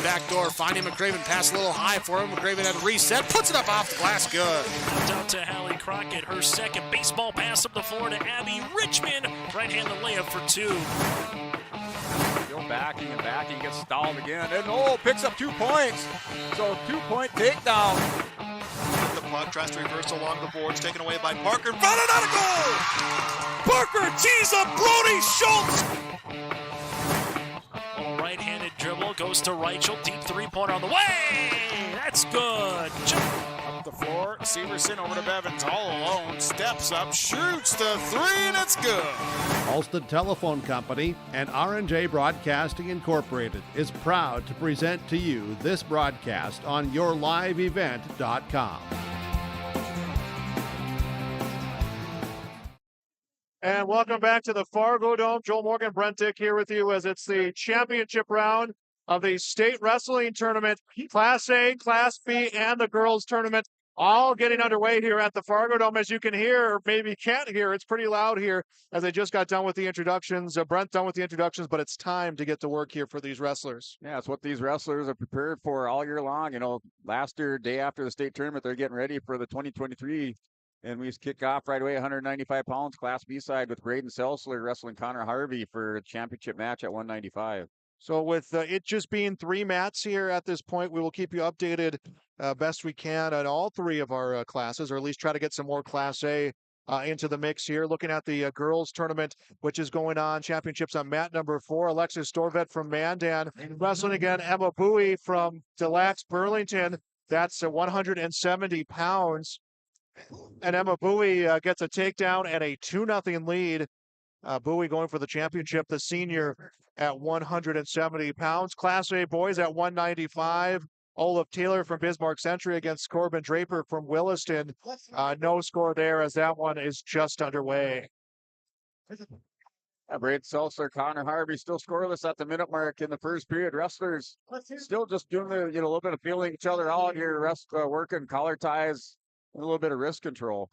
Backdoor finding McCraven, pass a little high for him. McCraven had a reset, puts it up off the glass, good. Down to Hallie Crockett, her second baseball pass up the floor to Abby Richmond. Right-handed layup for two. Still backing and backing, gets stalled again, and picks up 2 points. So 2-point takedown. The puck tries to reverse along the boards, taken away by Parker. Found it out of goal! Parker tees up Brody Schultz! Right-handed dribble, goes to Reichel, deep three-pointer on the way! That's good. Up the floor, Severson over to Bevins, all alone, steps up, shoots the three, and it's good. Ulster Telephone Company and R&J Broadcasting Incorporated is proud to present to you this broadcast on yourliveevent.com. And welcome back to the Fargo Dome. Joel Morgan, Brent Dick here with you as it's the championship round of the state wrestling tournament, Class A, Class B, and the girls tournament, all getting underway here at the Fargo Dome. As you can hear, or maybe can't hear, it's pretty loud here as they just got done with the introductions. Brent done with the introductions, but it's time to get to work here for these wrestlers. Yeah, it's what these wrestlers are prepared for all year long. You know, last year, day after the state tournament, they're getting ready for the 2023. And we kick off right away, 195 pounds, Class B side, with Braden Seltzler wrestling Connor Harvey for a championship match at 195. So with it just being 3 mats here at this point, we will keep you updated best we can on all 3 of our classes, or at least try to get some more Class A into the mix here. Looking at the girls tournament, which is going on, championships on mat number 4. Alexis Storvet from Mandan wrestling again Emma Bowie from Des Lacs Burlington. That's 170 pounds. And Emma Bowie gets a takedown and a 2-0 lead. Bowie going for the championship, the senior at 170 pounds. Class A boys at 195. Olaf Taylor from Bismarck Century against Corbin Draper from Williston. No score there as that one is just underway. Braden Seltzer, Connor Harvey still scoreless at the minute mark in the first period. Wrestlers still just doing a little bit of feeling each other out here, working collar ties, and a little bit of wrist control.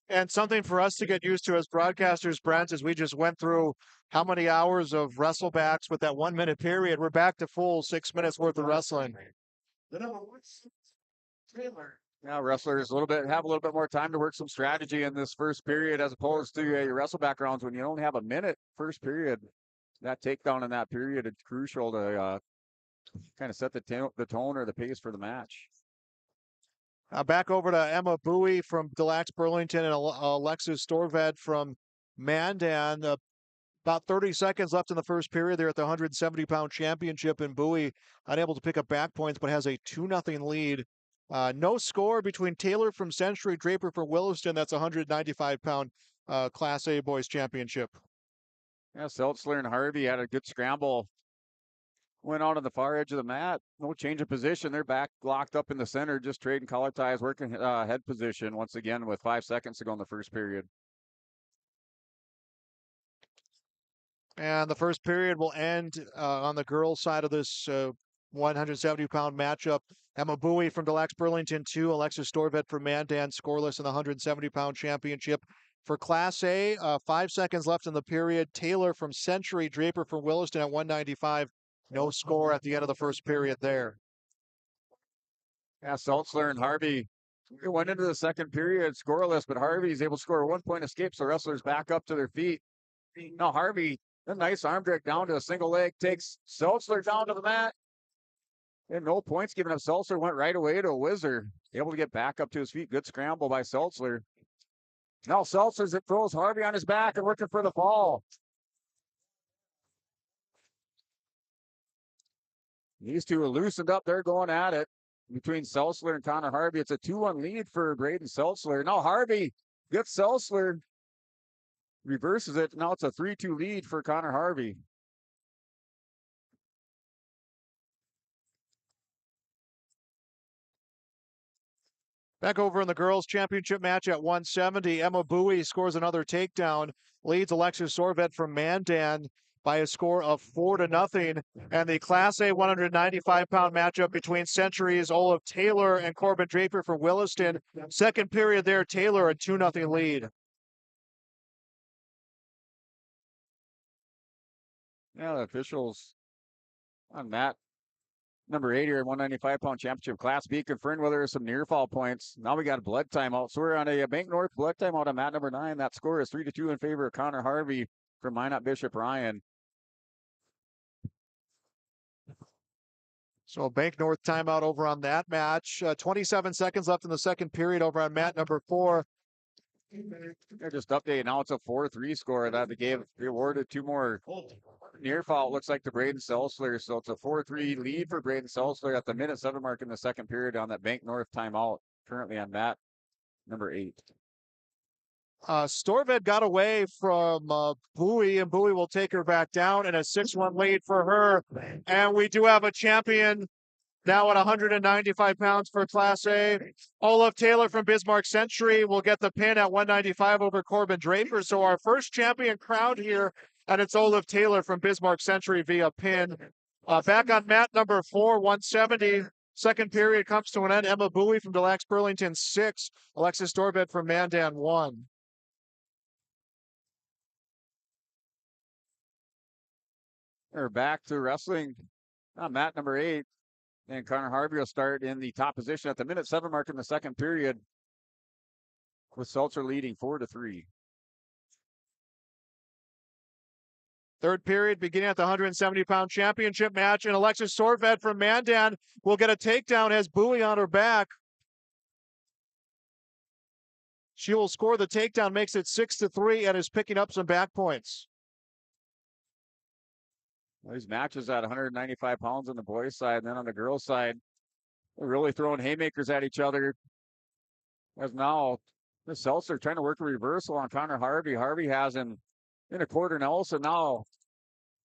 And something for us to get used to as broadcasters, Brent, as we just went through how many hours of wrestlebacks with that 1 minute period. We're back to full 6 minutes worth of wrestling. Yeah, wrestlers have a little bit more time to work some strategy in this first period as opposed to your wrestle backgrounds when you only have a minute first period. That takedown in that period is crucial to kind of set the tone or the pace for the match. Back over to Emma Bowie from Des Lacs Burlington and Alexis Storvet from Mandan. About 30 seconds left in the first period. They're at the 170-pound championship, and Bowie unable to pick up back points, but has a 2-0 lead. No score between Taylor from Century, Draper from Williston. That's a 195-pound Class A boys championship. Yeah, Seltzler and Harvey had a good scramble. Went out on the far edge of the mat. No change of position. They're back locked up in the center, just trading collar ties, working head position once again with 5 seconds to go in the first period. And the first period will end on the girls' side of this 170-pound matchup. Emma Bowie from Des Lacs Burlington 2, Alexis Storvet from Mandan scoreless in the 170-pound championship. For Class A, 5 seconds left in the period. Taylor from Century, Draper from Williston at 195. No score at the end of the first period there. Yeah, Seltzler and Harvey went into the second period scoreless, but Harvey's able to score a 1-point escape, so wrestlers back up to their feet. Now Harvey, a nice arm drag down to a single leg, takes Seltzler down to the mat. And no points given up. Seltzler went right away to a whizzer, able to get back up to his feet. Good scramble by Seltzler. Now Seltzler throws Harvey on his back and working for the fall. These two are loosened up. They're going at it between Seltzler and Connor Harvey. It's a 2-1 lead for Braden Seltzler. Now Harvey gets Seltzler, reverses it. Now it's a 3-2 lead for Connor Harvey. Back over in the girls' championship match at 170, Emma Bowie scores another takedown, leads Alexis Storvet from Mandan by a score of 4-0. And the Class A 195-pound matchup between Century's Olaf Taylor and Corbin Draper from Williston. Second period there, Taylor a 2-0 lead. Yeah, the officials On Matt, number 8 here in 195-pound championship class B, confirmed whether there's some near fall points. Now we got a blood timeout. So we're on a Bank North blood timeout on Matt number 9. That score is 3-2 in favor of Connor Harvey from Minot Bishop Ryan. So Bank North timeout over on that match. 27 seconds left in the second period over on mat number 4. They're just updating. Now it's a 4-3 score that they awarded 2 more near fall. It looks like to Braden Seltzler. So it's a 4-3 lead for Braden Seltzler at the minute 7 mark in the second period on that Bank North timeout. Currently on mat number 8. Storved got away from Bowie, and Bowie will take her back down, and a 6-1 lead for her. And we do have a champion now at 195 pounds for Class A. Olaf Taylor from Bismarck Century will get the pin at 195 over Corbin Draper. So our first champion crowned here, and it's Olaf Taylor from Bismarck Century via pin. Back on mat number 4, 170. Second period comes to an end. Emma Bowie from Delax Burlington 6. Alexis Storved from Mandan 1. We're back to wrestling on mat number 8. And Connor Harvey will start in the top position at the minute 7 mark in the second period, with Seltzer leading 4-3. Third period beginning at the 170-pound championship match, and Alexis Storved from Mandan will get a takedown, has Bowie on her back. She will score the takedown, makes it 6-3, and is picking up some back points. These matches at 195 pounds on the boys' side, and then on the girls' side, they're really throwing haymakers at each other. As now, the Seltzer trying to work a reversal on Connor Harvey. Harvey has him in a quarter now, so now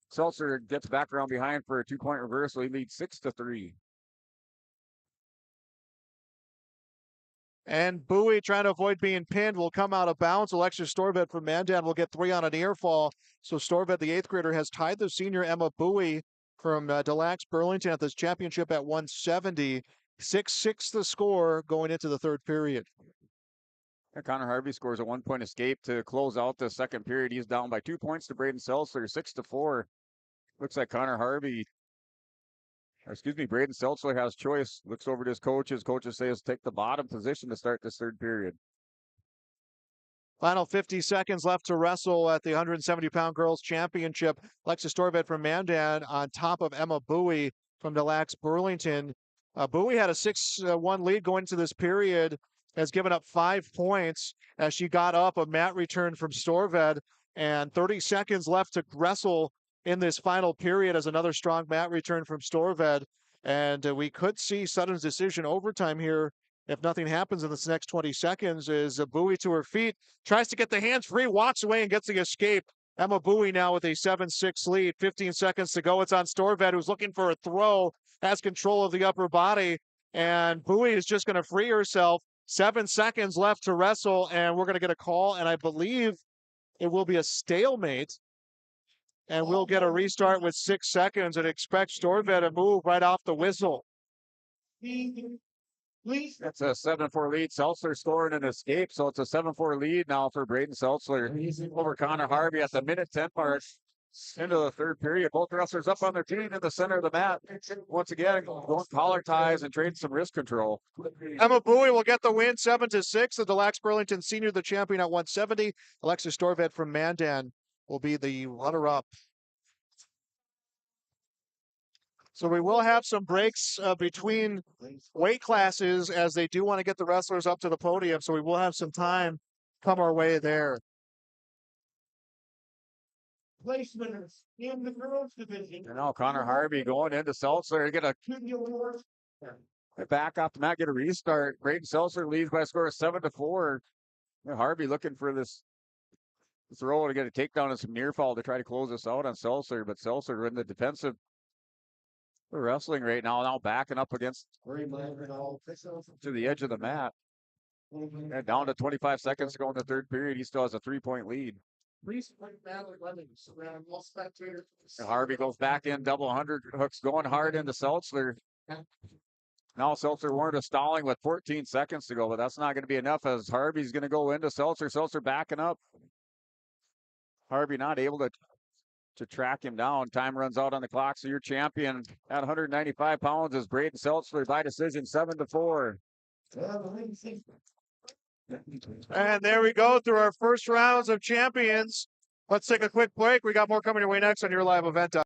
Seltzer gets back around behind for a 2-point reversal. He leads 6-3. And Bowie, trying to avoid being pinned, will come out of bounds. Alexis Storved from Mandan will get 3 on an ear fall. So Storved, the 8th grader, has tied the senior Emma Bowie from Delax Burlington at this championship at 170. 6-6 the score going into the third period. And Connor Harvey scores a 1-point escape to close out the second period. He's down by 2 points to Braden Seltzer, 6-4. Looks like Braden Seltzer has choice. Looks over to his coaches. Coaches say take the bottom position to start this third period. Final 50 seconds left to wrestle at the 170-pound girls championship. Alexis Storved from Mandan on top of Emma Bowie from Delax Burlington. Bowie had a 6-1 lead going into this period, has given up 5 points as she got up. A mat return from Storved, and 30 seconds left to wrestle in this final period as another strong mat return from Storved. And we could see Sutton's decision overtime here if nothing happens in this next 20 seconds. Is Bowie to her feet, tries to get the hands free, walks away and gets the escape. Emma Bowie now with a 7-6 lead, 15 seconds to go. It's on Storved, who's looking for a throw, has control of the upper body, and Bowie is just going to free herself. 7 seconds left to wrestle, and we're going to get a call, and I believe it will be a stalemate. And we'll get a restart with 6 seconds and expect Storved to move right off the whistle. It's a 7-4 lead. Seltzer scoring an escape, so it's a 7-4 lead now for Braden Seltzer over Connor Harvey at the minute 10 mark into the third period. Both wrestlers up on their feet in the center of the mat. Once again, going collar ties and trading some wrist control. Emma Bowie will get the win, 7-6. The Delax Burlington senior, the champion at 170. Alexis Storved from Mandan will be the runner-up. So we will have some breaks between weight classes as they do want to get the wrestlers up to the podium. So we will have some time come our way there. Placement in the girls division. And now Connor Harvey going into Seltzer. Get a back off the mat, get a restart. Braden Seltzer leads by a score of 7-4. Harvey looking for this throw to get a takedown and some near fall to try to close this out on Seltzer, but Seltzer in the defensive wrestling right now backing up against to the edge of the mat. And down to 25 seconds to go in the third period. He still has a 3-point lead. And Harvey goes back in, double 100 hooks going hard into Seltzer. Now Seltzer warned of stalling with 14 seconds to go, but that's not going to be enough as Harvey's going to go into Seltzer. Seltzer backing up. Harvey not able to to track him down. Time runs out on the clock, so your champion at 195 pounds is Braden Seltzler by decision, 7-4. And there we go through our first rounds of champions. Let's take a quick break. We got more coming your way next on your live event.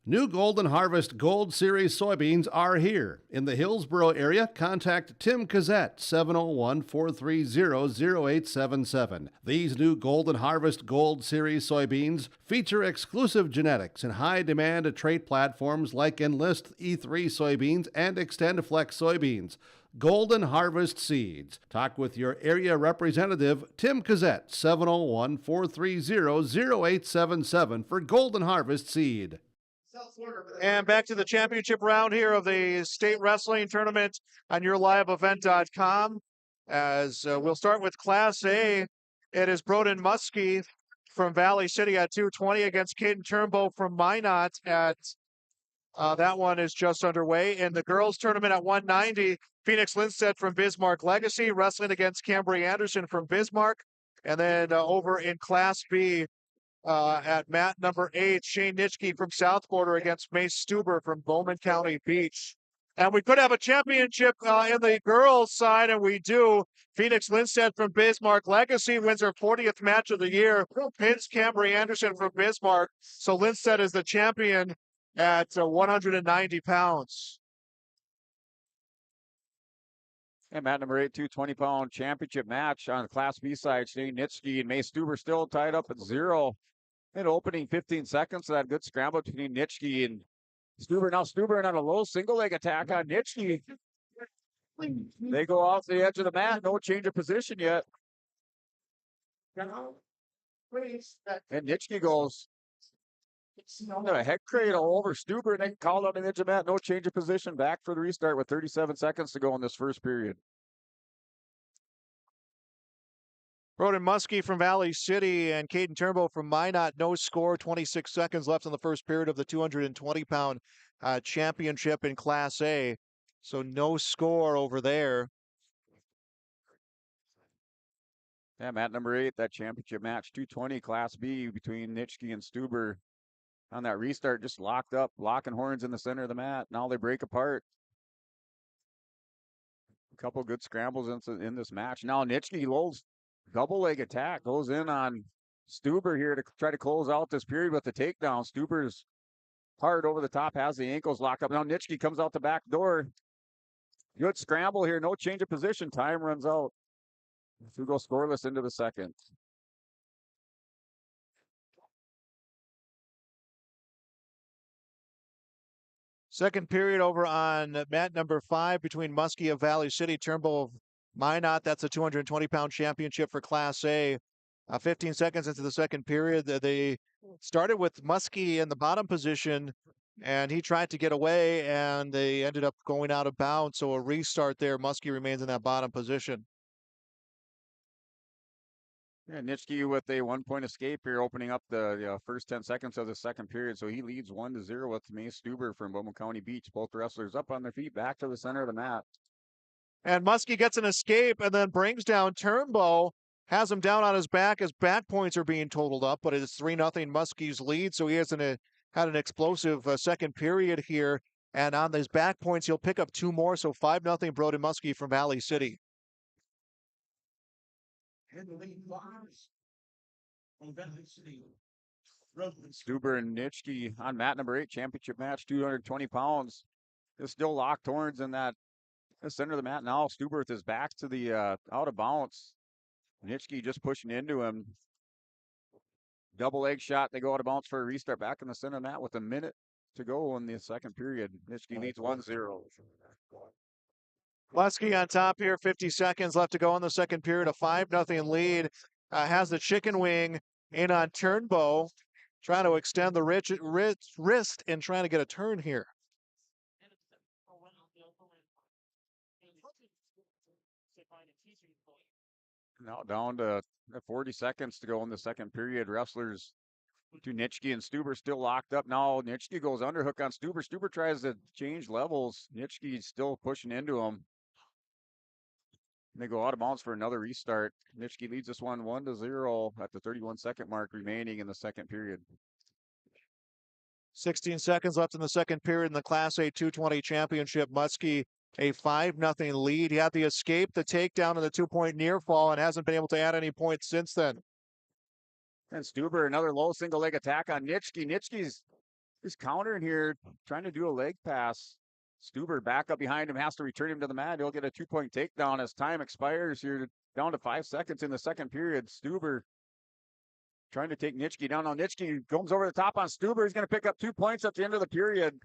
New Golden Harvest Gold Series soybeans are here. In the Hillsboro area, contact Tim Cassette, 701-430-0877. These new Golden Harvest Gold Series soybeans feature exclusive genetics and high-demand trait platforms like Enlist E3 soybeans and XtendFlex soybeans. Golden Harvest Seeds. Talk with your area representative, Tim Cassette, 701-430-0877 for Golden Harvest Seed. And back to the championship round here of the state wrestling tournament on yourliveevent.com. As we'll start with Class A. It is Broden Muskie from Valley City at 220 against Caden Turnbow from Minot at that one is just underway. In the girls tournament at 190, Phoenix Lindstedt from Bismarck Legacy wrestling against Cambry Anderson from Bismarck. And then over in Class B, at mat number 8, Shane Nitschke from South Border against Mace Stuber from Bowman County Beach. And we could have a championship in the girls' side, and we do. Phoenix Lindstedt from Bismarck Legacy wins her 40th match of the year, pins Cambry Anderson from Bismarck. So Lindstedt is the champion at 190 pounds. And mat number 8, 220-pound championship match on the Class B side. Shane Nitschke and Mace Stuber still tied up at 0. In opening 15 seconds, so that good scramble between Nitschke and Stuber. Now Stuber on a low single leg attack on Nitschke. They go off the edge of the mat. No change of position yet. And Nitschke goes a head cradle over Stuber, and they call on the edge of the mat. No change of position. Back for the restart with 37 seconds to go in this first period. Broden Muskie from Valley City and Caden Turnbow from Minot. No score, 26 seconds left in the first period of the 220-pound championship in Class A. So no score over there. Yeah, mat number 8, that championship match, 220 Class B between Nitschke and Stuber. On that restart, just locked up, locking horns in the center of the mat. Now they break apart. A couple good scrambles in this match. Now Nitschke lows. Double leg attack goes in on Stuber here to try to close out this period with the takedown. Stuber's hard over the top, has the ankles locked up. Now Nitschke comes out the back door. Good scramble here, no change of position. Time runs out. We go scoreless into the second. Second period over on mat number 5 between Muskie of Valley City, Turnbow of Minot. That's a 220-pound championship for Class A. 15 seconds into the second period, they started with Muskie in the bottom position, and he tried to get away, and they ended up going out of bounds. So a restart there. Muskie remains in that bottom position. Yeah, Nitschke with a 1-point escape here, opening up the first 10 seconds of the second period. So he leads 1-0 with Mace Stuber from Bowman County Beach. Both wrestlers up on their feet, back to the center of the mat. And Muskie gets an escape and then brings down Turnbow, has him down on his back as back points are being totaled up, but it's 3-0 Muskie's lead. So he had an explosive second period here. And on these back points, he'll pick up 2 more. So 5-0 Broden Muskie from Valley City. Stuber and Nitschke on mat number 8, championship match, 220 pounds. There's still locked horns in that the center of the mat now. Stuber with his back to the out of bounds. Nitschke just pushing into him. Double leg shot. They go out of bounds for a restart back in the center of the mat with a minute to go in the second period. Nitschke leads 1-0. Muskie on top here, 50 seconds left to go in the second period. A 5-0 lead. Has the chicken wing in on Turnbow, trying to extend the wrist and trying to get a turn here. Now down to 40 seconds to go in the second period. Wrestlers to Nitschke and Stuber still locked up. Now Nitschke goes underhook on Stuber. Stuber tries to change levels. Nitschke's still pushing into him. They go out of bounds for another restart. Nitschke leads this one 1-0 at the 31-second mark remaining in the second period. 16 seconds left in the second period in the Class A 220 championship. Muskie a 5-0 lead. He had the escape, the takedown, and the 2-point near fall, and hasn't been able to add any points since then. And Stuber, another low single leg attack on Nitschke. Nitschke's countering here, trying to do a leg pass. Stuber back up behind him, has to return him to the mat. He'll get a 2-point takedown as time expires here, down to 5 seconds in the second period. Stuber trying to take Nitschke down. Now Nitschke comes over the top on Stuber. He's going to pick up 2 points at the end of the period.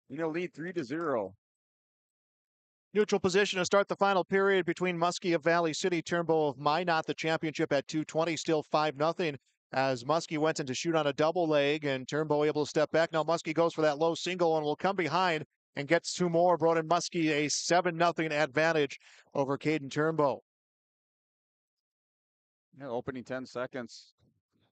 He'll lead 3-0. Neutral position to start the final period between Muskie of Valley City, Turnbow of Minot. The championship at 220, still 5-0 as Muskie went in to shoot on a double leg and Turnbow able to step back. Now Muskie goes for that low single and will come behind and gets 2 more. Broden Muskie a 7-0 advantage over Caden Turnbow. Opening 10 seconds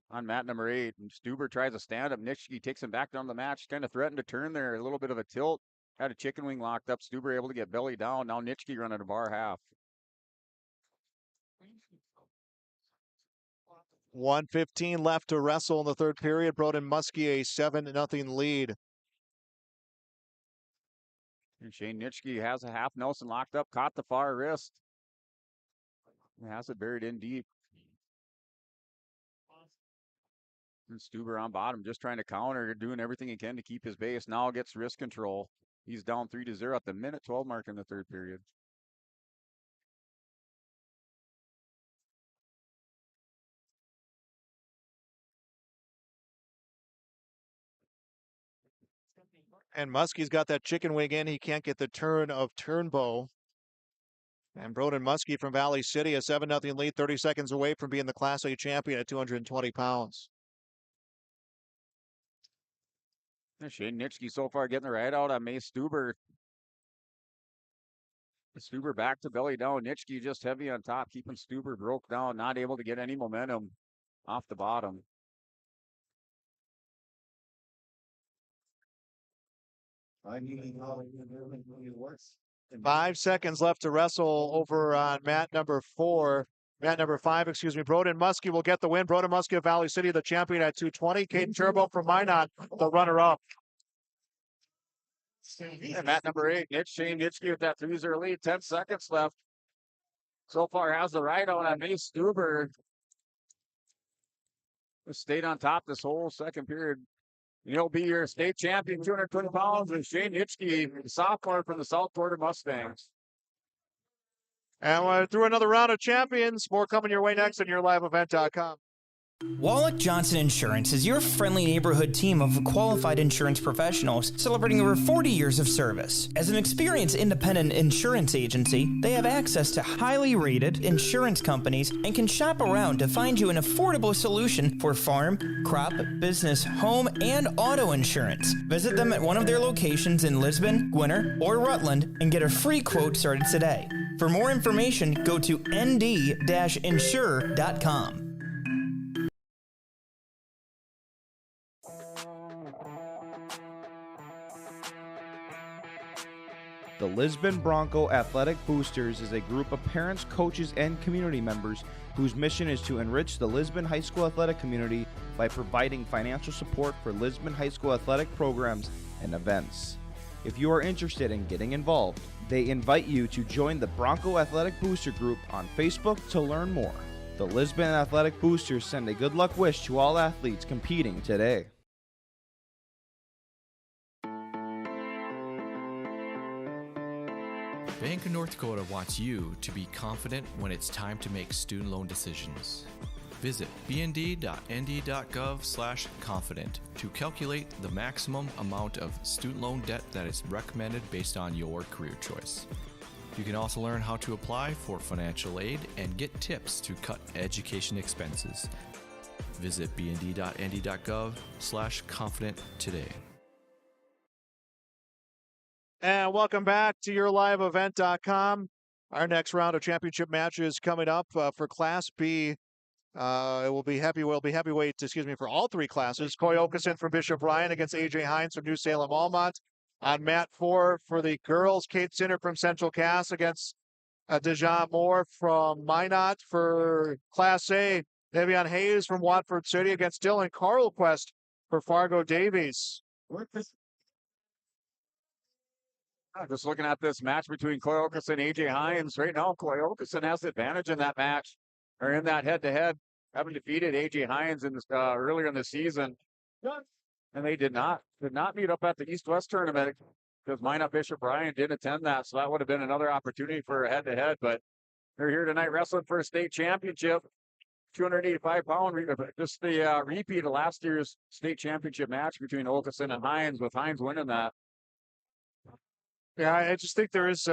on mat number 8. And Stuber tries a stand-up. Nitschke takes him back down the match. Kind of threatened to turn there. A little bit of a tilt. Had a chicken wing locked up. Stuber able to get belly down. Now Nitschke running a bar half. 1:15 left to wrestle in the third period. Broden Muskie a 7-0 lead. And Shane Nitschke has a half Nelson locked up. Caught the far wrist. He has it buried in deep. And Stuber on bottom, just trying to counter, doing everything he can to keep his base. Now gets wrist control. He's down 3-0 at the minute 12 mark in the third period. And Muskie's got that chicken wing in. He can't get the turn of Turnbow. And Broden Muskie from Valley City, a 7-0 lead, 30 seconds away from being the Class A champion at 220 pounds. Shane Nitschke so far getting the right out on Mace Stuber. Stuber back to belly down. Nitschke just heavy on top, keeping Stuber broke down, not able to get any momentum off the bottom. I 5 seconds left to wrestle over on mat number 5, Broden Muskie will get the win. Broden Muskie of Valley City, the champion at 220. Caden Turnbow from Minot, the runner-up. And mat number 8, Shane Nitschke with that 3-0 lead. 10 seconds left. So far has the right on Mace Stuber. Stayed on top this whole second period. He'll be your state champion, 220 pounds, and Shane Nitschke, sophomore from the South Florida Mustangs. And we're through another round of champions. More coming your way next on YourLiveEvent.com. Wallach Johnson Insurance is your friendly neighborhood team of qualified insurance professionals celebrating over 40 years of service. As an experienced independent insurance agency, they have access to highly rated insurance companies and can shop around to find you an affordable solution for farm, crop, business, home, and auto insurance. Visit them at one of their locations in Lisbon, Gwinner, or Rutland and get a free quote started today. For more information, go to nd-insure.com. The Lisbon Bronco Athletic Boosters is a group of parents, coaches, and community members whose mission is to enrich the Lisbon High School athletic community by providing financial support for Lisbon High School athletic programs and events. If you are interested in getting involved, they invite you to join the Bronco Athletic Booster Group on Facebook to learn more. The Lisbon Athletic Boosters send a good luck wish to all athletes competing today. Bank of North Dakota wants you to be confident when it's time to make student loan decisions. Visit bnd.nd.gov/confident to calculate the maximum amount of student loan debt that is recommended based on your career choice. You can also learn how to apply for financial aid and get tips to cut education expenses. Visit bnd.nd.gov/confident today. And welcome back to YourLiveEvent.com. Our next round of championship matches coming up for Class B. It will be heavyweight, for all three classes. Coy Okeson from Bishop Ryan against AJ Hines from New Salem Almont. On mat 4 for the girls, Kate Sinner from Central Cass against Dejan Moore from Minot. For Class A, Devion Hayes from Watford City against Dylan Carlquist for Fargo Davies. Just looking at this match between Coy Okeson and AJ Hines. Right now, Coy Okeson has the advantage in that match, or in that head-to-head, having defeated AJ Hines in this, earlier in the season. And they did not meet up at the East-West tournament because Minot Bishop Ryan didn't attend that, so that would have been another opportunity for a head-to-head. But they're here tonight wrestling for a state championship, 285-pound, just the repeat of last year's state championship match between Okeson and Hines, with Hines winning that. Yeah, I just think there is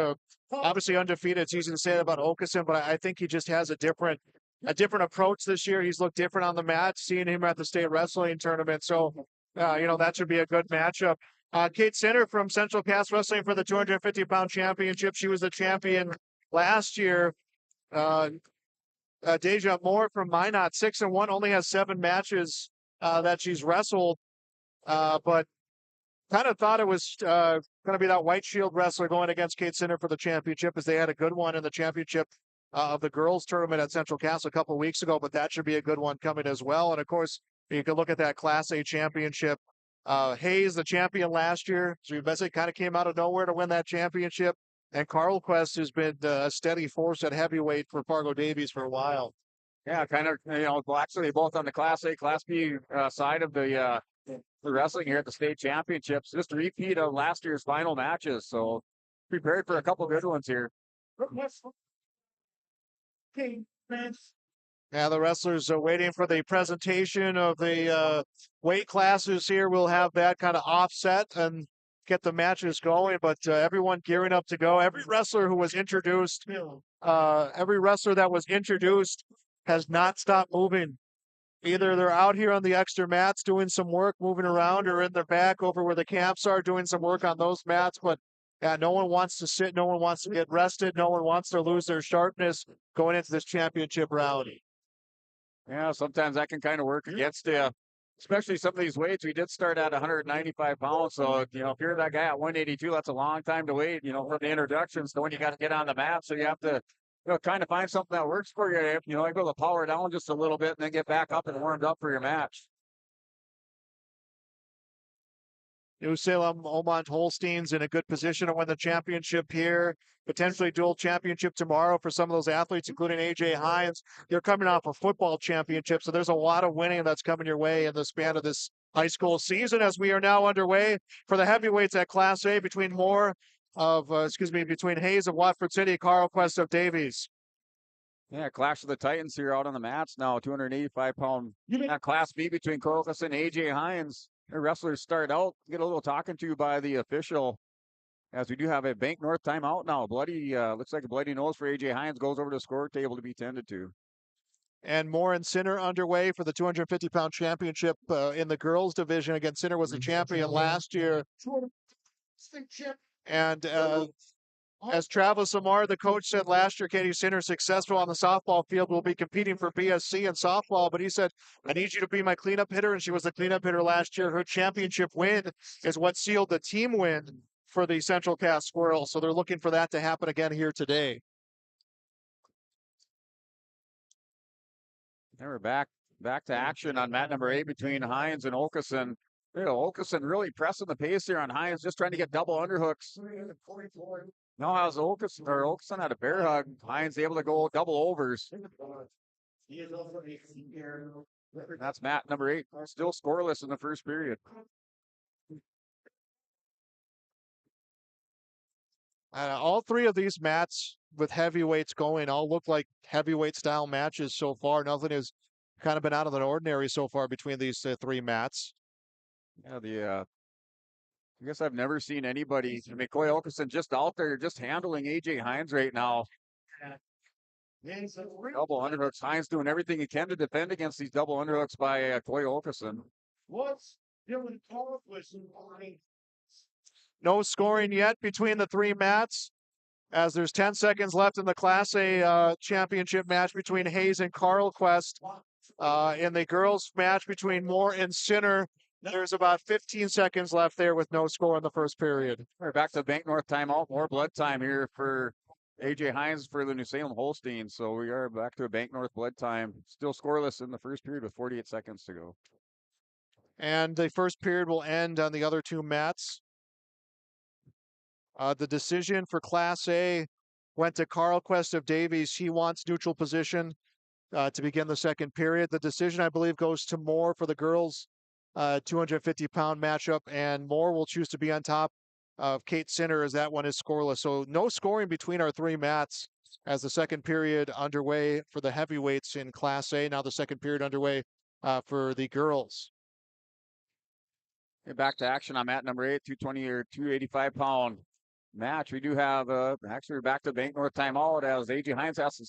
obviously undefeated. It's easy to say that about Okeson, but I think he just has a different approach this year. He's looked different on the mat, seeing him at the state wrestling tournament. So, that should be a good matchup. Kate Sinner from Central Cass Wrestling for the 250-pound championship. She was the champion last year. Deja Moore from Minot, 6-1, only has 7 matches that she's wrestled, but kind of thought it was going to be that White Shield wrestler going against Kate Sinner for the championship, as they had a good one in the championship of the girls tournament at Central Cass a couple weeks ago, but that should be a good one coming as well. And of course, you can look at that Class A championship. Hayes, the champion last year, so he basically kind of came out of nowhere to win that championship. And Carlquist has been a steady force at heavyweight for Fargo Davies for a while. Yeah, kind of, actually both on the Class A, Class B side of the wrestling here at the state championships. Just a repeat of last year's final matches, so prepared for a couple good ones here. Yeah, the wrestlers are waiting for the presentation of the weight classes here. We'll have that kind of offset and get the matches going, but everyone gearing up to go. Every wrestler that was introduced has not stopped moving. Either they're out here on the extra mats doing some work, moving around, or in the back over where the camps are doing some work on those mats. But yeah, no one wants to sit. No one wants to get rested. No one wants to lose their sharpness going into this championship round. Yeah, sometimes that can kind of work against you, especially some of these weights. We did start at 195 pounds. So, if you're that guy at 182, that's a long time to wait, from the introductions to when you got to get on the mat. So you have to, kind of find something that works for you. Able to power down just a little bit and then get back up and warmed up for your match. New Salem Almont Holsteins in a good position to win the championship here. Potentially dual championship tomorrow for some of those athletes, including AJ Hines. They're coming off a football championship, so there's a lot of winning that's coming your way in the span of this high school season, as we are now underway for the heavyweights at Class A between between Hayes of Watford City, Carlquist of Davies. Yeah, Clash of the Titans here out on the mats now. 285-pound Class B between Okeson and AJ Hines. The wrestlers start out, get a little talking to by the official, as we do have a Bank North timeout now. Looks like a bloody nose for AJ Hines, goes over to the score table to be tended to. And Moore and Sinner underway for the 250-pound championship in the girls division. Again, Sinner was the champion last year. And as Travis Lamar, the coach, said last year, Katie Sinner, successful on the softball field, will be competing for BSC in softball. But he said, I need you to be my cleanup hitter. And she was the cleanup hitter last year. Her championship win is what sealed the team win for the Central Cass Squirrels. So they're looking for that to happen again here today. And we're back to action on mat number 8 between Hines and Okeson. Okeson really pressing the pace here on Hines, just trying to get double underhooks. Now has Okeson had a bear hug. Hines able to go double overs. That's mat number 8. Still scoreless in the first period. All three of these mats with heavyweights going all look like heavyweight style matches so far. Nothing has kind of been out of the ordinary so far between these three mats. Yeah, I guess I've never seen anybody. Coy Okeson just out there, just handling AJ Hines right now. Double underhooks. Hines doing everything he can to defend against these double underhooks by Coy Olkeson. No scoring yet between the three mats, as there's 10 seconds left in the Class A championship match between Hayes and Carlquest. In the girls match between Moore and Sinner, there's about 15 seconds left there with no score in the first period. We're back to Bank North timeout. More blood time here for AJ Hines for the New Salem Holsteins. So we are back to a Bank North blood time. Still scoreless in the first period with 48 seconds to go. And the first period will end on the other two mats. The decision for Class A went to Carlquest of Davies. He wants neutral position to begin the second period. The decision, I believe, goes to Moore for the girls' 250-pound matchup, and Moore will choose to be on top of Kate Sinner as that one is scoreless. So no scoring between our three mats as the second period underway for the heavyweights in Class A. Now the second period underway for the girls. Back to action on mat number 8, 220 or 285-pound match. We do have actually we're back to Bank North timeout as AJ Hines has to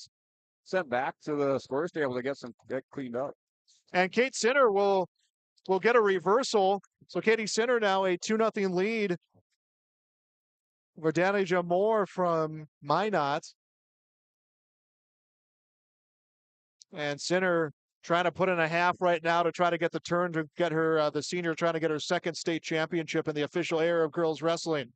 sent back to the scores table to get cleaned up. And Kate Sinner will get a reversal. So Katie Sinner now a 2-0 lead. Verdanija Moore from Minot. And Sinner trying to put in a half right now to try to get the turn to get her, the senior trying to get her second state championship in the official era of girls wrestling.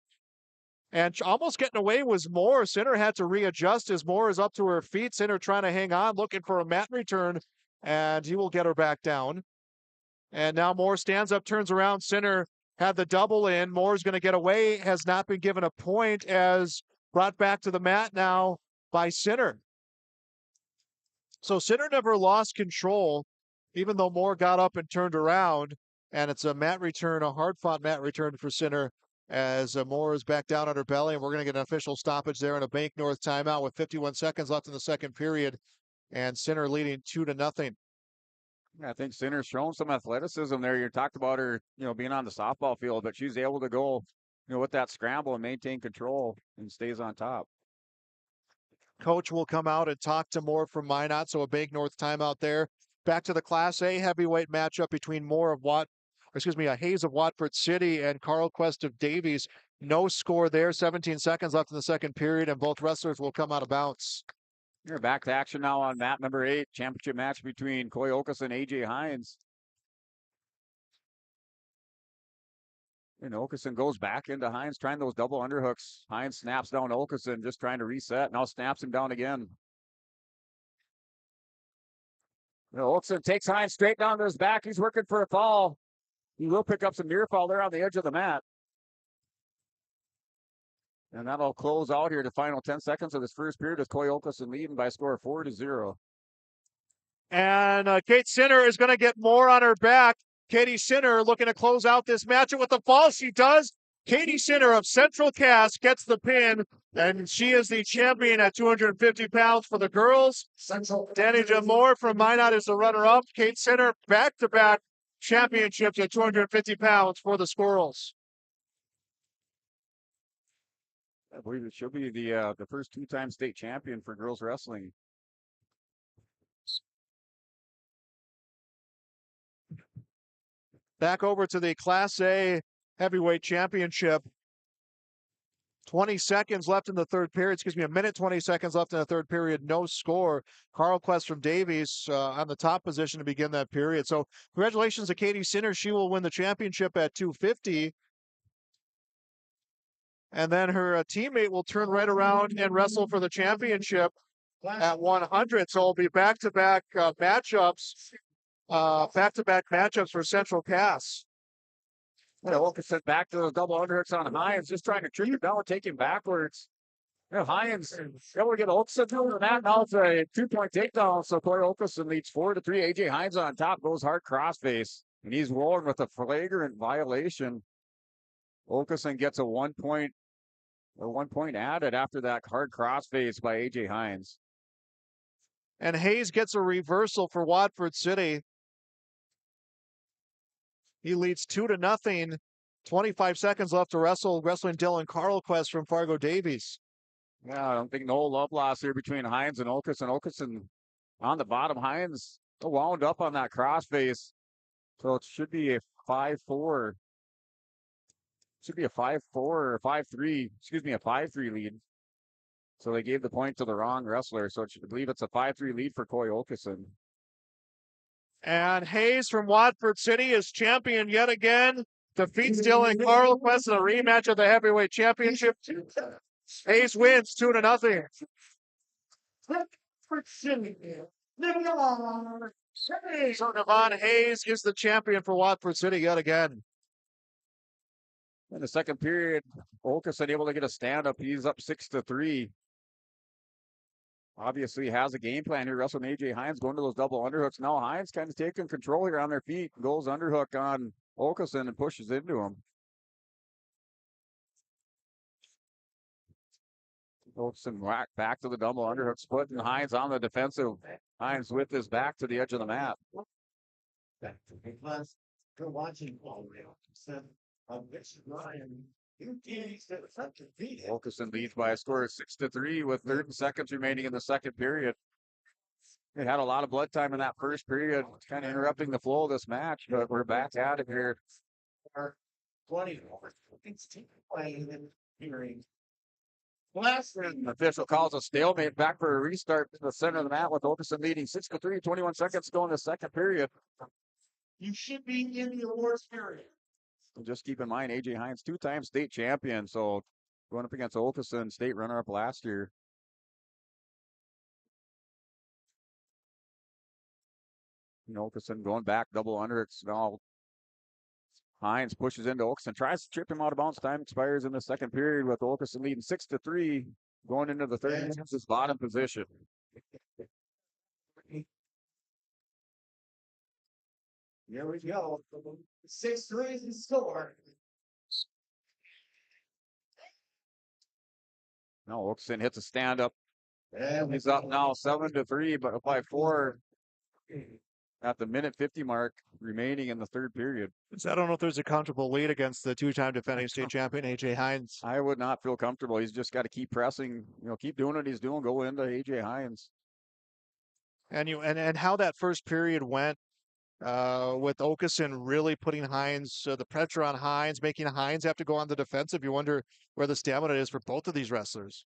And almost getting away was Moore. Sinner had to readjust as Moore is up to her feet. Sinner trying to hang on, looking for a mat return, and he will get her back down. And now Moore stands up, turns around. Sinner had the double in. Moore's going to get away, has not been given a point, as brought back to the mat now by Sinner. So Sinner never lost control, even though Moore got up and turned around. And it's a mat return, a hard-fought mat return for Sinner, as Moore is back down on her belly, and we're going to get an official stoppage there in a Bank North timeout with 51 seconds left in the second period, and Sinner leading 2-0. I think Sinner's shown some athleticism there. You talked about her, being on the softball field, but she's able to go, with that scramble and maintain control and stays on top. Coach will come out and talk to Moore from Minot, so a Bank North timeout there. Back to the Class A heavyweight matchup between Hayes of Watford City and Carlquest of Davies. No score there. 17 seconds left in the second period, and both wrestlers will come out of bounds. You're back to action now on mat number 8, championship match between Coy Olkeson and AJ Hines. And Olkeson goes back into Hines, trying those double underhooks. Hines snaps down Olkeson, just trying to reset. Now snaps him down again. Olkeson takes Hines straight down to his back. He's working for a fall. He will pick up some near fall there on the edge of the mat. And that'll close out here the final 10 seconds of this first period with Coy Olkeson leading by a score of 4-0. And Kate Sinner is going to get more on her back. Katie Sinner looking to close out this matchup with the fall. She does. Katie Sinner of Central Cass gets the pin, and she is the champion at 250 pounds for the girls. Danija Moore from Minot is the runner-up. Kate Sinner back-to-back championships at 250 pounds for the Squirrels. I believe it should be the first two-time state champion for girls wrestling. Back over to the Class A heavyweight championship. 20 seconds left in the third period. A minute 20 seconds left in the third period. No score. Carlquest from Davies on the top position to begin that period. So congratulations to Katie Sinner. She will win the championship at 250. And then her teammate will turn right around and wrestle for the championship at 100. So it'll be back-to-back matchups. Back-to-back matchups for Central Cass. Olkeson back to the double underhooks on Hines, just trying to trick him down, take him backwards. Hines able to get Olkeson down the mat. Now it's a 2-point takedown. So Coy Olkeson leads 4-3. AJ Hines on top, goes hard crossface, and he's rolling with a flagrant violation. Olkeson gets a 1 point added after that hard crossface by AJ Hines. And Hayes gets a reversal for Watford City. He leads 2-0. 25 seconds left to wrestle. Wrestling Dylan Carlquest from Fargo Davies. Yeah, I don't think no love lost here between Hines and Okerson. Okerson on the bottom. Hines wound up on that crossface. So it should be a 5-4. Should be a 5-4 or 5-3. Excuse me, a 5-3 lead. So they gave the point to the wrong wrestler. So I believe it's a 5-3 lead for Coy Okerson. And Hayes from Watford City is champion yet again. Defeats Dylan Carlquist in a rematch of the heavyweight championship. Hayes wins 2-0. So Devon Hayes is the champion for Watford City yet again. In the second period, Okerson able to get a stand up. He's up 6-3. Obviously has a game plan here. Wrestling AJ Hines going to those double underhooks. Now Hines kind of taking control here on their feet. Goes underhook on Okerson and pushes into him. Okerson back to the double underhook split, and Hines on the defensive. Hines with his back to the edge of the mat. You're watching Wilkerson leads by a score of 6-3 with 30 seconds remaining in the second period. It had a lot of blood time in that first period, kind of interrupting the flow of this match, but we're back at it here. 20 Official calls a stalemate back for a restart to the center of the mat with Wilkerson leading 6-3, 21 seconds to go in the second period. You should be in the awards period. Just keep in mind, AJ Hines, two-time state champion, so going up against Wilkerson, state runner-up last year. Wilkerson going back, double under. It's now Hines pushes into Wilkerson, tries to trip him out of bounds. Time expires in the second period with Wilkerson leading 6-3, going into the third minutes, his bottom position. Here we go. 6-3 is the score. Now Wilkerson hits a stand-up. He's up now 7-3, but by 4 at the minute 50 mark remaining in the third period. So I don't know if there's a comfortable lead against the two-time defending state champion, AJ Hines. I would not feel comfortable. He's just got to keep pressing, keep doing what he's doing, go into AJ Hines. And how that first period went, with Okerson really putting Hines, the pressure on Hines, making Hines have to go on the defensive. You wonder where the stamina is for both of these wrestlers.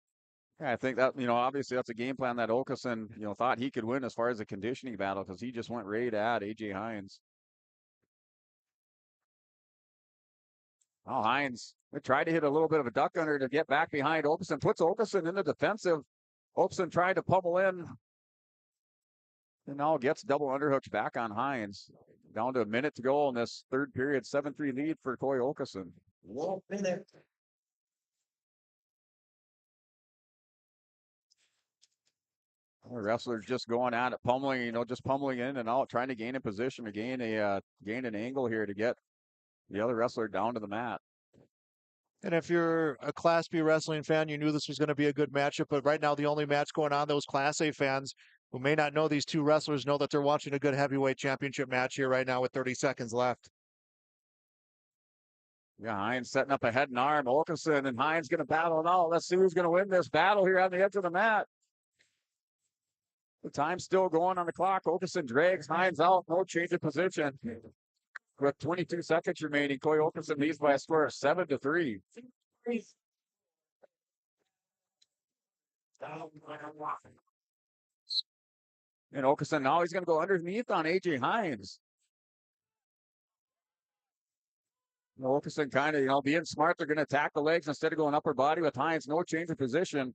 Yeah, I think that, obviously that's a game plan that Okerson, thought he could win as far as a conditioning battle because he just went right at AJ Hines. Oh, Hines, they tried to hit a little bit of a duck under to get back behind Okerson, puts Okerson in the defensive. Okerson tried to pummel in. And now gets double underhooks back on Hines. Down to a minute to go in this third period. 7-3 lead for Coy Okerson. Won't be there. The wrestler's just going at it, pummeling, just pummeling in and out, trying to gain a position, to gain an angle here to get the other wrestler down to the mat. And if you're a Class B wrestling fan, you knew this was going to be a good matchup. But right now, the only match going on, those Class A fans who may not know these two wrestlers know that they're watching a good heavyweight championship match here right now with 30 seconds left. Yeah, Hines setting up a head and arm. Okerson and Hines going to battle now. Let's see who's going to win this battle here on the edge of the mat. The time's still going on the clock. Okerson drags Hines out. No change of position. With 22 seconds remaining, Coy Okerson leads by a score of 7-3. And Okerson now he's going to go underneath on AJ Hines. Okerson kind of, being smart, they're going to attack the legs instead of going upper body with Hines. No change of position.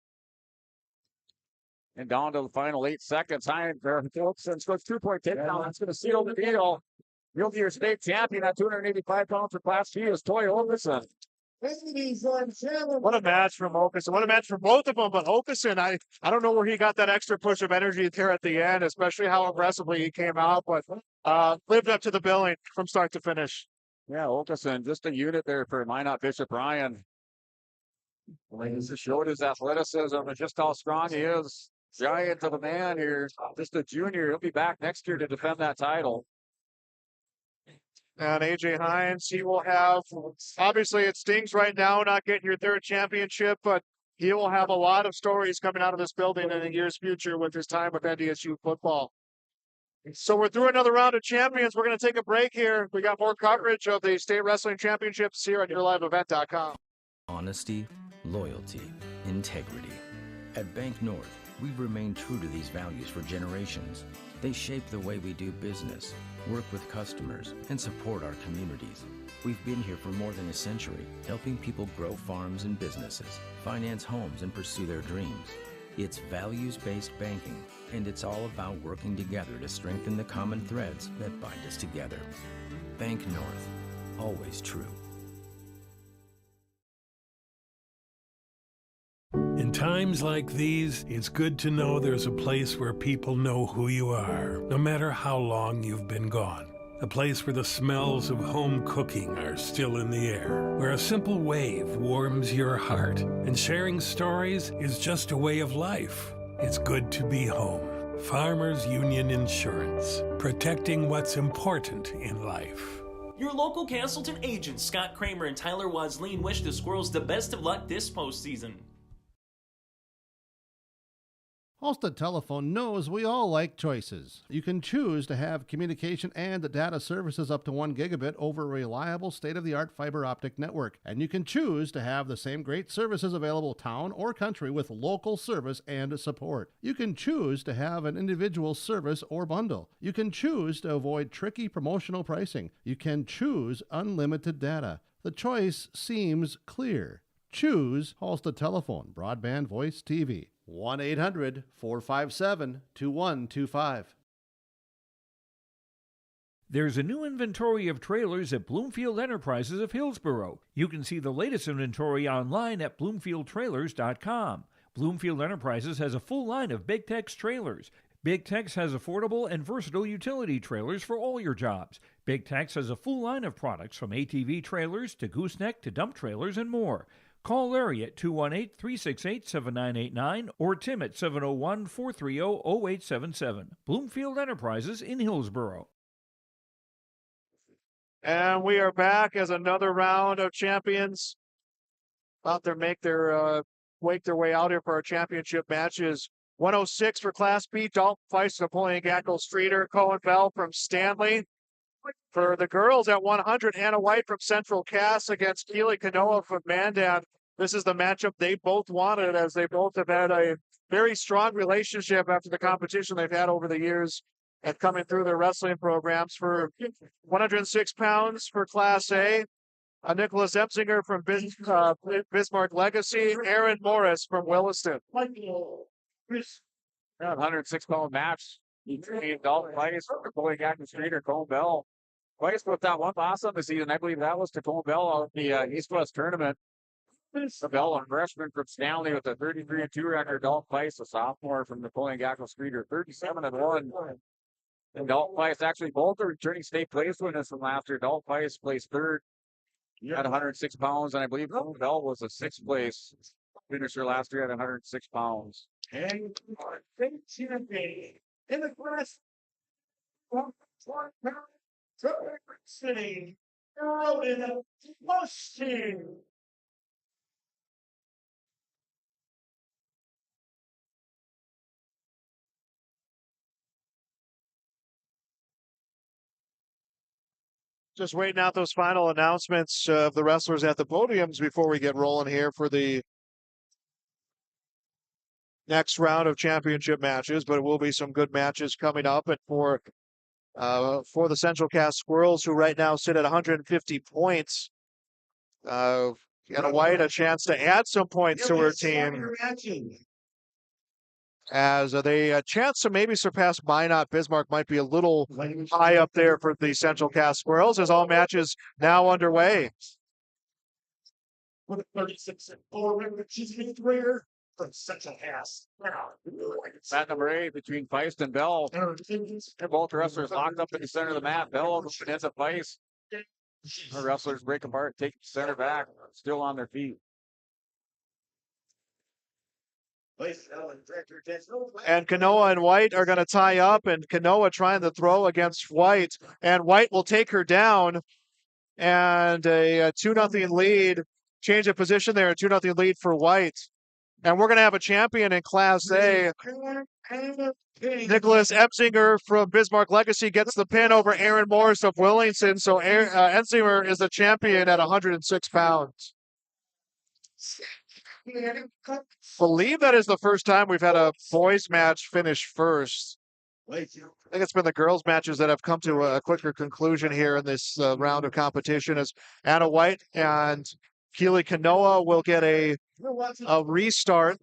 And down to the final 8 seconds. Hines, Okerson scores 2-point takedown. That's going to seal the deal. He'll be your state champion at 285 pounds for Class G is Coy Okerson. What a match from Okerson. What a match for both of them. But Okerson, I don't know where he got that extra push of energy there at the end, especially how aggressively he came out, but lived up to the billing from start to finish. Yeah, Okerson, just a unit there for Minot Bishop Ryan. He just showed his athleticism and just how strong he is. Giant of a man here. Just a junior. He'll be back next year to defend that title. And AJ Hines, he will have, obviously it stings right now not getting your third championship, but he will have a lot of stories coming out of this building in the year's future with his time with NDSU football. So we're through another round of champions. We're going to take a break here. We got more coverage of the state wrestling championships here at yourliveevent.com. Honesty, loyalty, integrity. At Bank North, we've remained true to these values for generations. They shape the way we do business, work with customers, and support our communities. We've been here for more than a century, helping people grow farms and businesses, finance homes, and pursue their dreams. It's values-based banking, and it's all about working together to strengthen the common threads that bind us together. Bank North, always true. In times like these, it's good to know there's a place where people know who you are, no matter how long you've been gone. A place where the smells of home cooking are still in the air, where a simple wave warms your heart, and sharing stories is just a way of life. It's good to be home. Farmers Union Insurance, protecting what's important in life. Your local Castleton agents, Scott Kramer and Tyler Wadslien, wish the Squirrels the best of luck this postseason. Halstead Telephone knows we all like choices. You can choose to have communication and data services up to 1 gigabit over a reliable state-of-the-art fiber optic network. And you can choose to have the same great services available town or country with local service and support. You can choose to have an individual service or bundle. You can choose to avoid tricky promotional pricing. You can choose unlimited data. The choice seems clear. Choose Halstead Telephone, broadband voice TV. 1-800-457-2125. There's a new inventory of trailers at Bloomfield Enterprises of Hillsborough. You can see the latest inventory online at bloomfieldtrailers.com. Bloomfield Enterprises has a full line of Big Tex trailers. Big Tex has affordable and versatile utility trailers for all your jobs. Big Tex has a full line of products from ATV trailers to gooseneck to dump trailers and more. Call Larry at 218-368-7989 or Tim at 701-430-0877. Bloomfield Enterprises in Hillsborough. And we are back as another round of champions about to make their wake their way out here for our championship matches. 106 for Class B, Dalton Feist, Napoleon Gackle Streeter, Cohen Bell from Stanley. For the girls at 100, Hannah White from Central Cass against Keely Kanoa from Mandan. This is the matchup they both wanted, as they both have had a very strong relationship after the competition they've had over the years and coming through their wrestling programs. For 106 pounds for Class A, Nicholas Epsinger from Bismarck Legacy, Aaron Morris from Williston. 106-pound match between Dalton Feist, Napoleon Gackle Streeter, Cohen Bell. Feist with that one loss on the season. I believe that was to Cohen Bell out in the East-West tournament. Bell, a freshman from Stanley with a 33-2 record. Dalton Feist, a sophomore from Napoleon Gackle Streeter, 37-1. And Dalton Feist, actually both are returning state place winners from last year. Dalton Feist placed third at 106 pounds, and I believe Cohen Bell was a sixth place finisher last year at 106 pounds. And in the class, City, Roden, Musting. Just waiting out those final announcements of the wrestlers at the podiums before we get rolling here for the next round of championship matches. But it will be some good matches coming up. And for the Central Cass Squirrels, who right now sit at 150 points, Hannah White a chance to add some points to her team, as they a chance to maybe surpass Minot. Bismarck might be a little high up there for the Central Cass Squirrels, as all matches now underway. With 36-4, she's a career from Central Cass. Mat number 8 between Feist and Bell. They're both wrestlers locked up in the center of the mat. Bell ends up Feist. Her wrestlers break apart, take the center back, still on their feet. And Kanoa and White are going to tie up, and Kanoa trying to throw against White, and White will take her down, and a 2-0 lead. Change of position there, a 2-0 lead for White. And we're going to have a champion in Class A. Nicholas Epsinger from Bismarck Legacy gets the pin over Aaron Morris of Willington. So Epsinger is the champion at 106 pounds. Believe that is the first time we've had a boys match finish first. I think it's been the girls matches that have come to a quicker conclusion here in this round of competition, as Anna White and Keely Kanoa will get a restart,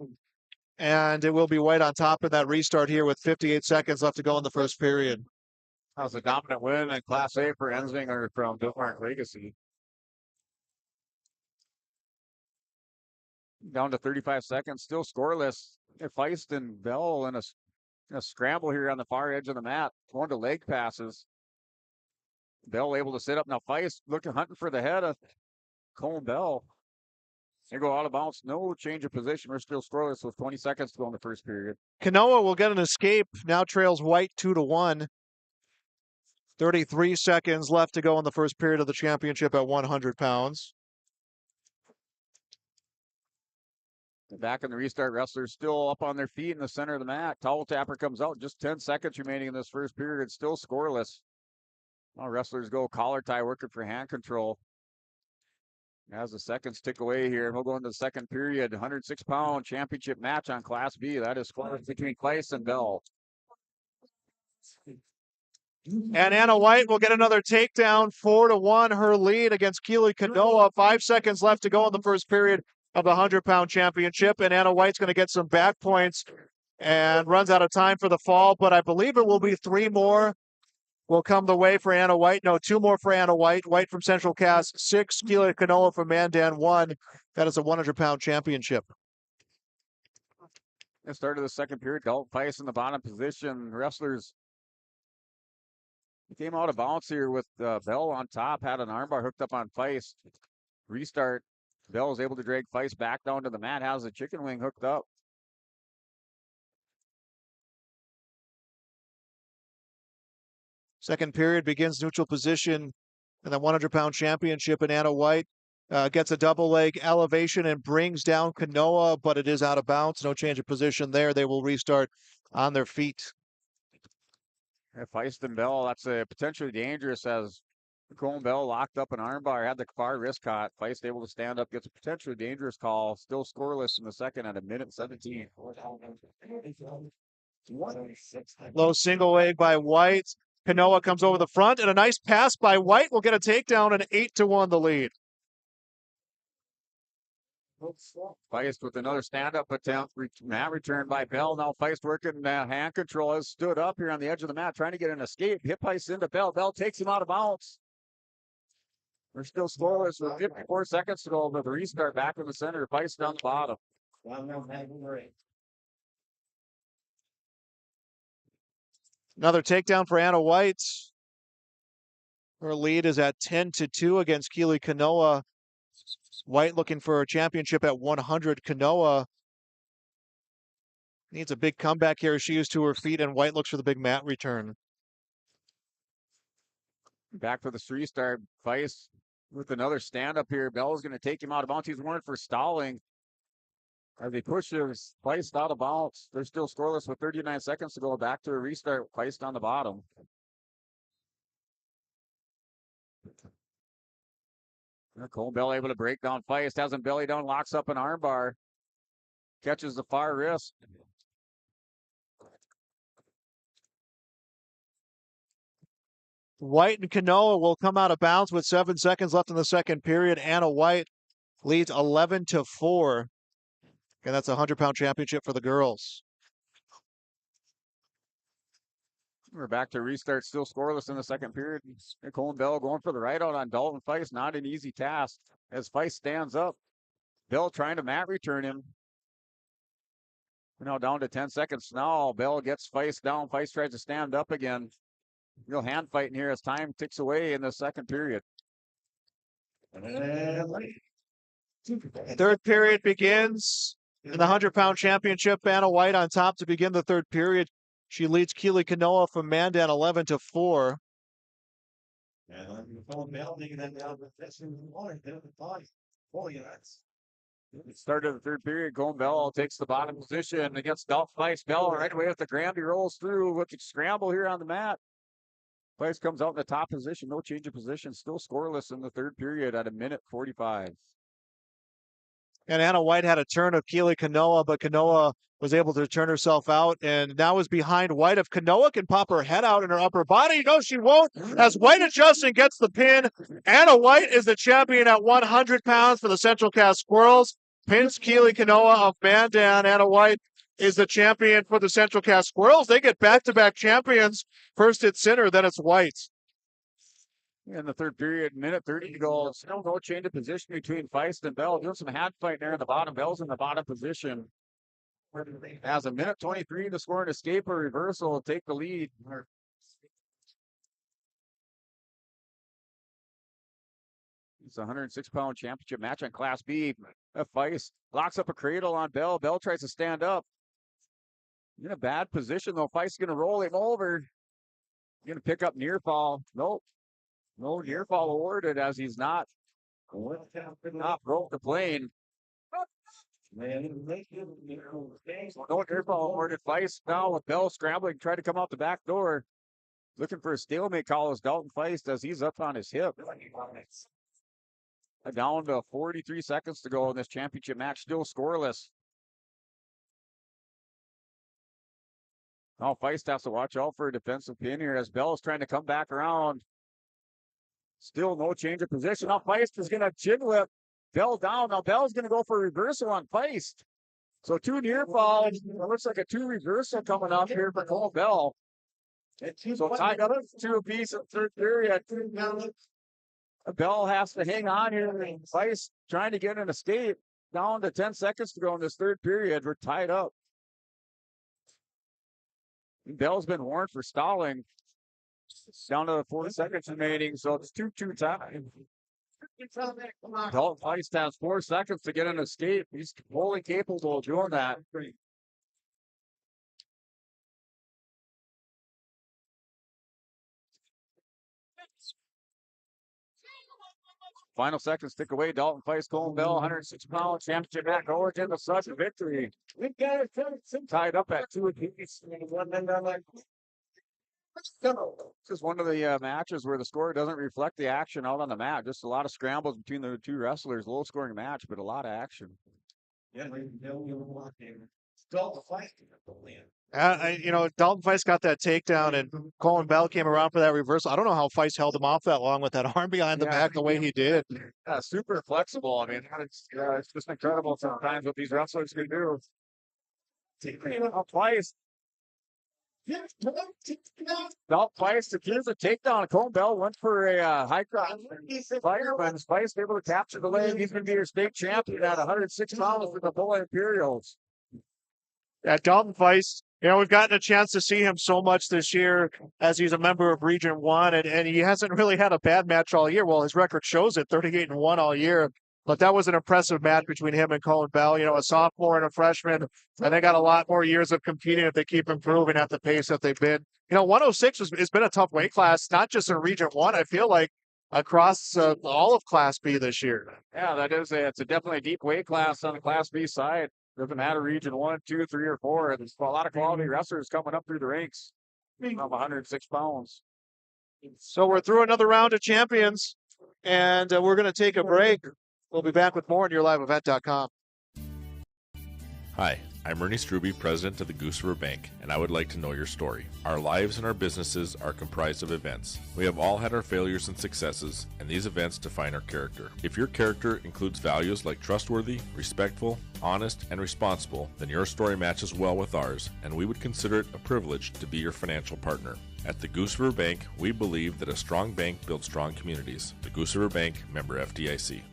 and it will be White on top of that restart here with 58 seconds left to go in the first period. That was a dominant win in Class A for Enzinger from Bismarck Legacy. Down to 35 seconds, still scoreless. Feist and Bell in a scramble here on the far edge of the mat, going to leg passes. Bell able to sit up. Now Feist hunting for the head of Cole Bell. They go out of bounds. No change of position. We're still scoreless with 20 seconds to go in the first period. Kanoa will get an escape. Now trails White 2-1. 33 seconds left to go in the first period of the championship at 100 pounds. Back in the restart, wrestlers still up on their feet in the center of the mat. Towel tapper comes out. Just 10 seconds remaining in this first period. Still scoreless. Now wrestlers go collar tie, working for hand control. As the seconds tick away here, and we'll go into the second period. 106-pound championship match on Class B. That is between Kleist and Bell. And Anna White will get another takedown, 4-1, her lead against Keely Kanoa. 5 seconds left to go in the first period of the 100-pound championship, and Anna White's going to get some back points and runs out of time for the fall, but I believe it will be 3 more will come the way for Anna White. No, 2 more for Anna White. White from Central Cass, 6. Keely Kanoa from Mandan, 1. That is a 100-pound championship. At the start of the second period, Dalton Feist in the bottom position. Wrestlers came out of bounds here with Bell on top, had an armbar hooked up on Feist. Restart. Bell is able to drag Feist back down to the mat, has the chicken wing hooked up. Second period begins neutral position in the 100-pound championship, and Anna White gets a double leg elevation and brings down Kanoa, but it is out of bounds. No change of position there. They will restart on their feet. Feist and Bell, that's potentially dangerous as Cole Bell locked up an armbar, had the far wrist caught. Feist able to stand up, gets a potentially dangerous call. Still scoreless in the second at 1:17. Low single leg by White. Kanoa comes over the front, and a nice pass by White will get a takedown, and 8-1 the lead. Feist with another stand-up attempt. Mat return by Bell. Now Feist working hand control. Has stood up here on the edge of the mat, trying to get an escape. Hip Feist into Bell. Bell takes him out of bounds. We're still scoreless with 54 seconds to go, but the restart back in the center. Feist down the bottom. Another takedown for Anna White. Her lead is at 10-2 against Keely Kanoa. White looking for a championship at 100. Kanoa needs a big comeback here. She is to her feet, and White looks for the big mat return. Back for the restart. Feist with another stand up here. Bell is going to take him out of bounds. He's warned for stalling. As they push his Feist out of bounds. They're still scoreless with 39 seconds to go. Back to a restart. Feist on the bottom. Cole Bell able to break down Feist. Has him belly down. Locks up an armbar. Catches the far wrist. White and Kanoa will come out of bounds with 7 seconds left in the second period. Anna White leads 11-4. And that's a 100-pound championship for the girls. We're back to restart, still scoreless in the second period. Nicole and Bell going for the right out on Dalton Feist. Not an easy task as Feist stands up. Bell trying to mat return him. We're now down to 10 seconds. Now Bell gets Feist down. Feist tries to stand up again. Real hand fighting here as time ticks away in the second period. Third period begins in the 100-pound championship. Anna White on top to begin the third period. She leads Keely Kanoa from Mandan 11-4. Start of the third period, Golden Bell takes the bottom position against Dalton Weiss. Bell right away with the grab. He rolls through with the scramble here on the mat. Weiss comes out in the top position. No change of position. Still scoreless in the third period at 1:45. And Anna White had a turn of Keely Kanoa, but Kanoa was able to turn herself out and now is behind White. If Kanoa can pop her head out in her upper body, no, she won't. As White adjusts and gets the pin, Anna White is the champion at 100 pounds for the Central Cass Squirrels. Pins Keely Kanoa of Mandan. Anna White is the champion for the Central Cass Squirrels. They get back-to-back champions. First it's Sinner, then it's White. In the third period, 1:30 to go. Still no change of position between Feist and Bell. Doing some hand fight there in the bottom. Bell's in the bottom position. Has 1:23 to score an escape or reversal. Take the lead. It's a 106-pound championship match on Class B. Feist locks up a cradle on Bell. Bell tries to stand up. In a bad position, though. Feist's going to roll him over. Going to pick up near fall. Nope. No near fall awarded as he's not broke the plane. No near fall awarded. Feist now with Bell scrambling, trying to come out the back door. Looking for a stalemate call as Dalton Feist as he's up on his hip. Down to 43 seconds to go in this championship match, still scoreless. Now Feist has to watch out for a defensive pin here as Bell is trying to come back around. Still no change of position. Now Feist is going to chin whip Bell down. Now Bell's going to go for a reversal on Feist. So two near falls. It looks like a two reversal coming up here for Cole Bell. So tied up to a piece in third period. Bell has to hang on here. Feist trying to get an escape. Down to 10 seconds to go in this third period. We're tied up. Bell's been warned for stalling. It's down to 4 seconds remaining, so it's 2-2 time. Dalton Feist has 4 seconds to get an escape. He's fully capable of doing that. Final seconds tick away. Dalton Feist, Colin Bell, 106-pound championship match. Origin the such victory. Tied up at 2 apiece. This is one of the matches where the score doesn't reflect the action out on the mat. Just a lot of scrambles between the two wrestlers. Low scoring match, but a lot of action. Dalton Feist got that takedown, and Colin Bell came around for that reversal. I don't know how Feist held him off that long with that arm behind the back the way he did. Yeah, super flexible. I mean, it's just incredible sometimes what these wrestlers can do. Twice. Dalton Feist secures a takedown. Colin Bell went for a high cross fire, but Feist able to capture the leg. He's going to be your state champion at 106 pounds for the Bull Imperials. Yeah, Dalton Feist, we've gotten a chance to see him so much this year as he's a member of Region 1, and he hasn't really had a bad match all year. Well, his record shows it, 38-1 all year. But that was an impressive match between him and Colin Bell. A sophomore and a freshman, and they got a lot more years of competing if they keep improving at the pace that they've been. 106 has been a tough weight class, not just in Region 1. I feel like across all of Class B this year. Yeah, that is it's a definitely deep weight class on the Class B side. Doesn't matter Region 1, 2, 3, or 4. There's a lot of quality wrestlers coming up through the ranks from 106 pounds. So we're through another round of champions, and we're going to take a break. We'll be back with more on YourLiveEvent.com. Hi, I'm Ernie Struby, president of the Goose River Bank, and I would like to know your story. Our lives and our businesses are comprised of events. We have all had our failures and successes, and these events define our character. If your character includes values like trustworthy, respectful, honest, and responsible, then your story matches well with ours, and we would consider it a privilege to be your financial partner. At the Goose River Bank, we believe that a strong bank builds strong communities. The Goose River Bank, member FDIC.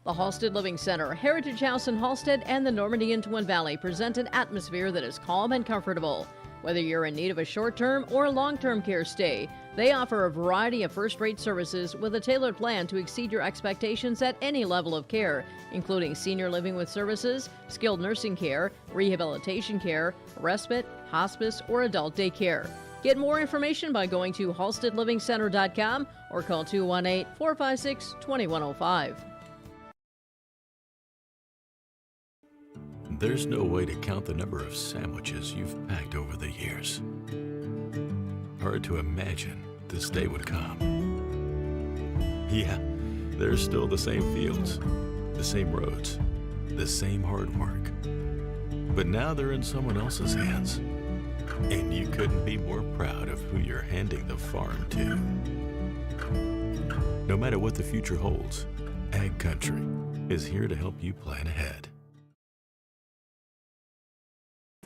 The Halstead Living Center, Heritage House in Halstead, and the Normandy in Twin Valley present an atmosphere that is calm and comfortable. Whether you're in need of a short-term or long-term care stay, they offer a variety of first-rate services with a tailored plan to exceed your expectations at any level of care, including senior living with services, skilled nursing care, rehabilitation care, respite, hospice, or adult daycare. Get more information by going to halstedlivingcenter.com or call 218-456-2105. There's no way to count the number of sandwiches you've packed over the years. Hard to imagine this day would come. Yeah, there's still the same fields, the same roads, the same hard work. But now they're in someone else's hands. And you couldn't be more proud of who you're handing the farm to. No matter what the future holds, Ag Country is here to help you plan ahead.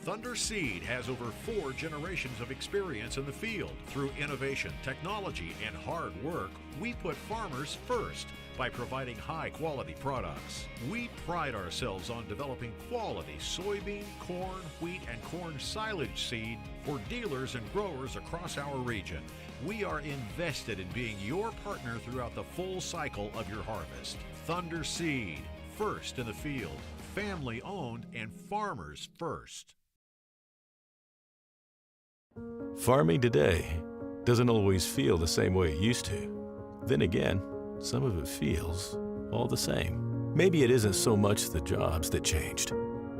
Thunder Seed has over 4 generations of experience in the field. Through innovation, technology, and hard work, we put farmers first by providing high-quality products. We pride ourselves on developing quality soybean, corn, wheat, and corn silage seed for dealers and growers across our region. We are invested in being your partner throughout the full cycle of your harvest. Thunder Seed, first in the field, family-owned, and farmers first. Farming today doesn't always feel the same way it used to. Then again, some of it feels all the same. Maybe it isn't so much the jobs that changed,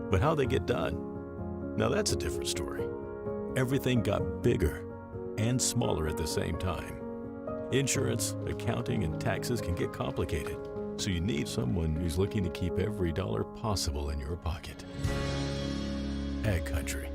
but how they get done. Now that's a different story. Everything got bigger and smaller at the same time. Insurance, accounting, and taxes can get complicated, so you need someone who's looking to keep every dollar possible in your pocket. Ag Country.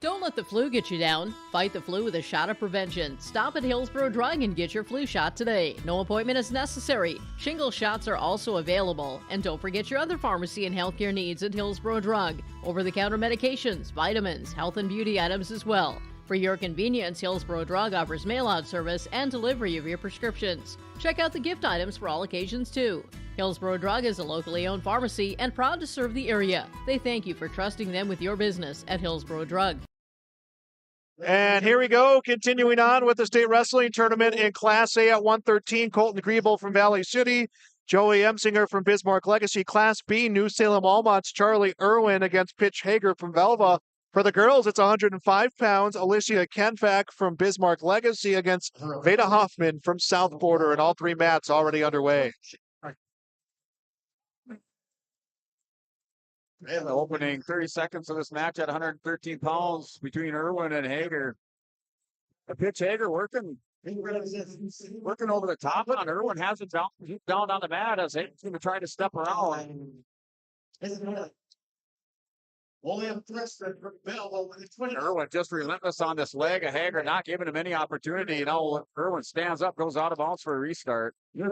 Don't let the flu get you down. Fight the flu with a shot of prevention. Stop at Hillsborough Drug and get your flu shot today. No appointment is necessary. Shingle shots are also available. And don't forget your other pharmacy and healthcare needs at Hillsborough Drug. Over-the-counter medications, vitamins, health and beauty items as well. For your convenience, Hillsborough Drug offers mail-out service and delivery of your prescriptions. Check out the gift items for all occasions too. Hillsborough Drug is a locally owned pharmacy and proud to serve the area. They thank you for trusting them with your business at Hillsborough Drug. And here we go, continuing on with the state wrestling tournament in Class A at 113. Colton Griebel from Valley City, Joey Emsinger from Bismarck Legacy. Class B, New Salem Almont's Charlie Irwin against Pitch Hager from Velva. For the girls, it's 105 pounds. Alicia Kenfack from Bismarck Legacy against Veda Hoffman from South Border, and all 3 mats already underway. And the opening 30 seconds of this match at 113 pounds between Irwin and Hager. Pitch Hager working over the top on Irwin, has it down on the mat as Hager's going to try to step around. Irwin just relentless on this leg of Hager, not giving him any opportunity. Irwin stands up, goes out of bounds for a restart. And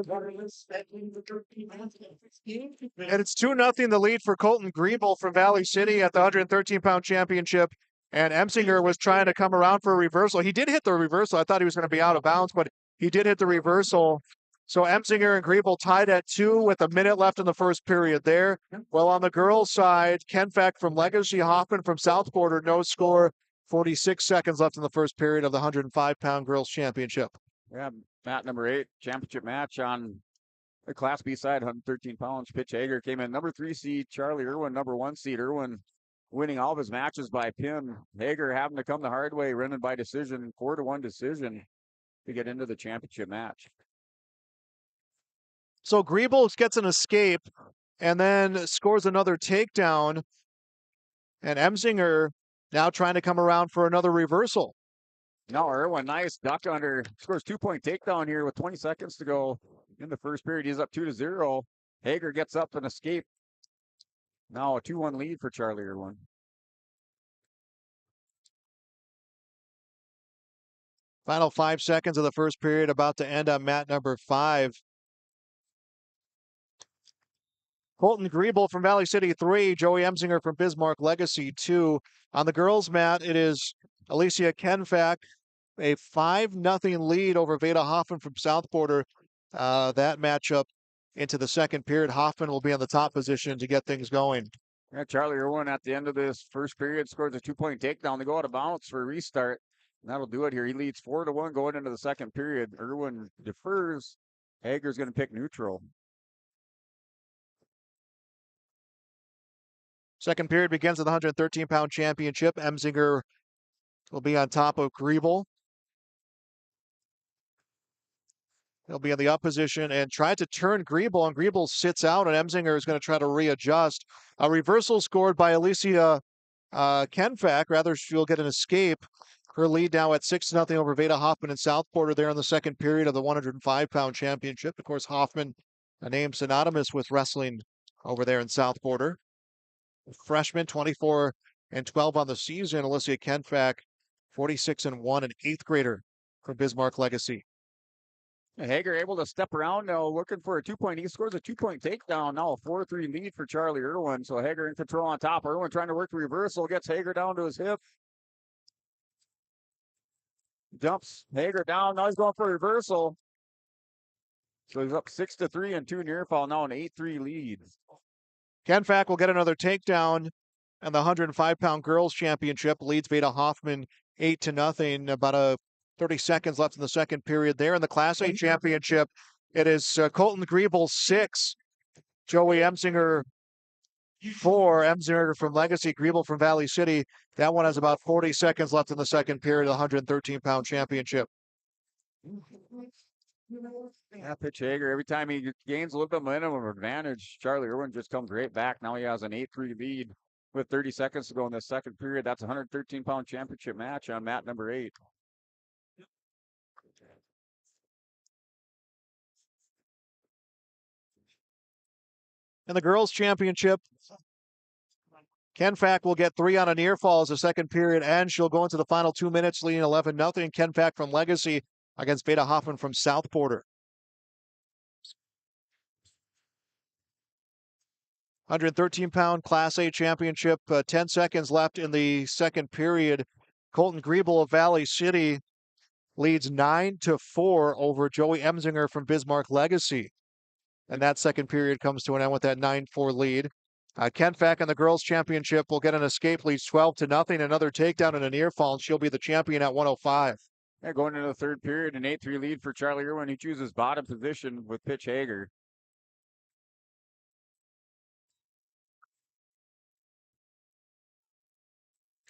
it's 2-0 the lead for Colton Griebel from Valley City at the 113-pound championship. And Emsinger was trying to come around for a reversal. He did hit the reversal. I thought he was going to be out of bounds, but he did hit the reversal. So Emsinger and Griebel tied at 2 with a minute left in the first period there. Well, on the girls' side, Kenfack from Legacy, Hoffman from South Border, no score. 46 seconds left in the first period of the 105-pound girls' championship. Yeah, mat number 8, championship match on the Class B side, 113 pounds. Pitch Hager came in number 3 seed, Charlie Irwin, number 1 seed. Irwin winning all of his matches by pin. Hager having to come the hard way, winning by decision, 4-1 decision to get into the championship match. So Griebel gets an escape and then scores another takedown. And Emsinger now trying to come around for another reversal. No, Irwin, nice duck under. Scores 2-point takedown here with 20 seconds to go in the first period. He's up 2-0. Hager gets up and escape. Now a 2-1 lead for Charlie Irwin. Final 5 seconds of the first period about to end on mat number 5. Colton Griebel from Valley City 3, Joey Emsinger from Bismarck Legacy 2. On the girls' mat, it is Alicia Kenfack, a 5-0 lead over Veda Hoffman from South Border. That matchup into the second period. Hoffman will be on the top position to get things going. Yeah, Charlie Irwin at the end of this first period scores a 2-point takedown. They go out of bounds for a restart. And that'll do it here. He leads 4-1 going into the second period. Irwin defers. Hager's going to pick neutral. Second period begins with the 113-pound championship. Emsinger will be on top of Griebel. He'll be in the up position and try to turn Griebel, and Griebel sits out, and Emsinger is going to try to readjust. A reversal scored by Alicia Kenfack. Rather, she'll get an escape. Her lead now at 6-0 over Veda Hoffman in South Border there in the second period of the 105-pound championship. Of course, Hoffman, a name synonymous with wrestling over there in South Border. Freshman, 24-12 on the season. Alicia Kenfack, 46-1, an 8th grader for Bismarck Legacy. Hager able to step around now, looking for a 2-point. He scores a 2-point takedown. Now a 4-3 lead for Charlie Irwin. So Hager in control on top. Irwin trying to work the reversal, gets Hager down to his hip. Dumps Hager down. Now he's going for a reversal. So he's up 6-3 and 2 near fall. Now an 8-3 lead. Kenfack will get another takedown, and the 105-pound girls championship leads Veda Hoffman 8-0. About 30 seconds left in the second period there. In the Class A championship, it is Colton Griebel 6, Joey Emsinger 4. Emsinger from Legacy, Griebel from Valley City. That one has about 40 seconds left in the second period of the 113-pound championship. Yeah, pitch Hager. Every time he gains a little bit of momentum of advantage, Charlie Irwin just comes right back. Now he has an 8-3 lead with 30 seconds to go in the second period. That's a 113-pound championship match on mat number 8. In the girls' championship, Kenfack will get 3 on a near fall as the second period ends. She'll go into the final 2 minutes leading 11-0. Kenfack from Legacy against Veda Hoffman from South Border. 113-pound Class A championship, 10 seconds left in the second period. Colton Griebel of Valley City leads 9-4 over Joey Emsinger from Bismarck Legacy. And that second period comes to an end with that 9-4 lead. Kenfack in the girls' championship will get an escape, leads 12-0, another takedown and a near fall, and she'll be the champion at 105. Yeah, going into the third period, an 8-3 lead for Charlie Irwin. He chooses bottom position with pitch Hager.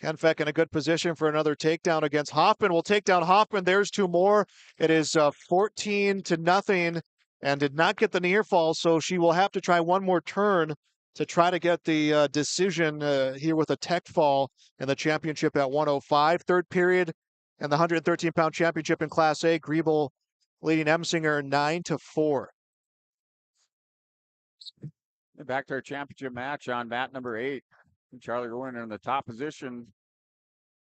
Kenfack in a good position for another takedown against Hoffman. Will take down Hoffman. There's 2 more. It is 14-0 and did not get the near fall, so she will have to try one more turn to try to get the decision here with a tech fall in the championship at 105. Third period and the 113-pound championship in Class A. Griebel leading Emsinger 9-4. Back to our championship match on mat number 8. Charlie Irwin in the top position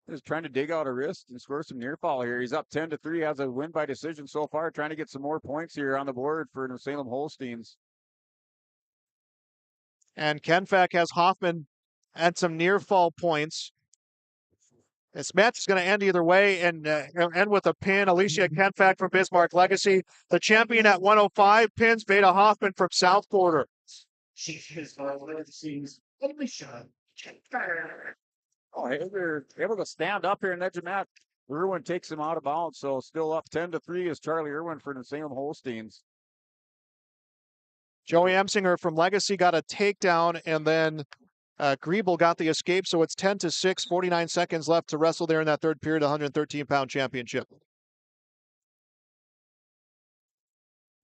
is trying to dig out a wrist and score some near fall here. He's up 10-3, has a win by decision so far, trying to get some more points here on the board for New Salem Holsteins. And Kenfack has Hoffman at some near fall points. This match is going to end either way and end with a pin. Alicia Kenfack from Bismarck Legacy. The champion at 105 pins Veda Hoffman from South Border. She is Legacy's only shot. Oh, Hager able to stand up here in the edge of mat. Irwin takes him out of bounds, so still up 10-3 is Charlie Irwin for the Salem Holsteins. Joey Emsinger from Legacy got a takedown, and then Griebel got the escape, so it's 10-6, 49 seconds left to wrestle there in that third period, 113-pound championship.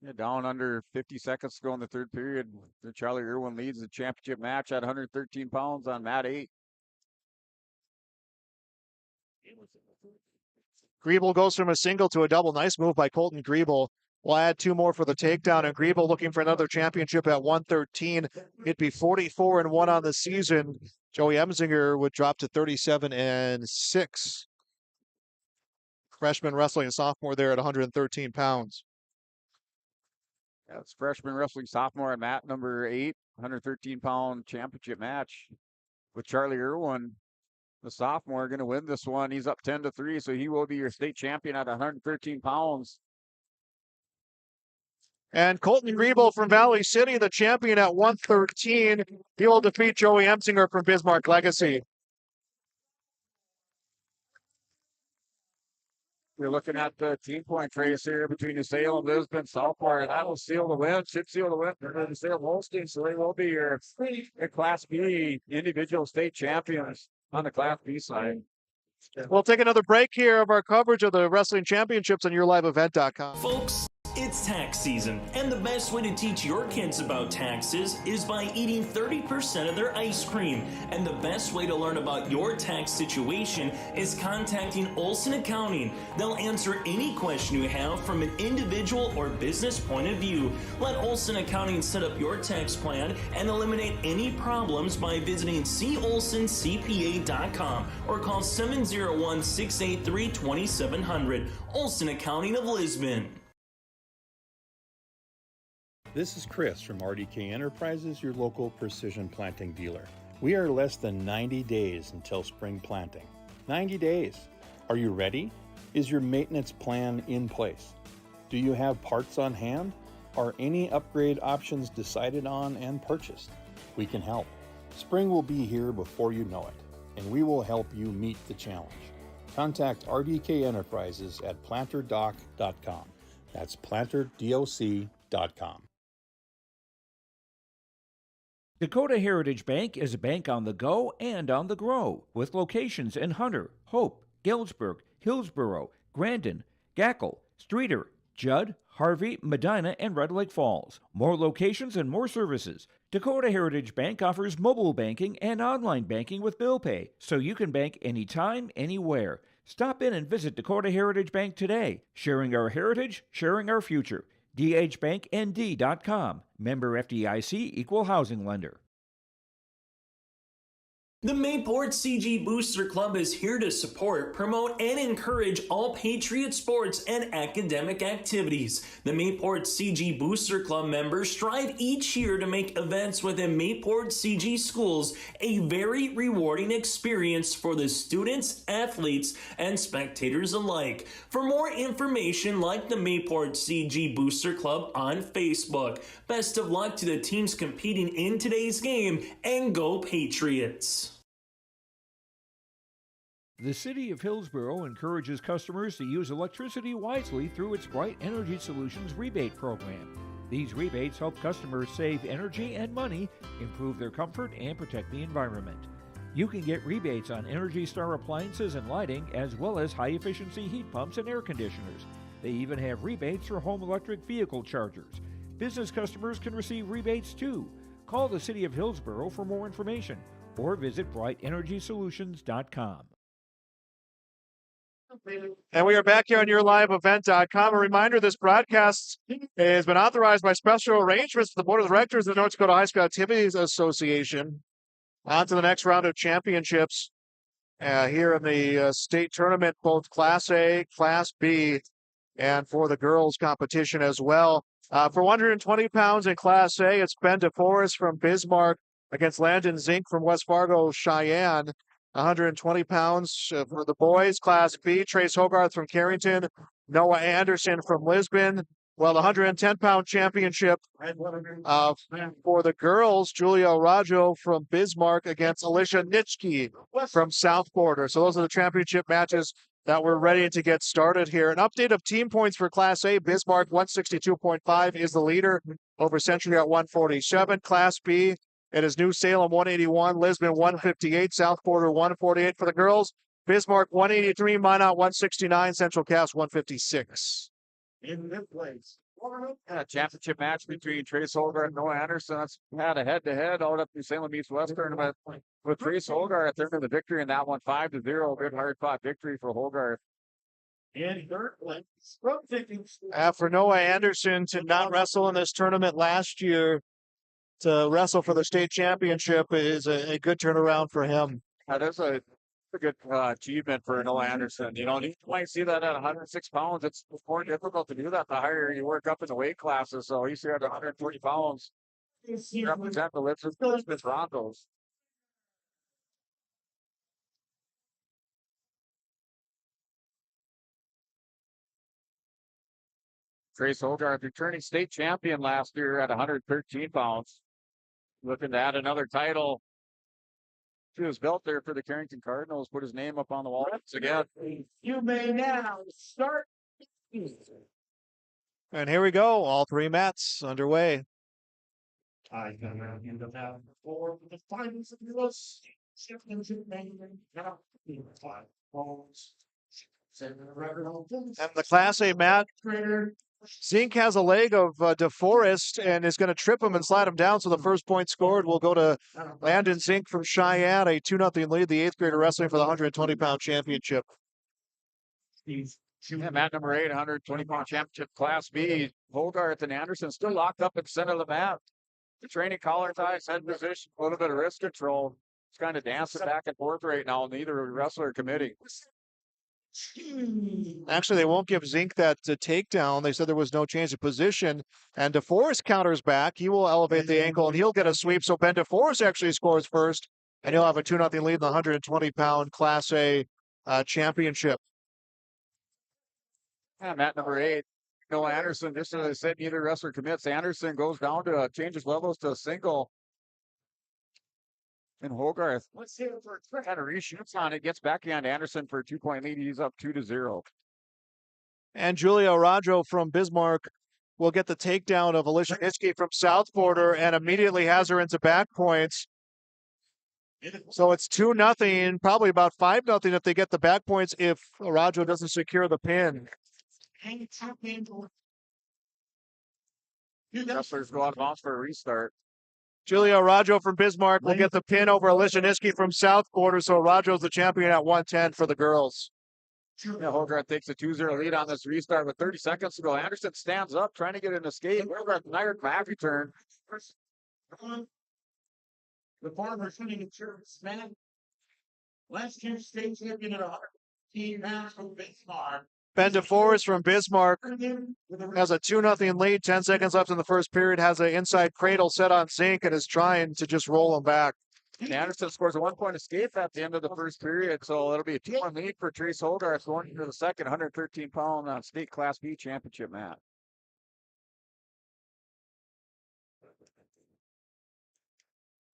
Yeah, down under 50 seconds to go in the third period. Charlie Irwin leads the championship match at 113 pounds on mat 8. Griebel goes from a single to a double. Nice move by Colton Griebel. We'll add 2 more for the takedown, and Griebel looking for another championship at 113. It'd be 44-1 on the season. Joey Emsinger would drop to 37-6. freshman wrestling a sophomore there at 113 pounds. That's freshman wrestling sophomore at mat number 8, 113-pound championship match with Charlie Irwin. The sophomore going to win this one. He's up 10-3, so he will be your state champion at 113 pounds. And Colton Griebel from Valley City, the champion at 113. He will defeat Joey Emsinger from Bismarck Legacy. You're looking at the team point race here between the Salem, Lisbon, sophomore, and that will seal the win. Should seal the win for the Salem Holstein, so they will be your Class B individual state champions on the Class B side. We'll take another break here of our coverage of the wrestling championships on YourLiveEvent.com. Folks, it's tax season, and the best way to teach your kids about taxes is by eating 30% of their ice cream. And the best way to learn about your tax situation is contacting Olson Accounting. They'll answer any question you have from an individual or business point of view. Let Olson Accounting set up your tax plan and eliminate any problems by visiting colsoncpa.com or call 701-683-2700. Olson Accounting of Lisbon. This is Chris from RDK Enterprises, your local precision planting dealer. We are less than 90 days until spring planting. 90 days. Are you ready? Is your maintenance plan in place? Do you have parts on hand? Are any upgrade options decided on and purchased? We can help. Spring will be here before you know it, and we will help you meet the challenge. Contact RDK Enterprises at planterdoc.com. That's planterdoc.com. Dakota Heritage Bank is a bank on the go and on the grow, with locations in Hunter, Hope, Galesburg, Hillsboro, Grandin, Gackle, Streeter, Judd, Harvey, Medina, and Red Lake Falls. More locations and more services. Dakota Heritage Bank offers mobile banking and online banking with bill pay, so you can bank anytime, anywhere. Stop in and visit Dakota Heritage Bank today. Sharing our heritage, sharing our future. dhbanknd.com. Member FDIC, Equal Housing Lender. The Mayport CG Booster Club is here to support, promote, and encourage all Patriot sports and academic activities. The Mayport CG Booster Club members strive each year to make events within Mayport CG schools a very rewarding experience for the students, athletes, and spectators alike. For more information, like the Mayport CG Booster Club on Facebook. Best of luck to the teams competing in today's game, and go Patriots! The City of Hillsboro encourages customers to use electricity wisely through its Bright Energy Solutions rebate program. These rebates help customers save energy and money, improve their comfort, and protect the environment. You can get rebates on Energy Star appliances and lighting, as well as high-efficiency heat pumps and air conditioners. They even have rebates for home electric vehicle chargers. Business customers can receive rebates too. Call the City of Hillsboro for more information or visit brightenergysolutions.com. And we are back here on YourLiveEvent.com. A reminder, this broadcast has been authorized by special arrangements with the Board of Directors of the North Dakota High School Activities Association. On to the next round of championships here in the state tournament, both Class A, Class B, and for the girls competition as well. For 120 pounds in Class A, it's Ben DeForest from Bismarck against Landon Zink from West Fargo, Cheyenne. 120 pounds for the boys. Class B, Trace Hogarth from Carrington, Noah Anderson from Lisbon. Well, the 110-pound championship for the girls, Julia Rajo from Bismarck against Alicia Nitschke from South Border. So those are the championship matches that we're ready to get started here. An update of team points for Class A. Bismarck 162.5 is the leader over Century at 147. Class B, it is New Salem 181, Lisbon 158, South Border 148 for the girls. Bismarck 183, Minot 169, Central Cass 156. In this place. Championship match between Trace Hogarth and Noah Anderson. That's had a head-to-head out up New Salem East West tournament with Trace Hogarth there for the victory in that one, 5-0. Good hard-fought victory for Hogarth. In third place, for Noah Anderson to not wrestle in this tournament last year, to wrestle for the state championship is a good turnaround for him. There's a a good achievement for Noah Anderson. You know, you might see that at 106 pounds. It's more difficult to do that the higher you work up in the weight classes. So he's here at 140 pounds. Represent the Lisbon Broncos. Trace Hogarth, returning state champion last year at 113 pounds. Looking to add another title to his belt there for the Carrington Cardinals. Put his name up on the wall once again. You may now start. And here we go. All three mats underway. I come around the end of that for the finals of the championship game. Now, 5 balls. And the Class A mat, Zink has a leg of DeForest and is going to trip him and slide him down. So the first point scored will go to Landon Zink from Cheyenne, a 2-0 lead, the 8th grader wrestling for the 120-pound championship. Yeah, mat number 8, 120-pound championship Class B. Hogarth and Anderson still locked up at the center of the mat. The training collar ties, head position, a little bit of wrist control. It's kind of dancing back and forth right now. Neither wrestler committing. Actually, they won't give Zink that takedown. They said there was no change of position. And DeForest counters back. He will elevate the ankle and he'll get a sweep. So Ben DeForest actually scores first. And he'll have a 2-0 lead in the 120-pound Class A championship. Yeah, mat number 8. Noah Anderson, just as I said, neither wrestler commits. Anderson goes down to changes levels to a single. And Hogarth kind of reshoots on it, gets back on Anderson for a 2-point lead. He's up 2-0. And Julia Arajo from Bismarck will get the takedown of Alicia Nitsky from South Border and immediately has her into back points. So it's 2-0, probably about 5-0 if they get the back points if Arajo doesn't secure the pin. Wrestlers go out of bounds for a restart. Julia Arajo from Bismarck will get the pin over Alicia Nitsky from South Border. So Arajo's the champion at 110 for the girls. Yeah, Hogarth takes a 2-0 lead on this restart with 30 seconds to go. Anderson stands up, trying to get an escape. Hogarth, Nair back return. The former shooting insurance man. Last year state champion at 115 pounds from Bismarck. Ben DeForest from Bismarck has a 2-0 lead. 10 seconds left in the first period. Has an inside cradle set on Zink and is trying to just roll him back. And Anderson scores a 1-point escape at the end of the first period. So it'll be a 2-1 lead for Trace Hogarth going into the second 113-pound state Class B championship match.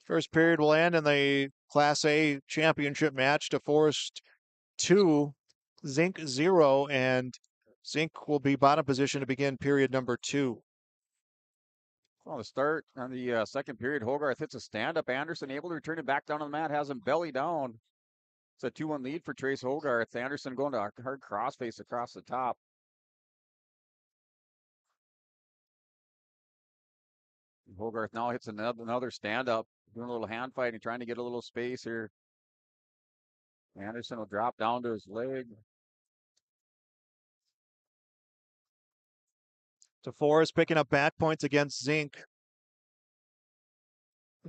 First period will end in the Class A championship match. DeForest 2, Zink 0, and Zink will be bottom position to begin period number 2. Well, the start on the second period, Hogarth hits a stand-up. Anderson able to return it back down on the mat, has him belly down. It's a 2-1 lead for Trace Hogarth. Anderson going to a hard crossface across the top. Hogarth now hits another stand-up, doing a little hand fighting, trying to get a little space here. Anderson will drop down to his leg. DeForest picking up back points against Zink.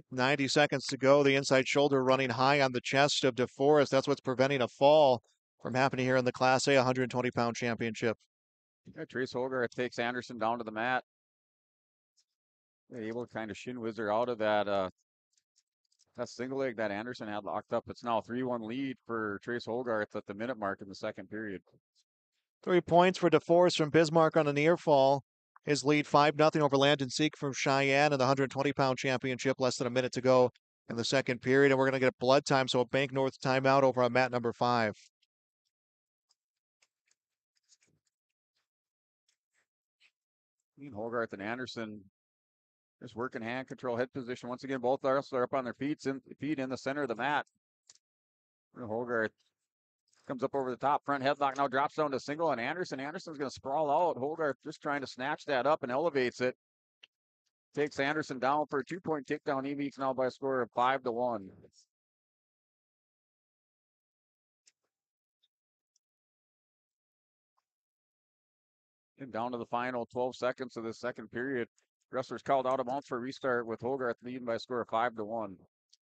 90 seconds to go. The inside shoulder running high on the chest of DeForest. That's what's preventing a fall from happening here in the Class A 120-pound championship. Yeah, Trace Hogarth takes Anderson down to the mat. They're able to kind of shin whizzer out of that single leg that Anderson had locked up. It's now a 3-1 lead for Trace Hogarth at the minute mark in the second period. 3 points for DeForest from Bismarck on a near fall. His lead 5-0 over Landon Zink from Cheyenne in the 120-pound championship. Less than a minute to go in the second period. And we're going to get blood time, so a Bank North timeout over on mat number 5. Hogarth and Anderson just working hand control, head position. Once again, both wrestlers are up on their feet in the center of the mat. Hogarth comes up over the top, front headlock, now drops down to single, and Anderson's going to sprawl out. Hogarth just trying to snatch that up and elevates it. Takes Anderson down for a 2-point takedown. He leads now by a score of 5-1. And down to the final 12 seconds of the second period. Wrestlers called out of bounds for a restart with Hogarth leading by a score of 5-1.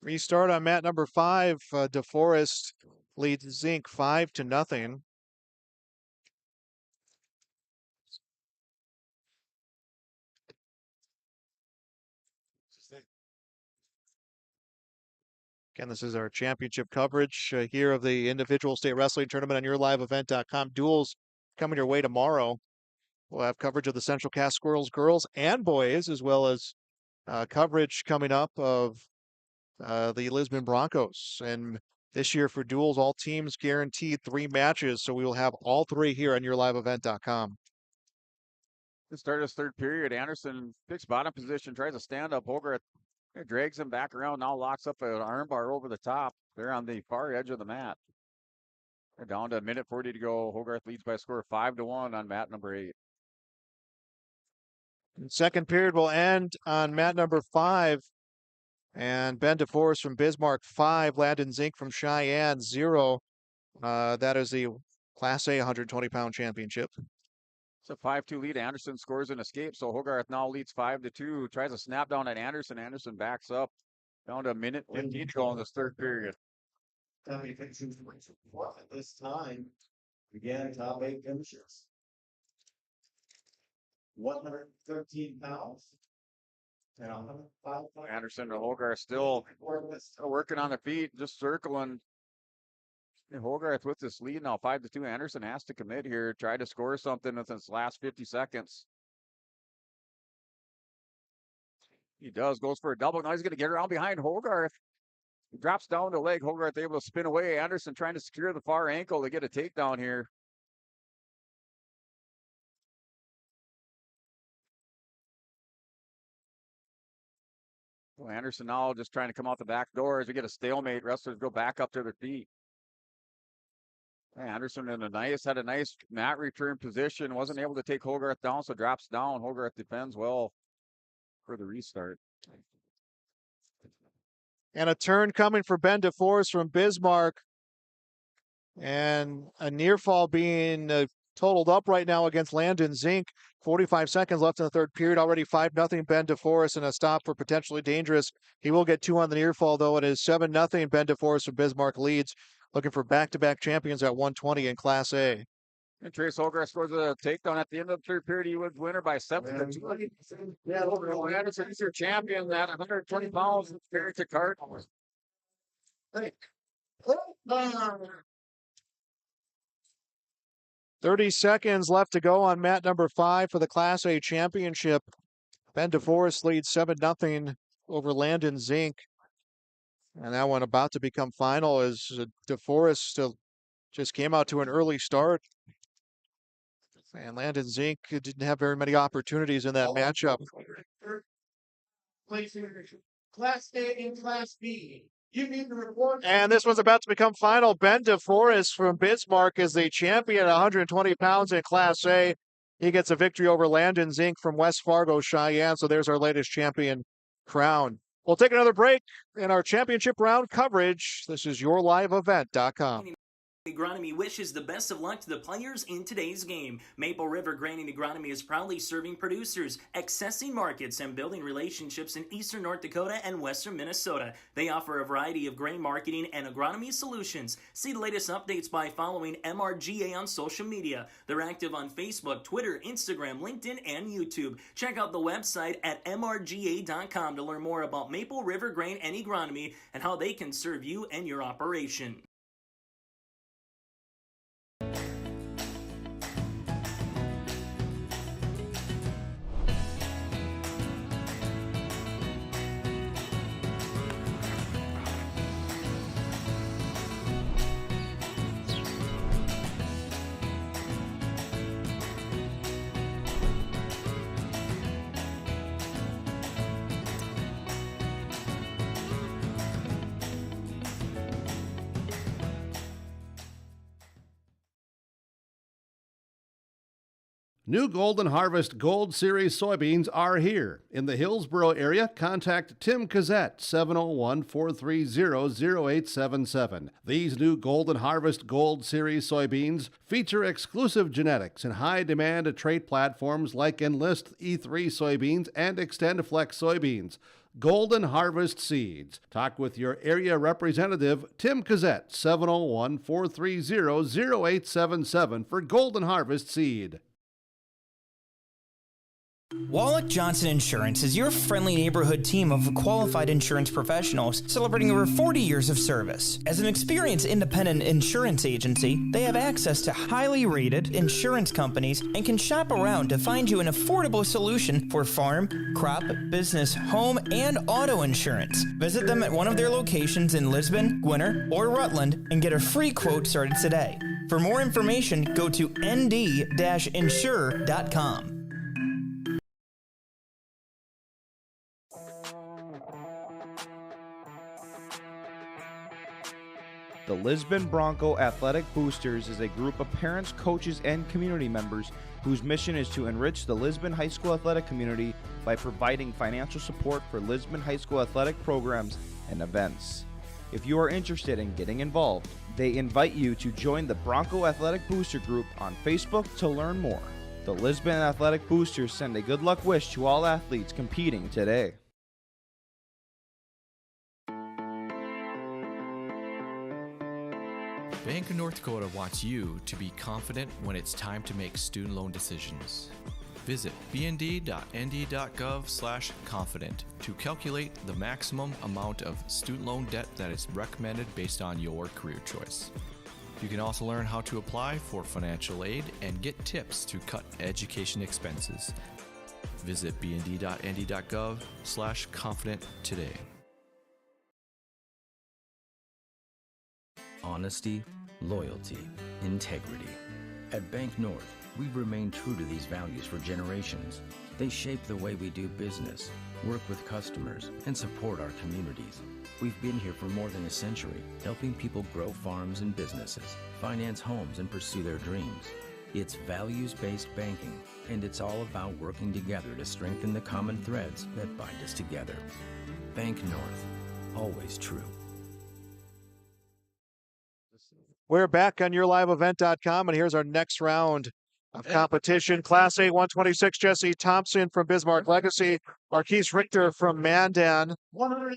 Restart on mat number 5. DeForest leads Zinc 5-0. Again, this is our championship coverage here of the individual state wrestling tournament on yourliveevent.com. Duels coming your way tomorrow. We'll have coverage of the Central Cass Squirrels girls and boys, as well as coverage coming up of the Lisbon Broncos. And this year for duels, all teams guaranteed 3 matches. So we will have all 3 here on yourliveevent.com. To start his third period, Anderson picks bottom position, tries to stand up. Hogarth drags him back around, now locks up an armbar over the top. They're on the far edge of the mat. They're down to a minute 40 to go. Hogarth leads by a score of 5-1 on mat number 8. Second period will end on mat number 5. And Ben DeForest from Bismarck 5, Landon Zink from Cheyenne 0. That is the Class A 120-pound championship. It's a 5-2 lead. Anderson scores an escape, so Hogarth now leads 5-2. Tries to snap down at Anderson. Anderson backs up. Down to a minute 15 to go in this third period. At this time, again, top 8 finishers. 113 pounds. Anderson and Hogarth still working on their feet, just circling. And Hogarth with this lead now, 5-2. Anderson has to commit here, try to score something within his last 50 seconds. He does, goes for a double. Now he's going to get around behind Hogarth. He drops down the leg. Hogarth able to spin away. Anderson trying to secure the far ankle to get a takedown here. Well, Anderson now just trying to come out the back door as we get a stalemate. Wrestlers go back up to their feet. Anderson had a nice mat return position. Wasn't able to take Hogarth down, so drops down. Hogarth defends well for the restart. And a turn coming for Ben DeForest from Bismarck. And a near fall being totaled up right now against Landon Zink. 45 seconds left in the third period. Already 5-0 Ben DeForest and a stop for potentially dangerous. He will get 2 on the near fall, though. It is 7-0. Ben DeForest from Bismarck leads. Looking for back-to-back champions at 120 in Class A. And Trace Hogarth scores a takedown at the end of the third period. He was winner by 7-2. Yeah, Anderson is your champion at 120 pounds compared to Cardinals. 30 seconds left to go on mat number 5 for the Class A championship. Ben DeForest leads 7-0 over Landon Zink. And that one about to become final as DeForest still just came out to an early start. And Landon Zink didn't have very many opportunities in that matchup. Class A and Class B. You need to report. And this one's about to become final. Ben DeForest from Bismarck is the champion at 120 pounds in Class A. He gets a victory over Landon Zink from West Fargo, Cheyenne. So there's our latest champion crown. We'll take another break in our championship round coverage. This is yourliveevent.com. Agronomy wishes the best of luck to the players in today's game. Maple River Grain and Agronomy is proudly serving producers, accessing markets, and building relationships in eastern North Dakota and western Minnesota. They offer a variety of grain marketing and agronomy solutions. See the latest updates by following MRGA on social media. They're active on Facebook, Twitter, Instagram, LinkedIn, and YouTube. Check out the website at mrga.com to learn more about Maple River Grain and Agronomy and how they can serve you and your operation. New Golden Harvest Gold Series soybeans are here. In the Hillsboro area, contact Tim Cassette, 701-430-0877. These new Golden Harvest Gold Series soybeans feature exclusive genetics and high-demand trait platforms like Enlist E3 soybeans and XtendFlex soybeans. Golden Harvest Seeds. Talk with your area representative, Tim Cassette, 701-430-0877 for Golden Harvest Seed. Wallach Johnson Insurance is your friendly neighborhood team of qualified insurance professionals celebrating over 40 years of service. As an experienced independent insurance agency, they have access to highly rated insurance companies and can shop around to find you an affordable solution for farm, crop, business, home, and auto insurance. Visit them at one of their locations in Lisbon, Gwinner, or Rutland and get a free quote started today. For more information, go to nd-insure.com. The Lisbon Bronco Athletic Boosters is a group of parents, coaches, and community members whose mission is to enrich the Lisbon High School athletic community by providing financial support for Lisbon High School athletic programs and events. If you are interested in getting involved, they invite you to join the Bronco Athletic Booster Group on Facebook to learn more. The Lisbon Athletic Boosters send a good luck wish to all athletes competing today. Bank of North Dakota wants you to be confident when it's time to make student loan decisions. Visit bnd.nd.gov/confident to calculate the maximum amount of student loan debt that is recommended based on your career choice. You can also learn how to apply for financial aid and get tips to cut education expenses. Visit bnd.nd.gov/confident today. Honesty, loyalty, integrity. At Bank North, we've remained true to these values for generations. They shape the way we do business, work with customers, and support our communities. We've been here for more than a century, helping people grow farms and businesses, finance homes, and pursue their dreams. It's values-based banking, and it's all about working together to strengthen the common threads that bind us together. Bank North, always true. We're back on YourLiveEvent.com, and here's our next round of competition. Class A 126, Jesse Thompson from Bismarck Legacy, Marquise Richter from Mandan. For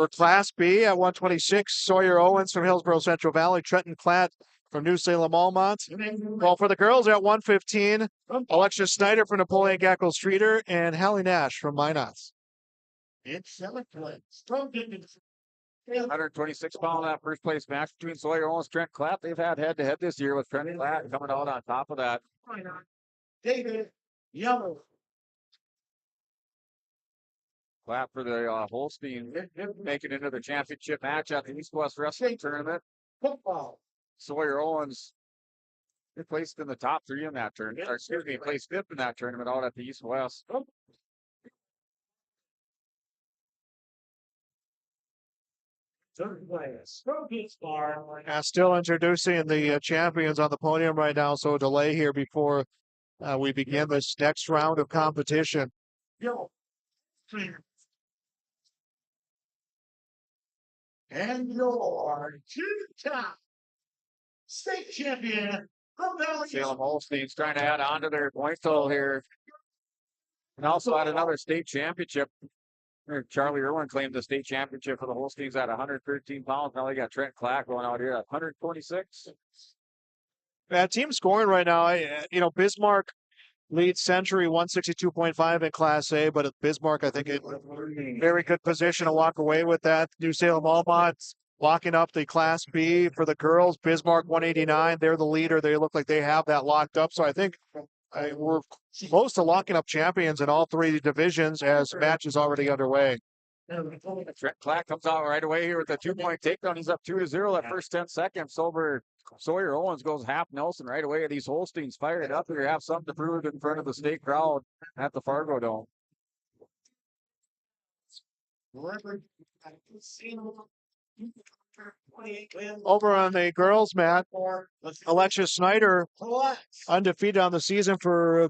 Class B at 126, Sawyer Owens from Hillsborough Central Valley, Trenton Klatt from New Salem Almont. Well, for the girls at 115, Alexis Snyder from Napoleon Gackle Streeter and Hallie Nash from Minot. It's 126 pound that first place match between Sawyer Owens and Trent Klatt. They've had head-to-head this year with Trent Klatt coming out on top of that. David Yellow. Klatt for the Holstein making into the championship match at the East-West Wrestling Tournament. Football. Sawyer Owens placed in the top three in that tournament. Or excuse me, placed fifth in that tournament out at the East-West. Still introducing the champions on the podium right now, so a delay here before we begin this next round of competition. And your two-time state champion from Valley. Salem Holstein's trying to add on to their point total here. And also had another state championship. Charlie Irwin claimed the state championship for the Holsteins at 113 pounds. Now they got Trent Klatt going out here at 126. Team scoring right now, Bismarck leads Century 162.5 in Class A, but at Bismarck, I think, in very good position to walk away with that. New Salem Almont locking up the Class B for the girls. Bismarck 189, they're the leader. They look like they have that locked up. So I think we're close to locking up champions in all three divisions as match is already underway. Trent Klatt comes out right away here with a 2-point takedown. He's up 2-0 that first 10 seconds over Sawyer Owens. Goes half Nelson right away. These Holsteins fired up here. Have something to prove in front of the state crowd at the Fargo Dome. Over on the girls' mat, Alexis Snyder, undefeated on the season for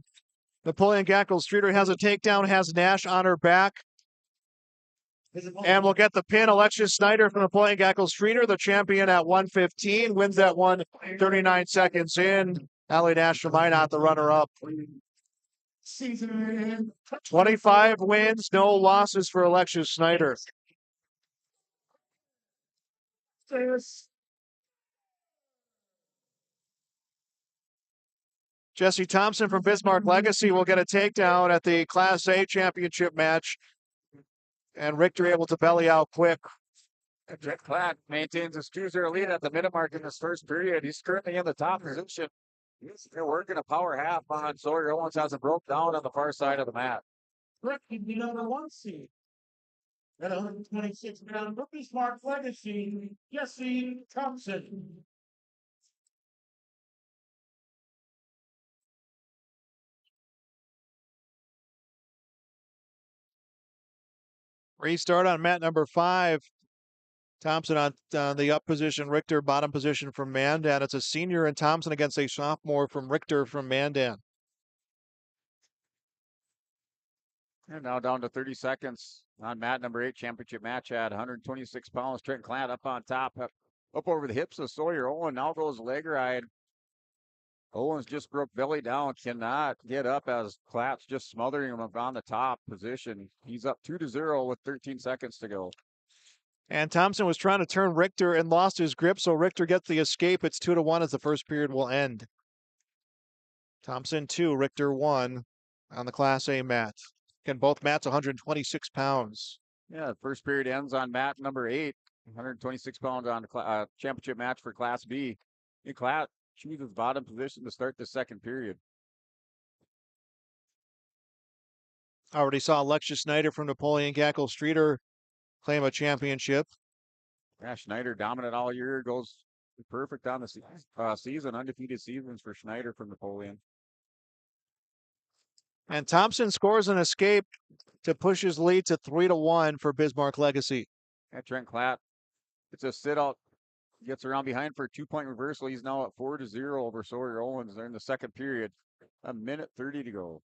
Napoleon Gackle Streeter, has a takedown, has Nash on her back. And we'll get the pin. Alexis Snyder from Napoleon Gackle Streeter, the champion at 115, wins that one 39 seconds in. Hallie Nash from Minot, the runner-up. Season 25 wins, no losses for Alexis Snyder. Jesse Thompson from Bismarck Legacy will get a takedown at the Class A championship match. And Richter able to belly out quick. Trent Klatt maintains his 2-0 lead at the minute mark in this first period. He's currently in the top position. They're working a power half on Sawyer Owens hasn't broke down on the far side of the mat. Ricky, the number 1 seed. At 126 pound rookie Smart Legacy, Jesse Thompson. Restart on mat number 5. Thompson on the up position, Richter bottom position from Mandan. It's a senior and Thompson against a sophomore from Richter from Mandan. And now down to 30 seconds on mat number 8 championship match at 126 pounds. Trent Klatt up on top, up over the hips of Sawyer Owen. Now goes leg ride. Owens just broke belly down, cannot get up as Klatt's just smothering him on the top position. He's up 2-0 with 13 seconds to go. And Thompson was trying to turn Richter and lost his grip, so Richter gets the escape. It's 2-1 as the first period will end. Thompson 2, Richter 1 on the Class A mat. Again, both mats 126 pounds. Yeah, the first period ends on mat number 8, 126 pounds on the championship match for Class B. And Klatt chooses bottom position to start the second period. Already saw Alexis Snyder from Napoleon Gackle Streeter claim a championship. Yeah, Schneider dominant all year, goes perfect on the season, undefeated seasons for Schneider from Napoleon. And Thompson scores an escape to push his lead to 3-1 for Bismarck Legacy. Yeah, Trent Klatt, it's a sit out, gets around behind for a 2-point reversal. He's now at 4-0 over Sawyer Owens. They're in the second period. 1:30 to go.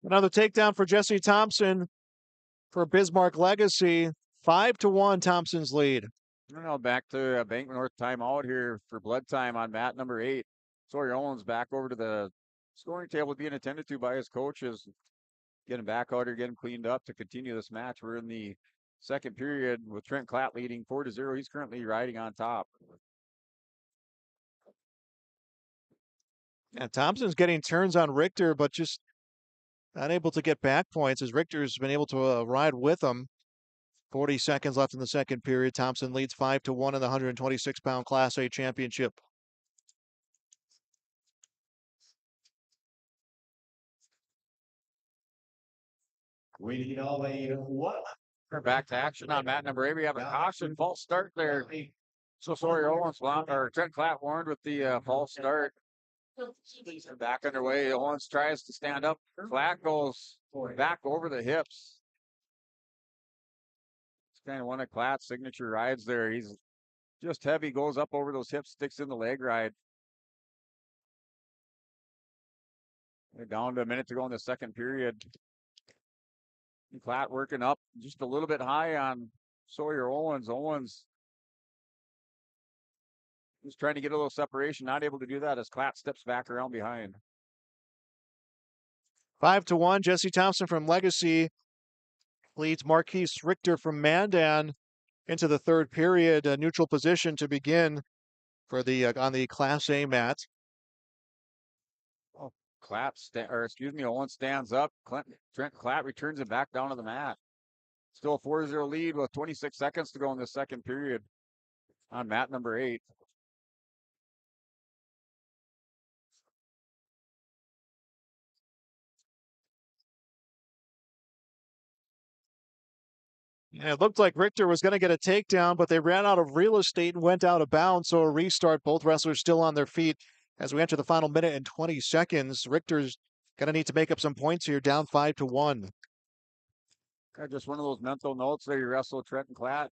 Another takedown for Jesse Thompson for Bismarck Legacy. 5-1 Thompson's lead. Now back to Bank North timeout here for blood time on mat number 8. Sawyer Owens back over to the scoring table being attended to by his coaches. Getting back out here, getting cleaned up to continue this match. We're in the second period with Trent Klatt leading 4-0. He's currently riding on top. And Thompson's getting turns on Richter, but just unable to get back points as Richter's been able to ride with him. 40 seconds left in the second period. Thompson leads 5-1 in the 126-pound Class A championship. We need all a what? We're back to action on mat number 8. We have a caution, false start there. So Sawyer Owens, or Trent Klatt warned with the false start. They're back underway. Owens tries to stand up. Klatt goes back over the hips. It's kind of one of Klatt's signature rides there. He's just heavy, goes up over those hips, sticks in the leg ride. They're down to a minute to go in the second period. Klatt working up just a little bit high on Sawyer Owens. Owens is trying to get a little separation, not able to do that as Klatt steps back around behind. 5-1, Jesse Thompson from Legacy leads Marquise Richter from Mandan into the third period. A neutral position to begin for the on the Class A mat. Oh, Owens stands up. Trent Klatt returns it back down to the mat. Still a 4-0 lead with 26 seconds to go in the second period on mat number 8. Yeah, it looked like Richter was going to get a takedown, but they ran out of real estate and went out of bounds. So a restart, both wrestlers still on their feet as we enter the final minute and 20 seconds. Richter's going to need to make up some points here, down 5-1. Just one of those mental notes there. You wrestle Trent Klatt,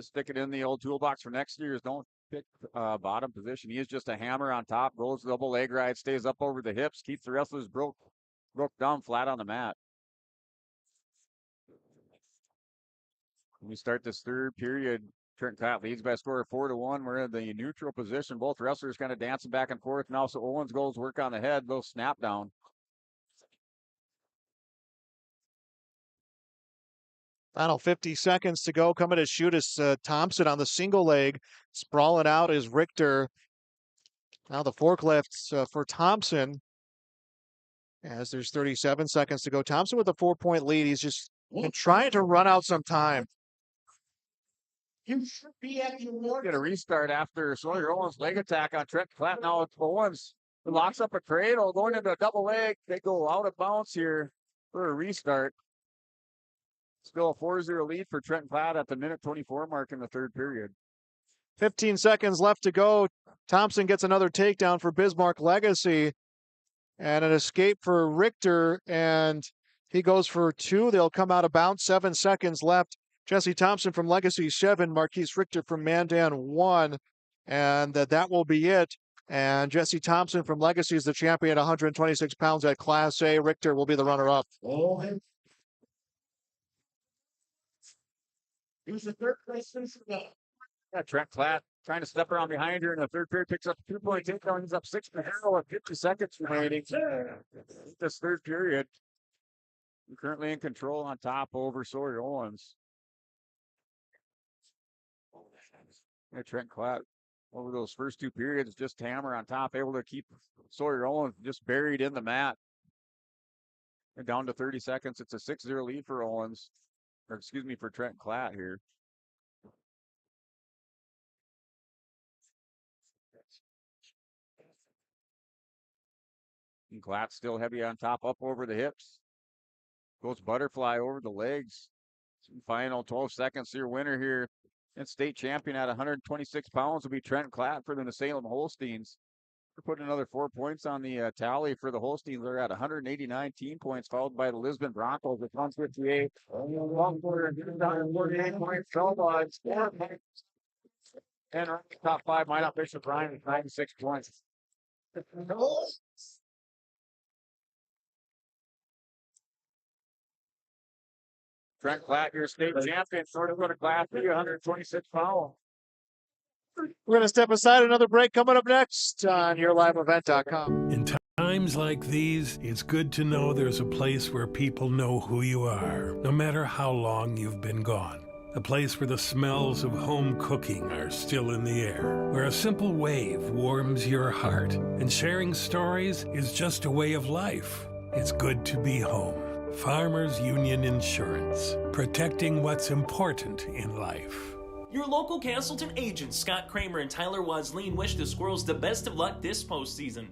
stick it in the old toolbox for next year's. Don't pick bottom position. He is just a hammer on top, goes double leg ride, stays up over the hips, keeps the wrestlers broke broke down flat on the mat. When we start this third period, Trenton Clatt leads by a score of 4-1. We're in the neutral position. Both wrestlers kind of dancing back and forth now. So Owens goes work on the head, little snap down. Final 50 seconds to go. Coming to shoot is Thompson on the single leg. Sprawling out is Richter. Now the forklifts for Thompson. As there's 37 seconds to go. Thompson with a 4-point lead. He's just been trying to run out some time. You should be at your Get a restart after Sawyer Owens' leg attack on Trenton Clatt. Now it's Owens who locks up a cradle, going into a double leg. They go out of bounds here for a restart. Still a 4-0 lead for Trenton Clatt at the minute 24 mark in the third period. 15 seconds left to go. Thompson gets another takedown for Bismarck Legacy. And an escape for Richter. And he goes for 2. They'll come out of bounds. 7 seconds left. Jesse Thompson from Legacy 7. Marquise Richter from Mandan 1. And that will be it. And Jesse Thompson from Legacy is the champion, 126 pounds at Class A. Richter will be the runner-up. Here's the third place finisher. Yeah, Trent Clatt trying to step around behind her in the third period, picks up a 2-point takedown. He's up 6-0 with 50 seconds remaining. This third period. Currently in control on top over Sawyer Owens. Yeah, Trent Clatt over those first 2 periods, just hammer on top, able to keep Sawyer Owens just buried in the mat. And down to 30 seconds. It's a 6-0 lead for Owens. Or excuse me, for Trent Clatt here. And Clatt still heavy on top, up over the hips. Goes butterfly over the legs. Final 12 seconds. Your winner here and state champion at 126 pounds will be Trent Clatt for the Salem Holsteins. We're putting another 4 points on the tally for the Holsteins. They're at 189 team points, followed by the Lisbon Broncos at 158. 148 points, Philbud's 4 points. And top 5, Minot Bishop Ryan with 96 points. Trent Clatt, your state champion, sort of going to Class B, 126 pounds. We're going to step aside. Another break coming up next on YourLiveEvent.com. In times like these, it's good to know there's a place where people know who you are, no matter how long you've been gone. A place where the smells of home cooking are still in the air, where a simple wave warms your heart, and sharing stories is just a way of life. It's good to be home. Farmers Union Insurance, protecting what's important in life. Your local Castleton agents, Scott Kramer and Tyler Wasleen, wish the Squirrels the best of luck this postseason.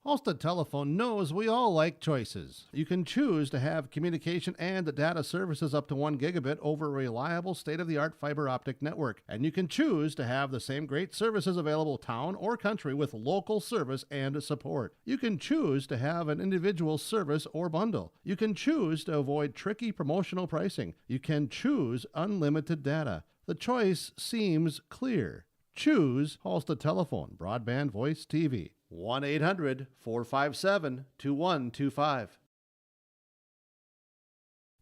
Halstead Telephone knows we all like choices. You can choose to have communication and data services up to 1 gigabit over a reliable state-of-the-art fiber optic network. And you can choose to have the same great services available town or country with local service and support. You can choose to have an individual service or bundle. You can choose to avoid tricky promotional pricing. You can choose unlimited data. The choice seems clear. Choose Halstead Telephone, broadband voice TV. 1-800-457-2125.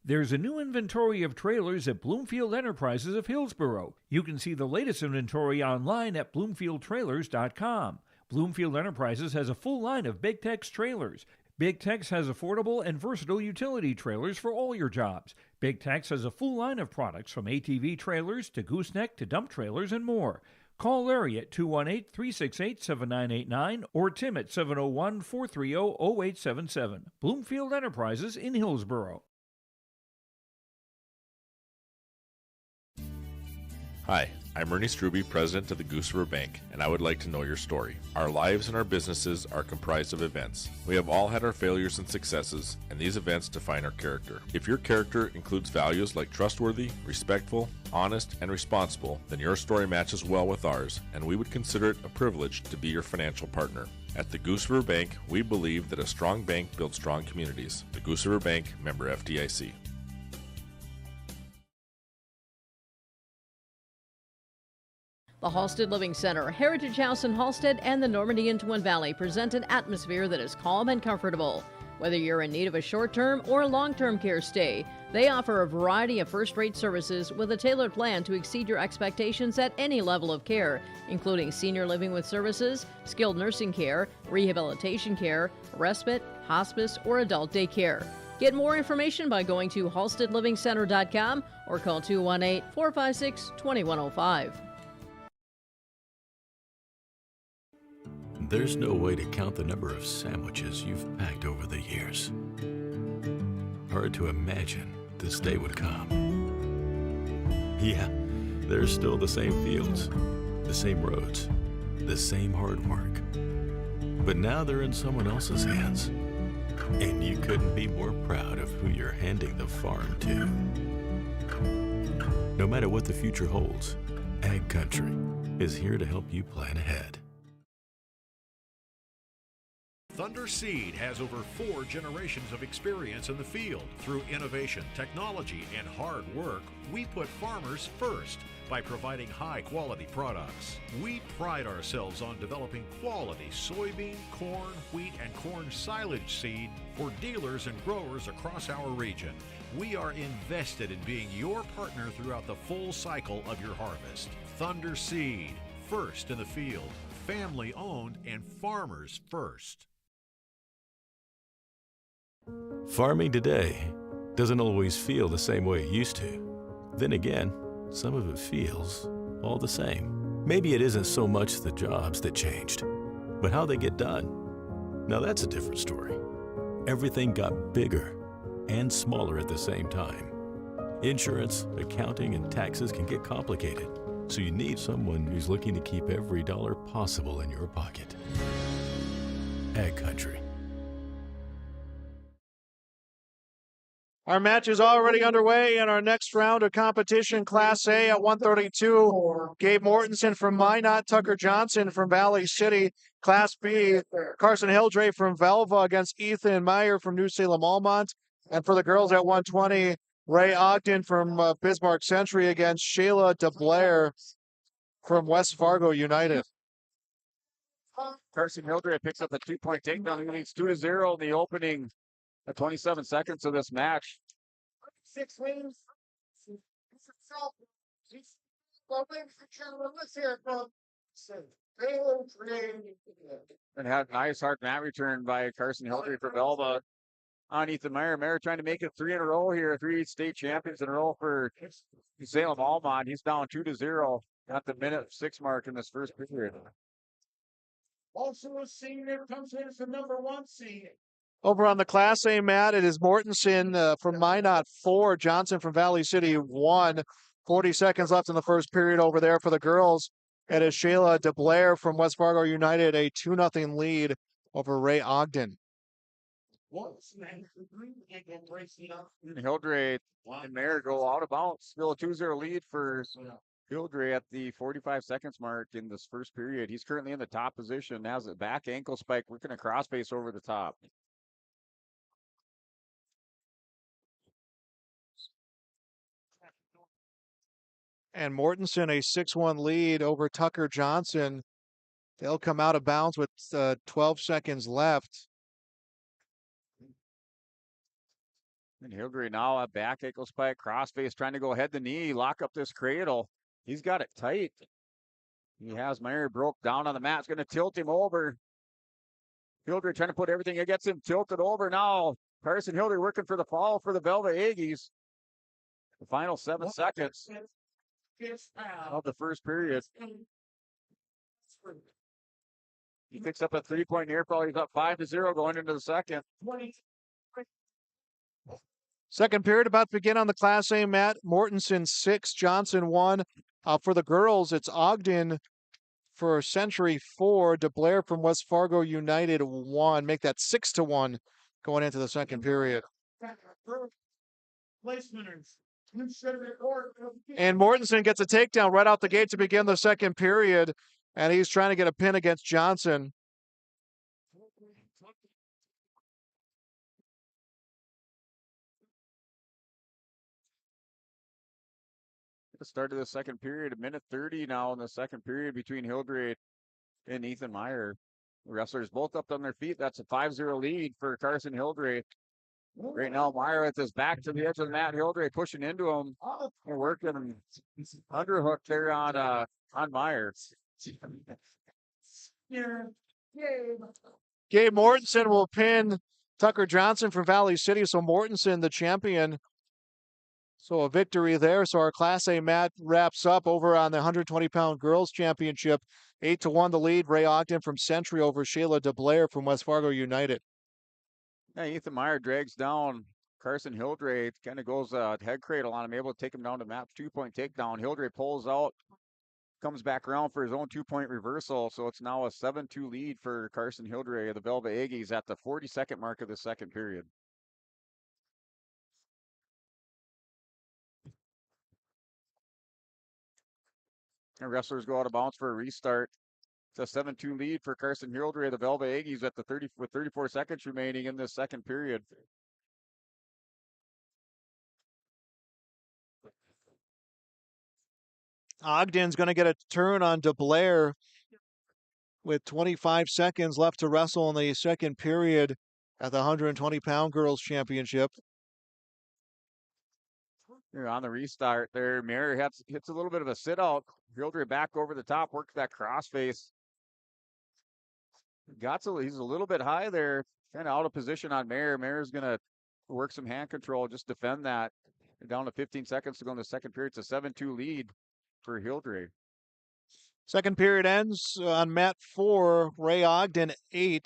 There's a new inventory of trailers at Bloomfield Enterprises of Hillsborough. You can see the latest inventory online at bloomfieldtrailers.com. Bloomfield Enterprises has a full line of Big Tex trailers. Big Tex has affordable and versatile utility trailers for all your jobs. Big Tex has a full line of products from ATV trailers to gooseneck to dump trailers and more. Call Larry at 218-368-7989 or Tim at 701-430-0877. Bloomfield Enterprises in Hillsborough. Hi, I'm Ernie Struby, president of the Goose River Bank, and I would like to know your story. Our lives and our businesses are comprised of events. We have all had our failures and successes, and these events define our character. If your character includes values like trustworthy, respectful, honest, and responsible, then your story matches well with ours, and we would consider it a privilege to be your financial partner. At the Goose River Bank, we believe that a strong bank builds strong communities. The Goose River Bank, member FDIC. The Halstead Living Center, Heritage House in Halstead, and the Normandy in Twin Valley present an atmosphere that is calm and comfortable. Whether you're in need of a short-term or long-term care stay, they offer a variety of first-rate services with a tailored plan to exceed your expectations at any level of care, including senior living with services, skilled nursing care, rehabilitation care, respite, hospice, or adult daycare. Get more information by going to halsteadlivingcenter.com or call 218-456-2105. There's no way to count the number of sandwiches you've packed over the years. Hard to imagine this day would come. Yeah, there's still the same fields, the same roads, the same hard work. But now they're in someone else's hands. And you couldn't be more proud of who you're handing the farm to. No matter what the future holds, Ag Country is here to help you plan ahead. Thunder Seed has over 4 generations of experience in the field. Through innovation, technology, and hard work, we put farmers first by providing high-quality products. We pride ourselves on developing quality soybean, corn, wheat, and corn silage seed for dealers and growers across our region. We are invested in being your partner throughout the full cycle of your harvest. Thunder Seed, first in the field, family-owned, and farmers first. Farming today doesn't always feel the same way it used to. Then again, some of it feels all the same. Maybe it isn't so much the jobs that changed, but how they get done. Now that's a different story. Everything got bigger and smaller at the same time. Insurance, accounting, and taxes can get complicated, so you need someone who's looking to keep every dollar possible in your pocket. Ag Country. Our match is already underway in our next round of competition, Class A at 132. Gabe Mortensen from Minot, Tucker Johnson from Valley City. Class B, Carson Hildre from Velva against Ethan Meyer from New Salem Almont. And for the girls at 120, Ray Ogden from Bismarck Century against Shayla DeBlair from West Fargo United. Carson Hildre picks up a 2-point takedown. He leads 2-0 in the opening 27 seconds of this match. 6 wins. And had a nice hard mat return by Carson Hildre for Velva on Ethan Meyer. Meyer trying to make it 3 in a row here, 3 state champions in a row for Salem Almont. He's down 2-0 at the minute 6 mark in this first period. Also a senior comes in as the number 1 seed. Over on the Class A mat, it is Mortensen from Minot 4, Johnson from Valley City 1. 40 seconds left in the first period over there for the girls. It is Shayla DeBlair from West Fargo United, a 2-0 lead over Ray Ogden. Hildre and Mayer go out of bounds. Still a 2-0 lead for Hildre at the 45 seconds mark in this first period. He's currently in the top position. Has a back ankle spike, working a crossface over the top. And Mortensen, a 6-1 lead over Tucker Johnson. They'll come out of bounds with 12 seconds left. And Hildre now a back ankle spike, crossface, trying to go head to knee, lock up this cradle. He's got it tight. He has Meyer broke down on the mat. It's going to tilt him over. Hildre trying to put everything against him, tilted over now. Carson Hildre working for the fall for the Velva Aggies. The final 7 seconds of the first period. He picks up a 3-point near fall. He's up 5-0 going into the second. Second period about to begin on the Class A mat. Mortensen 6, Johnson 1. For the girls, it's Ogden for Century 4, DeBlair from West Fargo United 1. Make that 6-1 going into the second period. And Mortensen gets a takedown right out the gate to begin the second period, and he's trying to get a pin against Johnson. The start of the second period, 1:30 now in the second period between Hildreth and Ethan Meyer. The wrestlers both up on their feet. That's a 5-0 lead for Carson Hildreth. Right now, Meyer with his back to the edge of the mat. Hildreth pushing into him. They're working underhook there on Meyer. Gabe Mortensen will pin Tucker Johnson from Valley City. So Mortensen, the champion. So a victory there. So our Class A mat wraps up over on the 120-pound girls championship. 8-1 the lead. Ray Ogden from Century over Shayla DeBlair from West Fargo United. Yeah, Ethan Meyer drags down Carson Hildreth, kind of goes head cradle on him, able to take him down to mat 2-point takedown. Hildreth pulls out, comes back around for his own 2-point reversal. So it's now a 7-2 lead for Carson Hildreth. The Velvet Aggies at the 42nd mark of the second period. And wrestlers go out of bounds for a restart. It's a 7-2 lead for Carson Hildreth. The Velvet Aggies at the 34 seconds remaining in this second period. Ogden's going to get a turn on DeBlair with 25 seconds left to wrestle in the second period at the 120-pound girls championship. Here on the restart there, Mayer hits a little bit of a sit out. Hildreth back over the top, works that crossface. He's a little bit high there, kind of out of position on Mayer. Mayer's going to work some hand control, just defend that. Down to 15 seconds to go in the second period. It's a 7-2 lead for Hildreth. Second period ends on mat 4. Ray Ogden 11.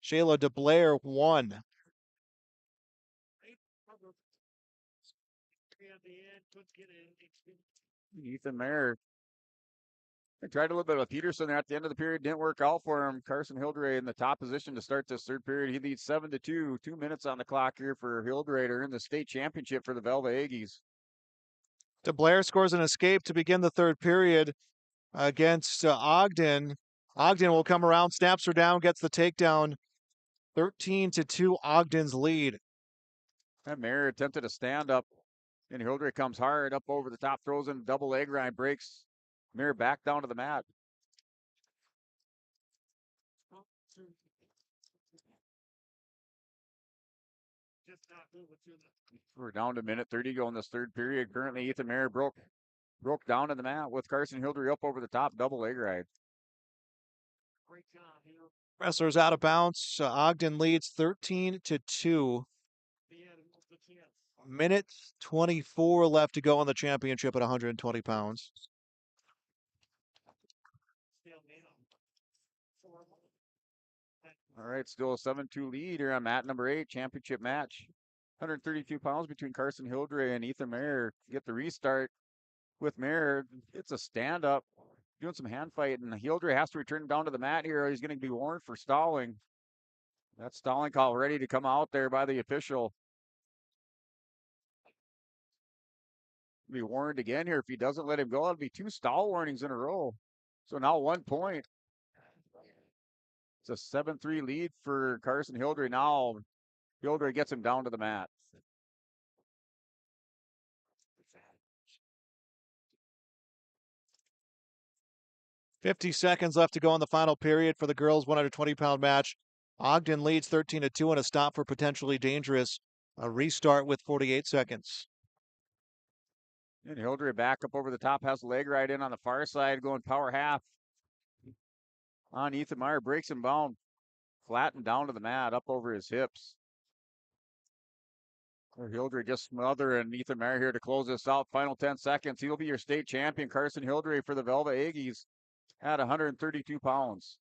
Shayla DeBlair 1. Ethan Mayer tried a little bit of Peterson there at the end of the period. Didn't work out for him. Carson Hildreth in the top position to start this third period. He leads 7-2. 2 minutes on the clock here for Hildreth to earn the state championship for the Velvet Aggies. DeBlair scores an escape to begin the third period against Ogden. Ogden will come around, snaps her down, gets the takedown. 13-2 Ogden's lead. And Mayer attempted a stand up, and Hildreth comes hard up over the top, throws in a double leg grind, breaks Mayer back down to the mat. We're down to 1:30 go in this third period. Currently, Ethan Mayer broke down to the mat with Carson Hildreth up over the top, double leg ride. Wrestlers out of bounds. Ogden leads 13-2. Minute 24 left to go on the championship at 120 pounds. All right, still a 7-2 lead here on mat number 8, championship match. 132 pounds between Carson Hildreth and Ethan Mayer. Get the restart with Mayer. It's a stand-up, doing some hand fighting. Hildreth has to return down to the mat here. He's going to be warned for stalling. That stalling call ready to come out there by the official. Be warned again here. If he doesn't let him go, it'll be 2 stall warnings in a row. So now 1 point. It's a 7-3 lead for Carson Hildreth. Now Hildreth gets him down to the mat. .50 seconds left to go in the final period for the girls' 120-pound match. Ogden leads 13-2 and a stop for potentially dangerous. A restart with 48 seconds. And Hildreth back up over the top, has the leg right in on the far side, going power half on Ethan Meyer, breaks him down, flattened down to the mat, up over his hips. Hildreth just smothering Ethan Meyer here to close this out. Final 10 seconds. He'll be your state champion, Carson Hildreth, for the Velvet Aggies at 132 pounds.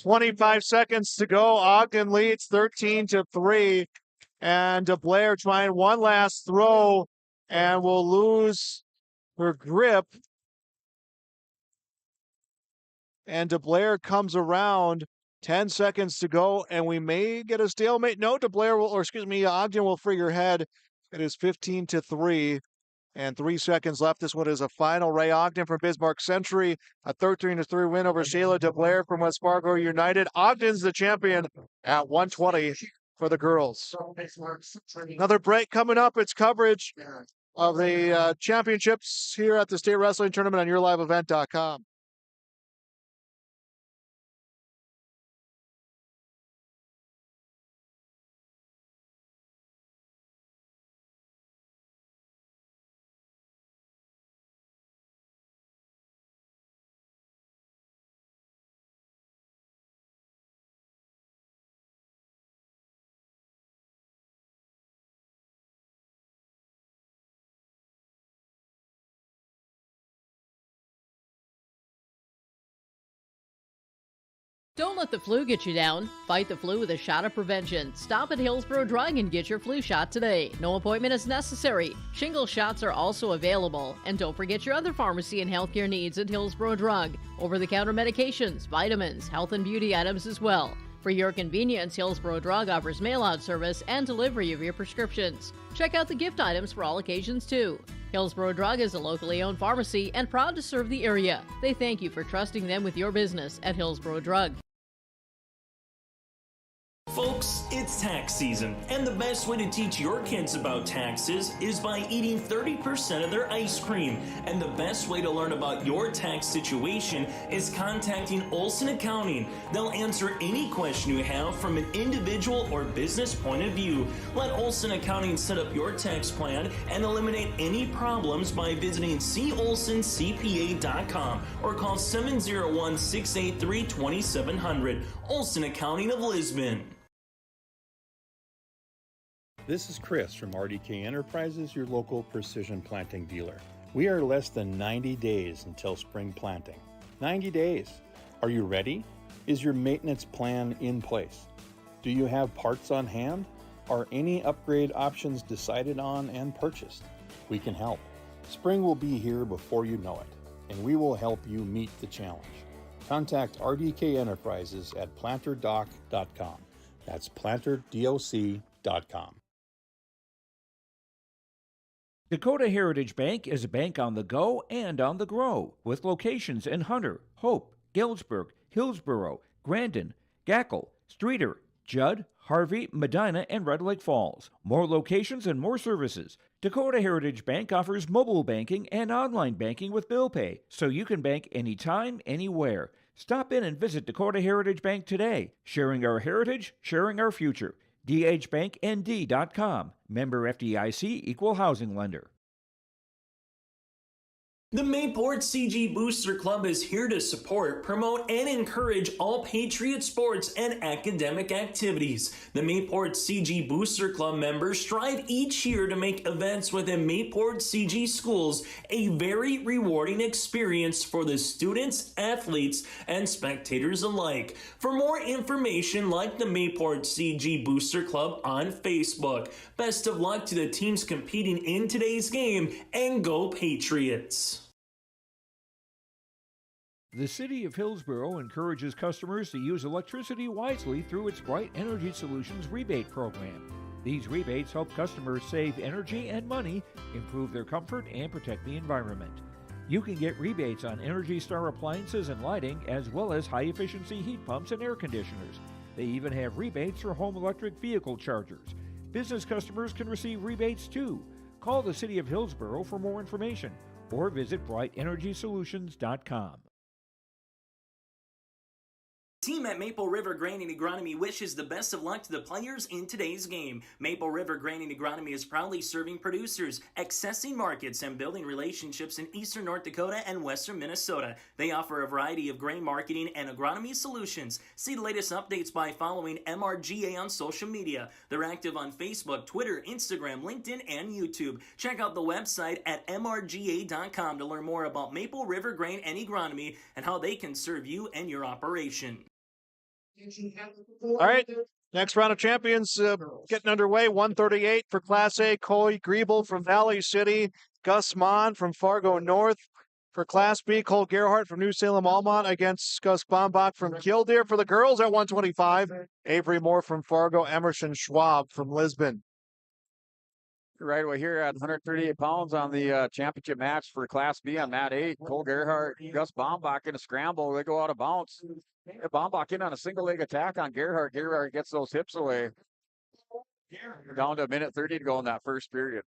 25 seconds to go. Ogden leads 13-3. And DeBlair trying one last throw and will lose her grip. And DeBlair comes around. 10 seconds to go, and we may get a stalemate. No, Ogden will free her head. It is 15-3. and 3 seconds left. This one is a final. Ray Ogden from Bismarck Century, a 13-3 win over Shayla DeBlair from West Fargo United. Ogden's the champion at 120 for the girls. Another break coming up. It's coverage of the championships here at the State Wrestling Tournament on YourLiveEvent.com. Don't let the flu get you down. Fight the flu with a shot of prevention. Stop at Hillsborough Drug and get your flu shot today. No appointment is necessary. Shingle shots are also available. And don't forget your other pharmacy and healthcare needs at Hillsborough Drug. Over-the-counter medications, vitamins, health and beauty items as well. For your convenience, Hillsborough Drug offers mail-out service and delivery of your prescriptions. Check out the gift items for all occasions, too. Hillsborough Drug is a locally owned pharmacy and proud to serve the area. They thank you for trusting them with your business at Hillsborough Drug. Folks, it's tax season, and the best way to teach your kids about taxes is by eating 30% of their ice cream. And the best way to learn about your tax situation is contacting Olson Accounting. They'll answer any question you have from an individual or business point of view. Let Olson Accounting set up your tax plan and eliminate any problems by visiting colsoncpa.com or call 701-683-2700. Olson Accounting of Lisbon. This is Chris from RDK Enterprises, your local precision planting dealer. We are less than 90 days until spring planting. 90 days. Are you ready? Is your maintenance plan in place? Do you have parts on hand? Are any upgrade options decided on and purchased? We can help. Spring will be here before you know it, and we will help you meet the challenge. Contact RDK Enterprises at planterdoc.com. That's planterdoc.com. Dakota Heritage Bank is a bank on the go and on the grow, with locations in Hunter, Hope, Galesburg, Hillsborough, Grandin, Gackle, Streeter, Judd, Harvey, Medina, and Red Lake Falls. More locations and more services. Dakota Heritage Bank offers mobile banking and online banking with bill pay, so you can bank anytime, anywhere. Stop in and visit Dakota Heritage Bank today. Sharing our heritage, sharing our future. dhbanknd.com. Member FDIC, Equal Housing Lender. The Mayport CG Booster Club is here to support, promote, and encourage all Patriot sports and academic activities. The Mayport CG Booster Club members strive each year to make events within Mayport CG schools a very rewarding experience for the students, athletes, and spectators alike. For more information, like the Mayport CG Booster Club on Facebook. Best of luck to the teams competing in today's game, and go Patriots! The City of Hillsborough encourages customers to use electricity wisely through its Bright Energy Solutions rebate program. These rebates help customers save energy and money, improve their comfort, and protect the environment. You can get rebates on Energy Star appliances and lighting, as well as high-efficiency heat pumps and air conditioners. They even have rebates for home electric vehicle chargers. Business customers can receive rebates too. Call the City of Hillsborough for more information or visit brightenergysolutions.com. Team at Maple River Grain and Agronomy wishes the best of luck to the players in today's game. Maple River Grain and Agronomy is proudly serving producers, accessing markets, and building relationships in eastern North Dakota and western Minnesota. They offer a variety of grain marketing and agronomy solutions. See the latest updates by following MRGA on social media. They're active on Facebook, Twitter, Instagram, LinkedIn, and YouTube. Check out the website at mrga.com to learn more about Maple River Grain and Agronomy and how they can serve you and your operation. All right, next round of champions getting underway. 138 for Class A. Coy Griebel from Valley City. Gus Mon from Fargo North. For Class B, Cole Gerhardt from New Salem Almont against Gus Bombach from Killdeer. For the girls at 125, Avery Moore from Fargo. Emerson Schwab from Lisbon. Right away here at 138 pounds on the championship match for Class B on mat 8. Cole Gerhardt, Gus Bombach in a scramble. They go out of bounds. Bombach in on a single leg attack on Gerhardt. Gerhardt gets those hips away. Down to a minute 30 to go in that first period.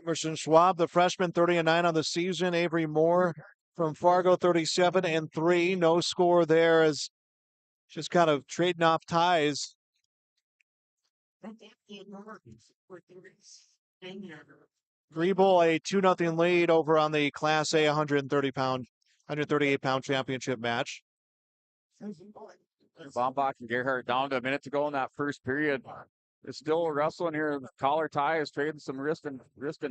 Emerson Schwab, the freshman, 30-9 on the season. Avery Moore from Fargo, 37-3. No score there, as just kind of trading off ties. Griebel, a 2-0 lead over on the Class A 138-pound championship match. Bombach and Gerhardt down to a minute to go in that first period. It's still wrestling here. Collar tie is trading some wrist and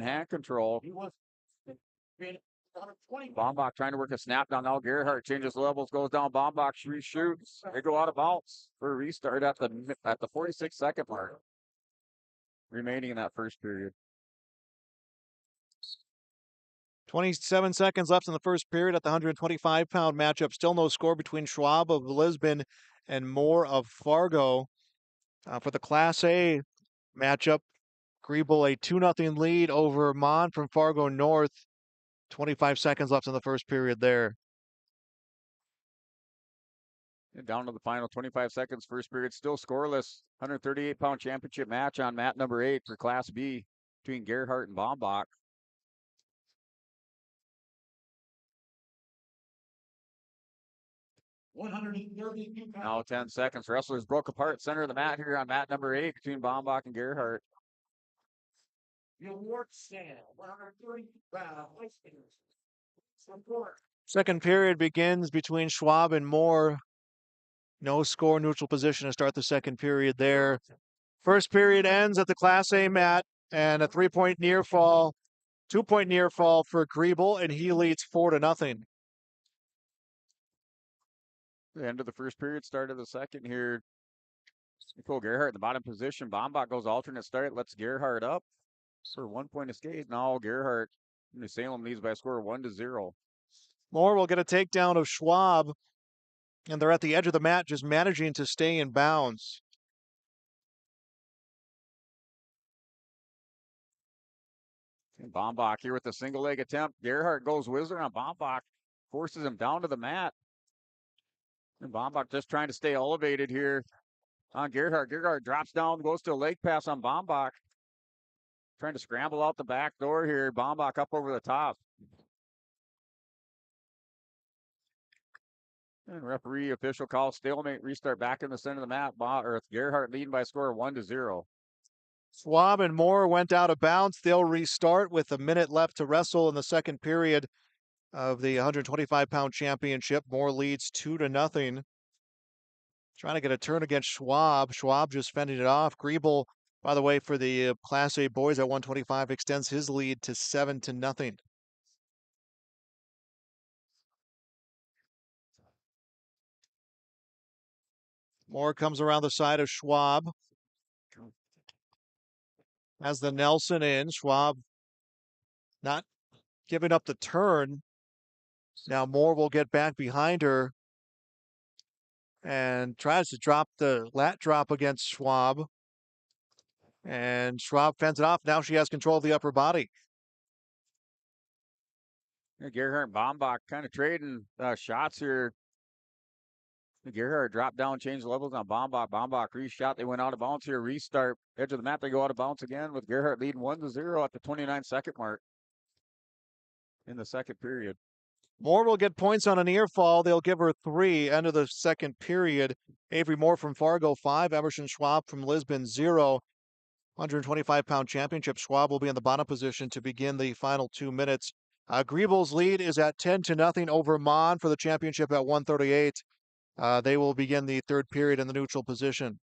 hand control. Bombach trying to work a snap down. Now Gerhardt changes levels, goes down. Bombach reshoots. They go out of bounds for a restart at the 46-second mark. Remaining in that first period. 27 seconds left in the first period at the 125-pound matchup. Still no score between Schwab of Lisbon and Moore of Fargo. For the Class A matchup, Griebel a 2-0 lead over Mon from Fargo North. 25 seconds left in the first period there. And down to the final 25 seconds, first period, still scoreless. 138-pound championship match on mat number 8 for Class B between Gerhardt and Bombach. Now 10 seconds. Wrestlers broke apart center of the mat here on mat number 8 between Bombach and Gerhardt. Second period begins between Schwab and Moore. No score, neutral position to start the second period there. First period ends at the Class A mat and a 3-point near fall, 2-point near fall for Griebel, and he leads 4-0. The end of the first period, start of the second here. Cole Gerhardt in the bottom position. Bombach goes alternate start, lets Gerhardt up for 1-point escape. Now Gerhardt, New Salem leads by a score of 1-0. Moore will get a takedown of Schwab, and they're at the edge of the mat, just managing to stay in bounds. And Bombach here with the single leg attempt. Gerhardt goes whizzer on Bombach, forces him down to the mat. And Bombach just trying to stay elevated here on Gerhardt. Gerhardt drops down, goes to a leg pass on Bombach. Trying to scramble out the back door here. Bombach up over the top. And referee official call stalemate, restart back in the center of the mat. Gerhardt leading by a score of 1-0. Schwab and Moore went out of bounds. They'll restart with a minute left to wrestle in the second period of the 125-pound championship. Moore leads 2-0. Trying to get a turn against Schwab. Schwab just fending it off. Griebel, by the way, for the Class A boys at 125, extends his lead to 7-0. Moore comes around the side of Schwab. Has the Nelson in. Schwab not giving up the turn. Now Moore will get back behind her and tries to drop the lat drop against Schwab. And Schwab fends it off. Now she has control of the upper body. Gerhardt and Bombach kind of trading shots here. Gerhardt dropped down, changed levels on Bombach. Bombach reshot. They went out of bounds here. Restart. Edge of the map. They go out of bounds again with Gerhardt leading 1-0 at the 29-second mark in the second period. Moore will get points on an ear fall. They'll give her 3. End of the second period. Avery Moore from Fargo, 5. Emerson Schwab from Lisbon, 0. 125-pound championship. Schwab will be in the bottom position to begin the final 2 minutes. Griebel's lead is at 10-0 over Mon for the championship at 138. They will begin the third period in the neutral position.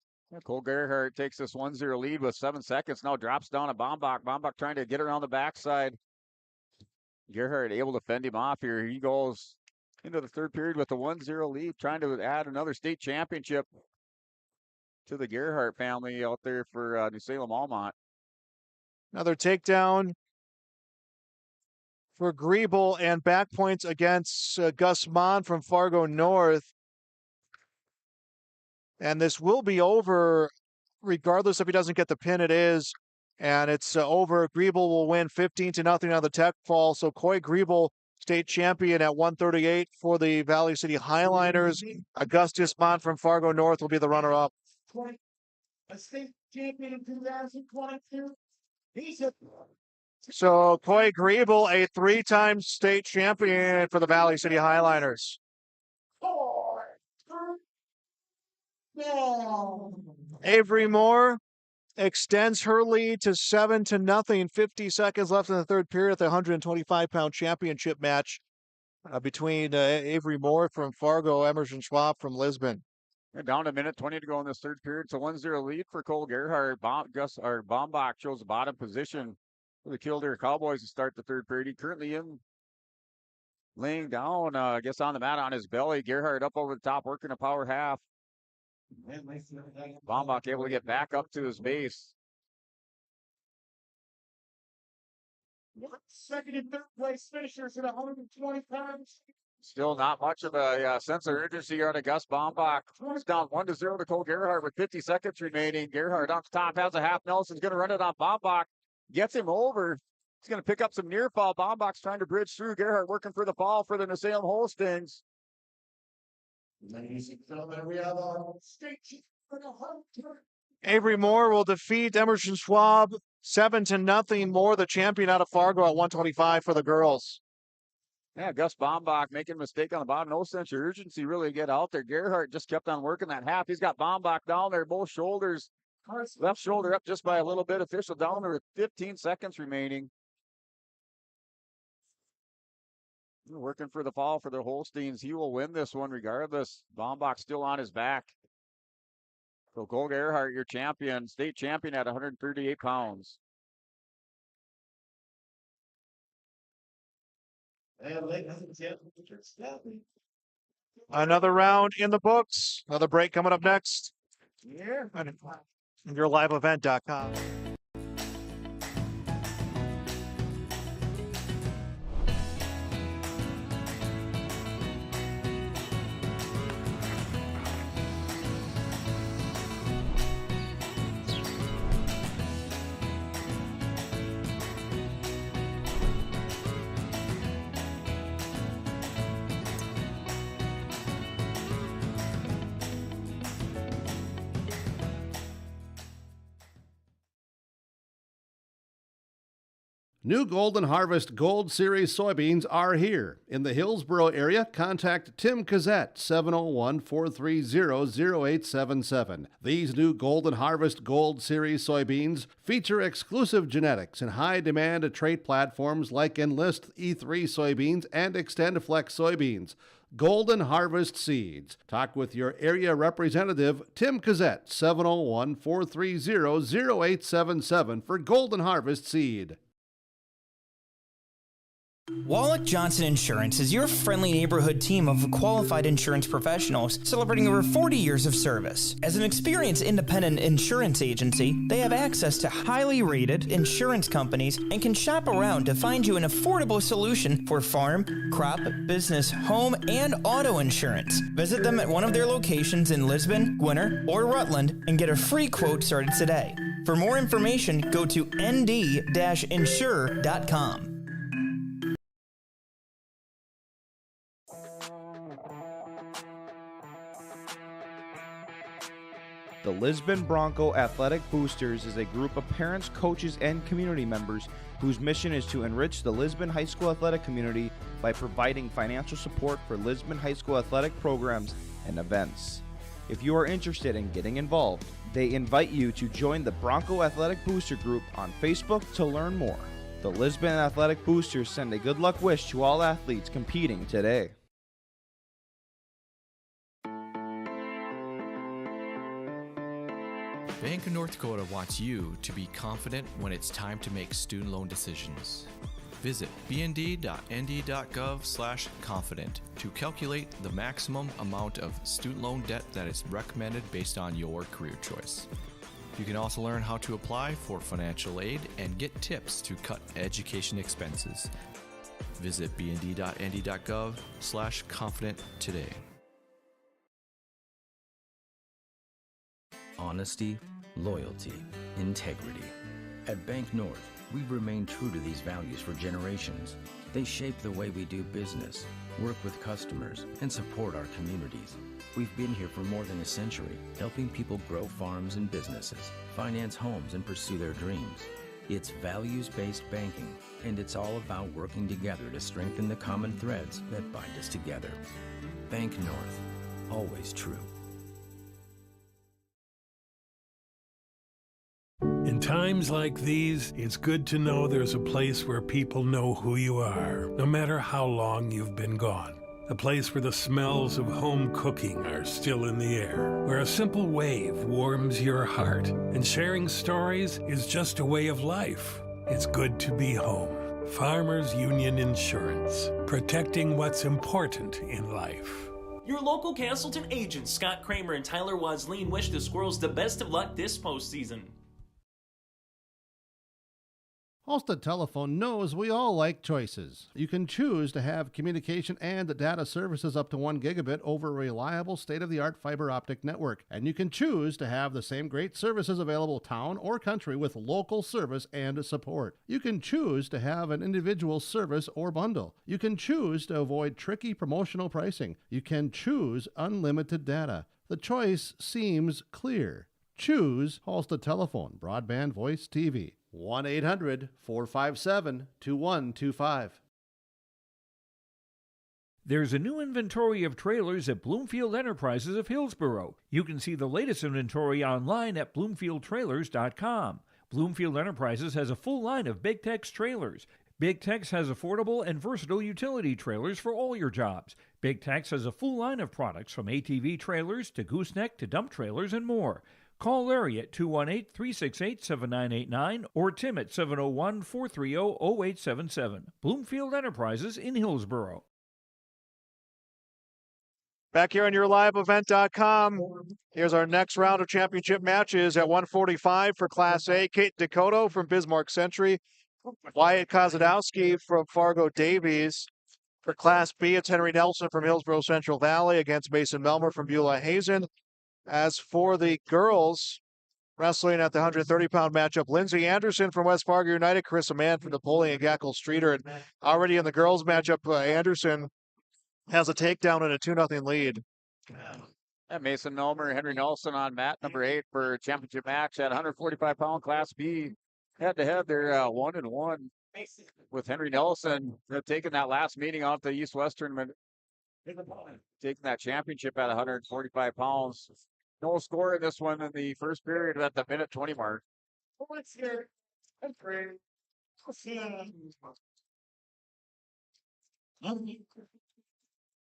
Cole Gerhardt takes this 1-0 lead with 7 seconds. Now drops down to Bombach. Bombach trying to get around the backside. Gerhardt able to fend him off here. He goes into the third period with a 1-0 lead, trying to add another state championship to the Gerhardt family out there for New Salem Almont. Another takedown for Griebel and back points against Gus Mon from Fargo North. And this will be over regardless if he doesn't get the pin. It is. And it's over. Griebel will win 15-0 on the tech fall. So Coy Griebel, state champion at 138 for the Valley City Highliners. Augustus Mont from Fargo North will be the runner-up. A state champion in 2022. He's a So Coy Griebel, a three-time state champion for the Valley City Highliners. Avery Moore extends her lead to 7-0. 50 seconds left in the third period. The 125-pound championship match between Avery Moore from Fargo, Emerson Schwab from Lisbon. And down to a minute 20 to go in this third period. It's a 1-0 lead for Cole Gerhardt. Bombach chose the bottom position for the Killdeer Cowboys to start the third period. He currently laying down, I guess, on the mat on his belly. Gerhardt up over the top, working a power half. Bombach able to get back up to his base. second and third place finishers at 120 pounds. Still not much of a sense of urgency here to Gus Bombach. It's down 1-0 to Cole Gerhardt with 50 seconds remaining. Gerhardt on top has a half Nelson's going to run it on Bombach. Gets him over. He's going to pick up some near fall. Bombach's trying to bridge through. Gerhardt working for the fall for the Salem Holstings. Ladies and gentlemen, we have our state chief for the Hunter. Avery Moore will defeat Emerson Schwab 7-0. Moore, the champion out of Fargo at 125 for the girls. Yeah, Gus Bombach making a mistake on the bottom. No sense of urgency really to get out there. Gerhardt just kept on working that half. He's got Bombach down there, both shoulders. Left shoulder up just by a little bit. Official down there with 15 seconds remaining. Working for the fall for the Holsteins. He will win this one regardless. Bombach still on his back. So Cole Gerhardt, your champion, state champion at 138 pounds. And ladies and gentlemen, Another round in the books. Another break coming up next. yeah. And YourLiveEvent.com. New Golden Harvest Gold Series soybeans are here. In the Hillsboro area, contact Tim Cassette, 701-430-0877. These new Golden Harvest Gold Series soybeans feature exclusive genetics and high-demand trait platforms like Enlist E3 soybeans and XtendFlex soybeans. Golden Harvest Seeds. Talk with your area representative, Tim Cassette, 701-430-0877 for Golden Harvest Seed. Wallach Johnson Insurance is your friendly neighborhood team of qualified insurance professionals celebrating over 40 years of service. As an experienced independent insurance agency, they have access to highly rated insurance companies and can shop around to find you an affordable solution for farm, crop, business, home, and auto insurance. Visit them at one of their locations in Lisbon, Gwinner, or Rutland and get a free quote started today. For more information, go to nd-insure.com. The Lisbon Bronco Athletic Boosters is a group of parents, coaches, and community members whose mission is to enrich the Lisbon High School athletic community by providing financial support for Lisbon High School athletic programs and events. If you are interested in getting involved, they invite you to join the Bronco Athletic Booster Group on Facebook to learn more. The Lisbon Athletic Boosters send a good luck wish to all athletes competing today. Bank of North Dakota wants you to be confident when it's time to make student loan decisions. Visit bnd.nd.gov/confident to calculate the maximum amount of student loan debt that is recommended based on your career choice. You can also learn how to apply for financial aid and get tips to cut education expenses. Visit bnd.nd.gov/confident today. honesty, loyalty, integrity. At Bank North, we've remained true to these values for generations. They shape the way we do business, work with customers, and support our communities. We've been here for more than a century, helping people grow farms and businesses, finance homes, and pursue their dreams. It's values-based banking, and it's all about working together to strengthen the common threads that bind us together. Bank North, always true. In times like these, it's good to know there's a place where people know who you are, no matter how long you've been gone. A place where the smells of home cooking are still in the air, where a simple wave warms your heart, and sharing stories is just a way of life. It's good to be home. Farmers Union Insurance, protecting what's important in life. Your local Castleton agents, Scott Kramer and Tyler Wasleen, wish the Squirrels the best of luck this postseason. Halstead Telephone knows we all like choices. You can choose to have communication and data services up to 1 gigabit over a reliable state-of-the-art fiber optic network. And you can choose to have the same great services available town or country with local service and support. You can choose to have an individual service or bundle. You can choose to avoid tricky promotional pricing. You can choose unlimited data. The choice seems clear. Choose Halstead Telephone, broadband voice TV. 1-800-457-2125. There's a new inventory of trailers at Bloomfield Enterprises of Hillsborough. You can see the latest inventory online at bloomfieldtrailers.com. Bloomfield Enterprises has a full line of Big Tex trailers. Big Tex has affordable and versatile utility trailers for all your jobs. Big Tex has a full line of products from ATV trailers to gooseneck to dump trailers and more. Call Larry at 218-368-7989 or Tim at 701-430-0877. Bloomfield Enterprises in Hillsborough. Back here on yourliveevent.com, here's our next round of championship matches at 145 for Class A. Kate Dakota from Bismarck Century. Wyatt Kozadowski from Fargo Davies. For Class B, it's Henry Nelson from Hillsborough Central Valley against Mason Melmer from Beulah Hazen. As for the girls, wrestling at the 130-pound matchup, Lindsay Anderson from West Fargo United, Carissa Mann from Napoleon Gackle Streeter. And already in the girls' matchup, Anderson has a takedown and a 2-0 lead. And Mason Melmer, Henry Nelson on mat number 8 for championship match at 145-pound Class B. Head-to-head, they're 1-1 with Henry Nelson taking that last meeting off the East Western, taking that championship at 145 pounds. No score in this one in the first period at the minute 20 mark.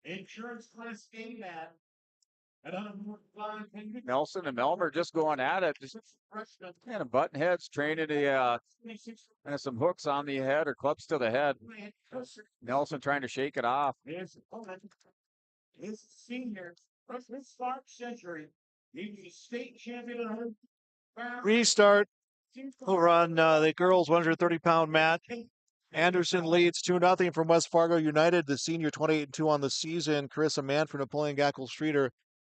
Insurance Class A mat. Nelson and Melmer just going at it. Just kind of button heads, training and some hooks on the head or clubs to the head. Nelson trying to shake it off. His opponent is senior from Bismarck Century. He's a state champion. Restart over on the girls' 130-pound mat. Anderson leads 2-0 from West Fargo United. The senior 28-2 on the season. Carissa Mann from Napoleon Gackle Streeter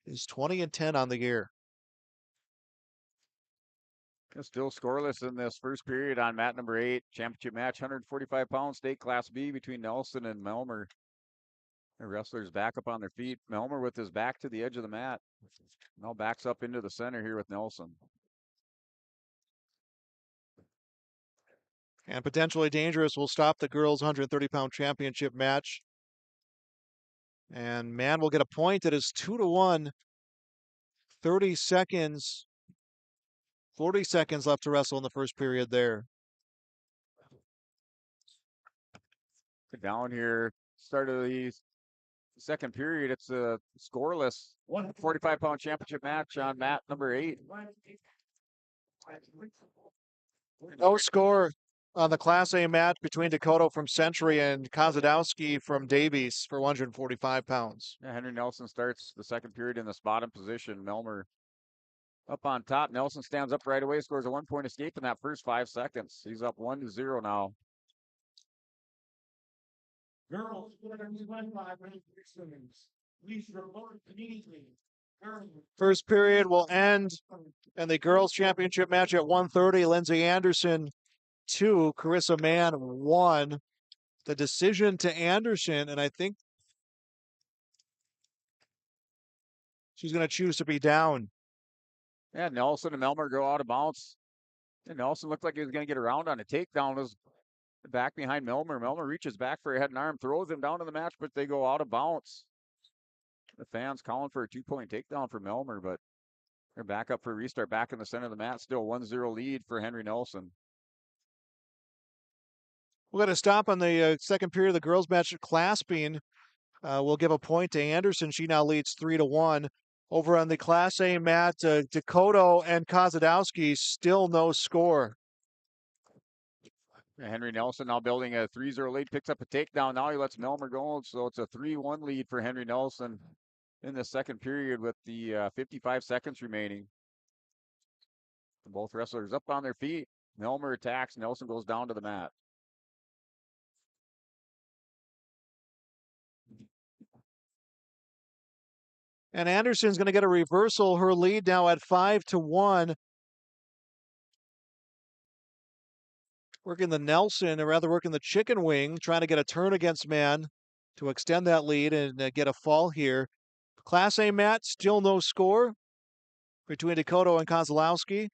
is 20-10 on the year. Still scoreless in this first period on mat number 8. Championship match, 145-pound state Class B between Nelson and Melmer. The wrestlers back up on their feet. Melmer with his back to the edge of the mat. Now backs up into the center here with Nelson. And potentially dangerous will stop the girls' 130-pound championship match. And Mann will get a point. It is 2-1. 40 seconds left to wrestle in the first period there. Down here, start of the second period. It's a scoreless 45-pound championship match on mat number 8. No score on the Class A match between Dakota from Century and Kozadowski from Davies for 145 pounds. Yeah, Henry Nelson starts the second period in this bottom position. Melmer up on top. Nelson stands up right away, scores a 1-point escape in that first 5 seconds. He's up 1-0 now. Girls, please report immediately. First period will end in the girls' championship match at 1:30. Lindsay Anderson 2, Carissa Mann 1. The decision to Anderson, and I think she's going to choose to be down. Yeah, Nelson and Melmer go out of bounds. And Nelson looked like he was going to get around on a takedown. Was back behind Melmer. Melmer reaches back for a head and arm, throws him down to the match, but they go out of bounds. The fans calling for a 2-point takedown for Melmer, but they're back up for a restart, back in the center of the mat. Still 1-0 lead for Henry Nelson. We're going to stop on the second period of the girls' match. Clasping will give a point to Anderson. She now leads 3-1. Over on the Class A mat, Dakota and Kozadowski, still no score. Henry Nelson now building a 3-0 lead, picks up a takedown. Now he lets Melmer go, so it's a 3-1 lead for Henry Nelson in the second period with the 55 seconds remaining. Both wrestlers up on their feet. Melmer attacks. Nelson goes down to the mat. And Anderson's going to get a reversal. Her lead now at 5-1. Working the Nelson, or rather working the chicken wing, trying to get a turn against man to extend that lead and get a fall here. Class A mat, still no score between Dakota and Kozlowski.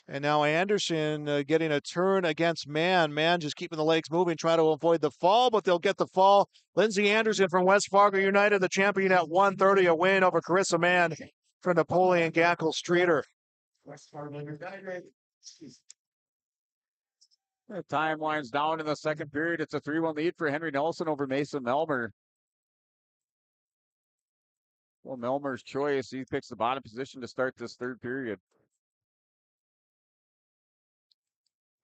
And now Anderson getting a turn against Mann. Mann just keeping the legs moving, trying to avoid the fall, but they'll get the fall. Lindsay Anderson from West Fargo United, the champion at 1:30, a win over Carissa Mann for Napoleon Gackle Streeter. West Fargo United. Time winds down in the second period. It's a 3-1 lead for Henry Nelson over Mason Melmer. Well, Melmer's choice. He picks the bottom position to start this third period.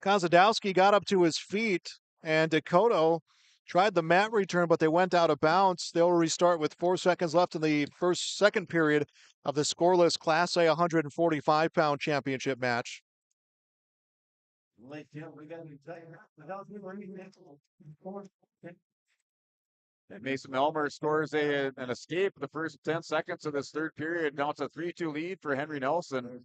Kozadowski got up to his feet, and Dakota tried the mat return, but they went out of bounds. They'll restart with 4 seconds left in the second period of the scoreless Class A 145-pound championship match. And Mason Melmer scores an escape in the first 10 seconds of this third period. Now it's a 3-2 lead for Henry Nelson.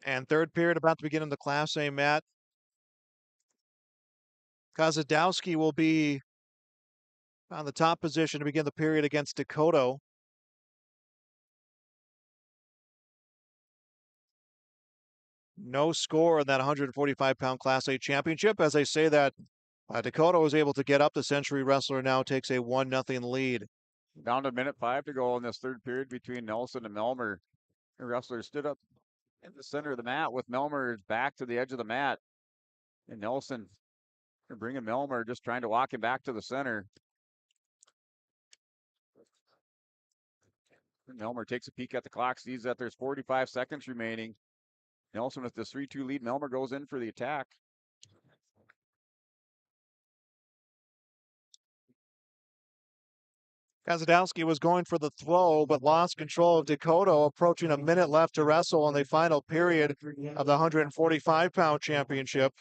And third period about to begin in the Class A mat. Kozadowski will be on the top position to begin the period against Dakota. No score in that 145-pound Class A championship. As I say that, Dakota was able to get up. The Century wrestler now takes a 1-0 lead. Down to minute 5 to go in this third period between Nelson and Melmer. The wrestler stood up in the center of the mat with Melmer's back to the edge of the mat. And Nelson bringing Melmer, just trying to walk him back to the center. Melmer takes a peek at the clock, sees that there's 45 seconds remaining. Nelson with this 3-2 lead. Melmer goes in for the attack. Kozadowski was going for the throw, but lost control of Dakota, approaching a minute left to wrestle in the final period of the 145-pound championship.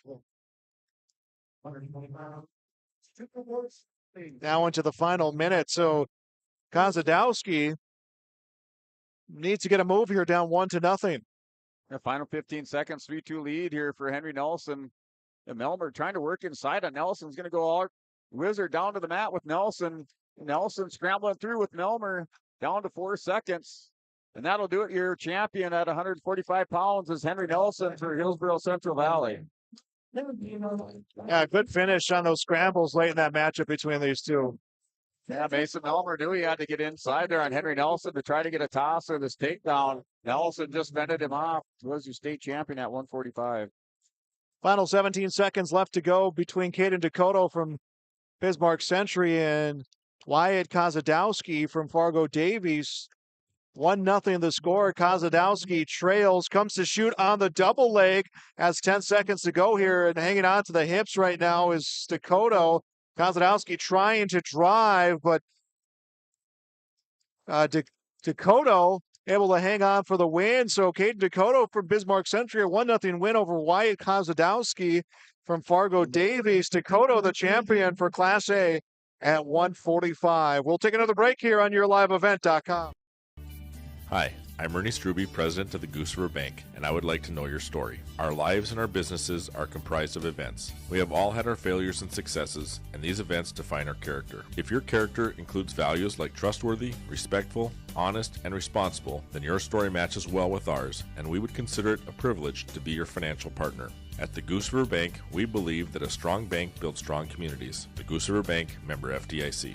Now into the final minute, so Kozadowski needs to get a move here, down 1-0. The final 15 seconds, 3-2 lead here for Henry Nelson. And Melmer trying to work inside on Nelson's going to go out. Wizard down to the mat with Nelson. Nelson scrambling through with Melmer, down to 4 seconds. And that'll do it. Your champion at 145 pounds is Henry Nelson for Hillsborough Central Valley. Yeah, good finish on those scrambles late in that matchup between these two. Yeah, Mason Melmer knew he had to get inside there on Henry Nelson to try to get a toss or this takedown. Nelson just fended him off. Was your state champion at 145. Final 17 seconds left to go between Kate and Dakota from Bismarck Century and Wyatt Kozadowski from Fargo Davies. 1-0 the score. Kozadowski trails, comes to shoot on the double leg. Has 10 seconds to go here, and hanging on to the hips right now is Dakota. Kozadowski trying to drive, but Dakota able to hang on for the win. So Caden Dakota from Bismarck Century, a 1-0 win over Wyatt Kozadowski from Fargo Davies. Dakota, the champion for Class A at 145. We'll take another break here on YourLiveEvent.com. Hi, I'm Ernie Struby, president of the Goose River Bank, and I would like to know your story. Our lives and our businesses are comprised of events. We have all had our failures and successes, and these events define our character. If your character includes values like trustworthy, respectful, honest, and responsible, then your story matches well with ours, and we would consider it a privilege to be your financial partner. At the Goose River Bank, we believe that a strong bank builds strong communities. The Goose River Bank, member FDIC.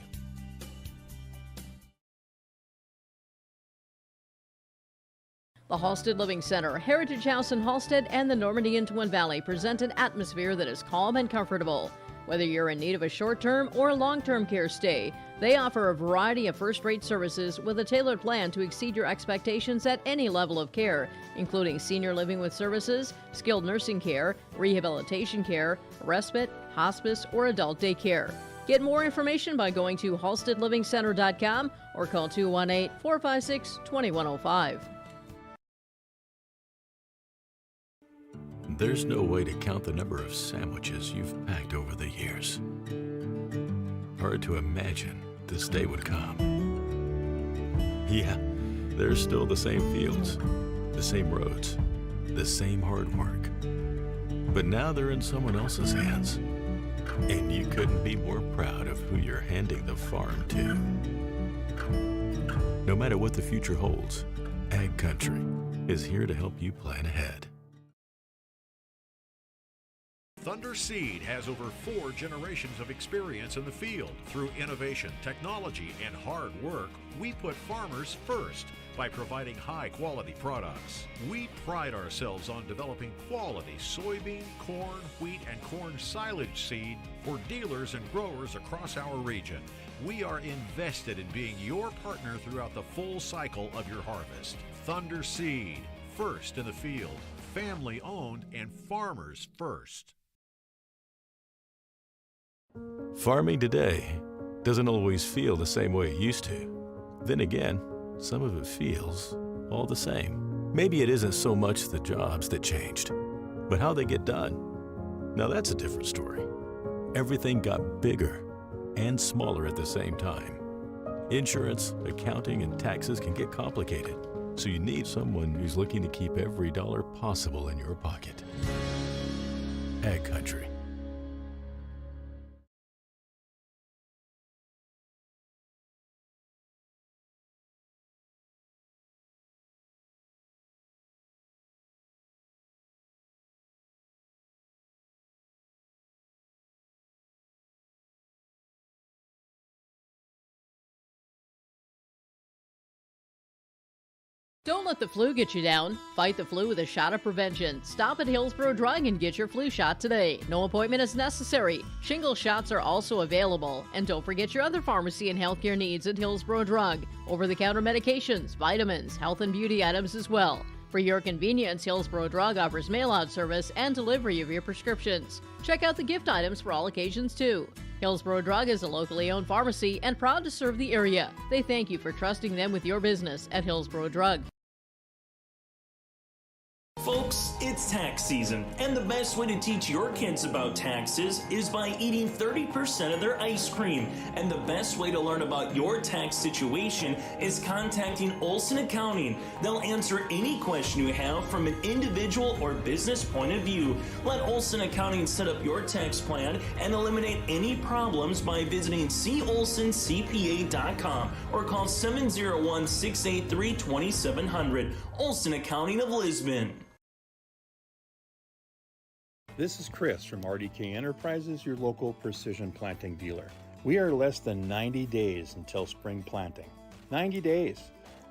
The Halstead Living Center, Heritage House in Halstead, and the Normandy in Twin Valley present an atmosphere that is calm and comfortable. Whether you're in need of a short-term or long-term care stay, they offer a variety of first-rate services with a tailored plan to exceed your expectations at any level of care, including senior living with services, skilled nursing care, rehabilitation care, respite, hospice, or adult daycare. Get more information by going to halsteadlivingcenter.com or call 218-456-2105. There's no way to count the number of sandwiches you've packed over the years. Hard to imagine this day would come. Yeah, there's still the same fields, the same roads, the same hard work. But now they're in someone else's hands. And you couldn't be more proud of who you're handing the farm to. No matter what the future holds, Ag Country is here to help you plan ahead. Thunder Seed has over 4 generations of experience in the field. Through innovation, technology, and hard work, we put farmers first by providing high-quality products. We pride ourselves on developing quality soybean, corn, wheat, and corn silage seed for dealers and growers across our region. We are invested in being your partner throughout the full cycle of your harvest. Thunder Seed, first in the field, family-owned, and farmers first. Farming today doesn't always feel the same way it used to. Then again, some of it feels all the same. Maybe it isn't so much the jobs that changed, but how they get done. Now that's a different story. Everything got bigger and smaller at the same time. Insurance, accounting, and taxes can get complicated, so you need someone who's looking to keep every dollar possible in your pocket. Ag Country. Don't let the flu get you down. Fight the flu with a shot of prevention. Stop at Hillsborough Drug and get your flu shot today. No appointment is necessary. Shingle shots are also available. And don't forget your other pharmacy and healthcare needs at Hillsborough Drug. Over-the-counter medications, vitamins, health and beauty items as well. For your convenience, Hillsborough Drug offers mail-out service and delivery of your prescriptions. Check out the gift items for all occasions too. Hillsborough Drug is a locally owned pharmacy and proud to serve the area. They thank you for trusting them with your business at Hillsborough Drug. Folks, it's tax season, and the best way to teach your kids about taxes is by eating 30% of their ice cream. And the best way to learn about your tax situation is contacting Olson Accounting. They'll answer any question you have from an individual or business point of view. Let Olson Accounting set up your tax plan and eliminate any problems by visiting colsoncpa.com or call 701-683-2700. Olson Accounting of Lisbon. This is Chris from RDK Enterprises, your local precision planting dealer. We are less than 90 days until spring planting. 90 days.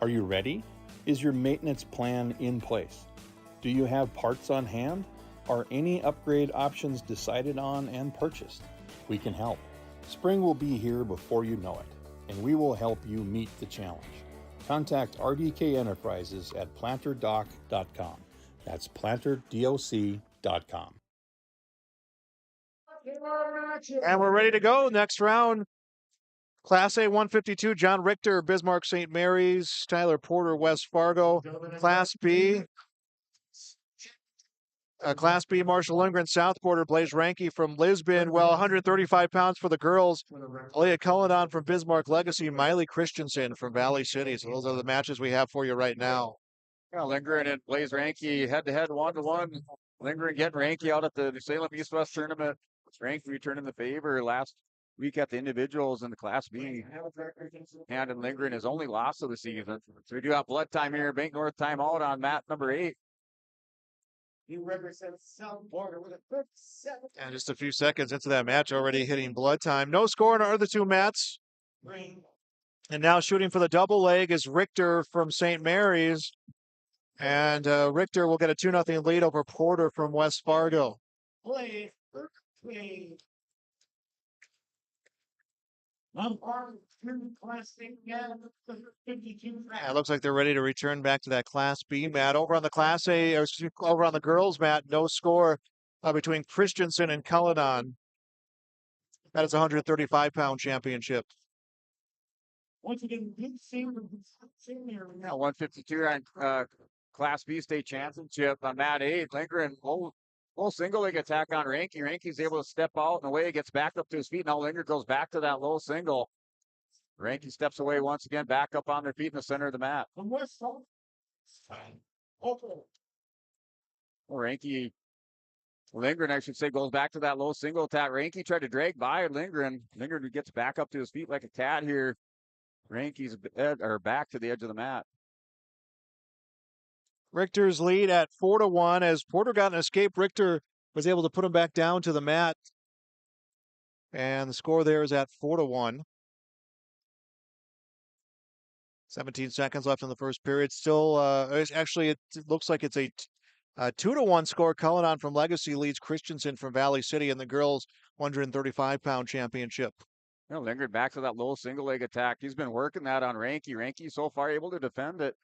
Are you ready? Is your maintenance plan in place? Do you have parts on hand? Are any upgrade options decided on and purchased? We can help. Spring will be here before you know it, and we will help you meet the challenge. Contact RDK Enterprises at planterdoc.com. That's planterdoc.com. And we're ready to go. Next round Class A 152, John Richter, Bismarck St. Mary's, Tyler Porter, West Fargo. Class B, Marshall Lindgren, South Border, Blaze Ranke from Lisbon. Well, 135 pounds for the girls. Leah Cullinan from Bismarck Legacy, Miley Christensen from Valley City. So those are the matches we have for you right now. Yeah, Lindgren and Blaze Ranke head-to-head 1-1. Lindgren getting Ranke out at the Salem East-West tournament. Ranke returning the favor last week at the individuals in the Class B. And Lindgren his only loss of the season. So we do have blood time here. Bank North timeout on mat number 8. He represents South Border with a quick 7. And just a few seconds into that match, already hitting blood time. No score in our other two mats. And now shooting for the double leg is Richter from St. Mary's. And Richter will get a 2-0 lead over Porter from West Fargo. Play. It looks like they're ready to return back to that Class B mat. Over on the Class A, or over on the girls mat, no score between Christensen and Cullinan. That is a 135-pound championship. Once again, big favor. Yeah, 152 on Class B state championship on mat 8. Lindgren, full single leg attack on Ranke. Ranke's able to step out and away, gets back up to his feet. Now Lindgren goes back to that low single. Ranke steps away once again, back up on their feet in the center of the mat. Lindgren, I should say, goes back to that low single attack. Ranke tried to drag by Lindgren. Lindgren gets back up to his feet like a cat here. Ranke's back to the edge of the mat. Richter's lead at 4-1. As Porter got an escape, Richter was able to put him back down to the mat. And the score there is at 4-1. 17 seconds left in the first period. Still, actually, it looks like it's a 2-1 score. Cullinan from Legacy leads Christensen from Valley City in the girls' 135-pound championship. You know, Lindgren back to that low single leg attack. He's been working that on Ranke. Ranke so far able to defend it.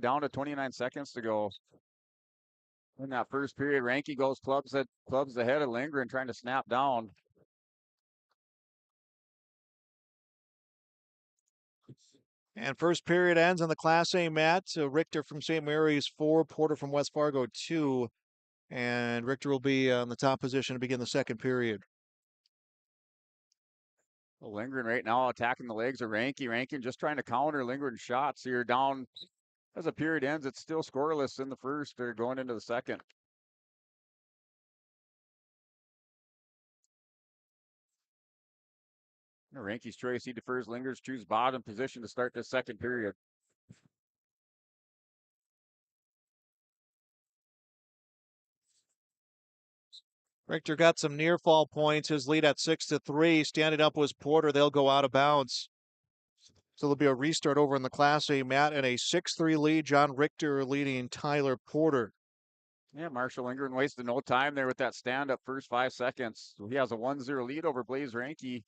Down to 29 seconds to go. In that first period, Ranke goes clubs ahead of Lindgren, trying to snap down. And first period ends on the Class A mat. So Richter from St. Mary's 4, Porter from West Fargo 2. And Richter will be on the top position to begin the second period. Well, Lindgren right now attacking the legs of Ranke. Ranke just trying to counter Lindgren's shots here. Down as the period ends, it's still scoreless in the first. They're going into the second. Ranke's choice, he defers Lindgren's, choose bottom position to start this second period. Richter got some near fall points. His lead at 6-3. Standing up was Porter. They'll go out of bounds. So there'll be a restart over in the Class A mat and a 6-3 lead. John Richter leading Tyler Porter. Yeah, Marshall Lindgren wasted no time there with that stand-up first 5 seconds. He has a 1-0 lead over Blaze Ranke.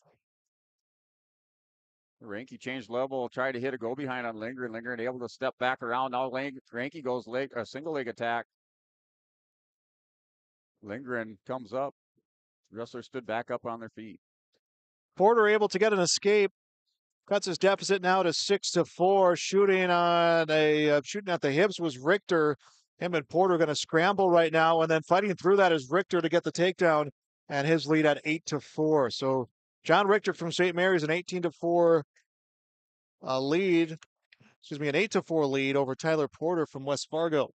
Ranke changed level, tried to hit a go-behind on Lindgren. Lindgren able to step back around. Now Ranke goes a single leg attack. Lindgren comes up. Wrestler stood back up on their feet. Porter able to get an escape. Cuts his deficit now to 6-4. Shooting at the hips was Richter. Him and Porter going to scramble right now, and then fighting through that is Richter to get the takedown, and his lead at 8-4. So John Richter from St. Mary's an 18-4 lead. Excuse me, an 8-4 lead over Tyler Porter from West Fargo.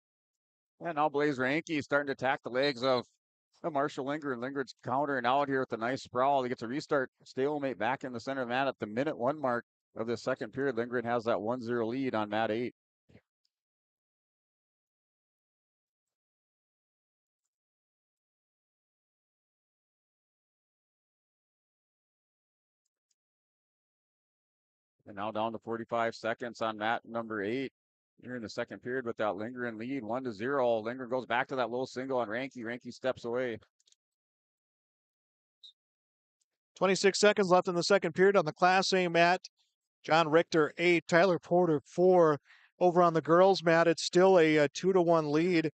And now Blaze Ranke starting to attack the legs of Marshall Lindgren. Lindgren's countering out here with a nice sprawl. He gets a restart stalemate back in the center of the mat at the minute 1 mark of the second period. Lindgren has that 1-0 lead on mat 8. And now down to 45 seconds on mat number 8. Here in the second period with that Lindgren lead, 1-0. Lindgren goes back to that low single on Ranke. Ranke steps away. 26 seconds left in the second period on the Class A mat. John Richter 8, Tyler Porter 4. Over on the girls mat, it's still a 2-1 lead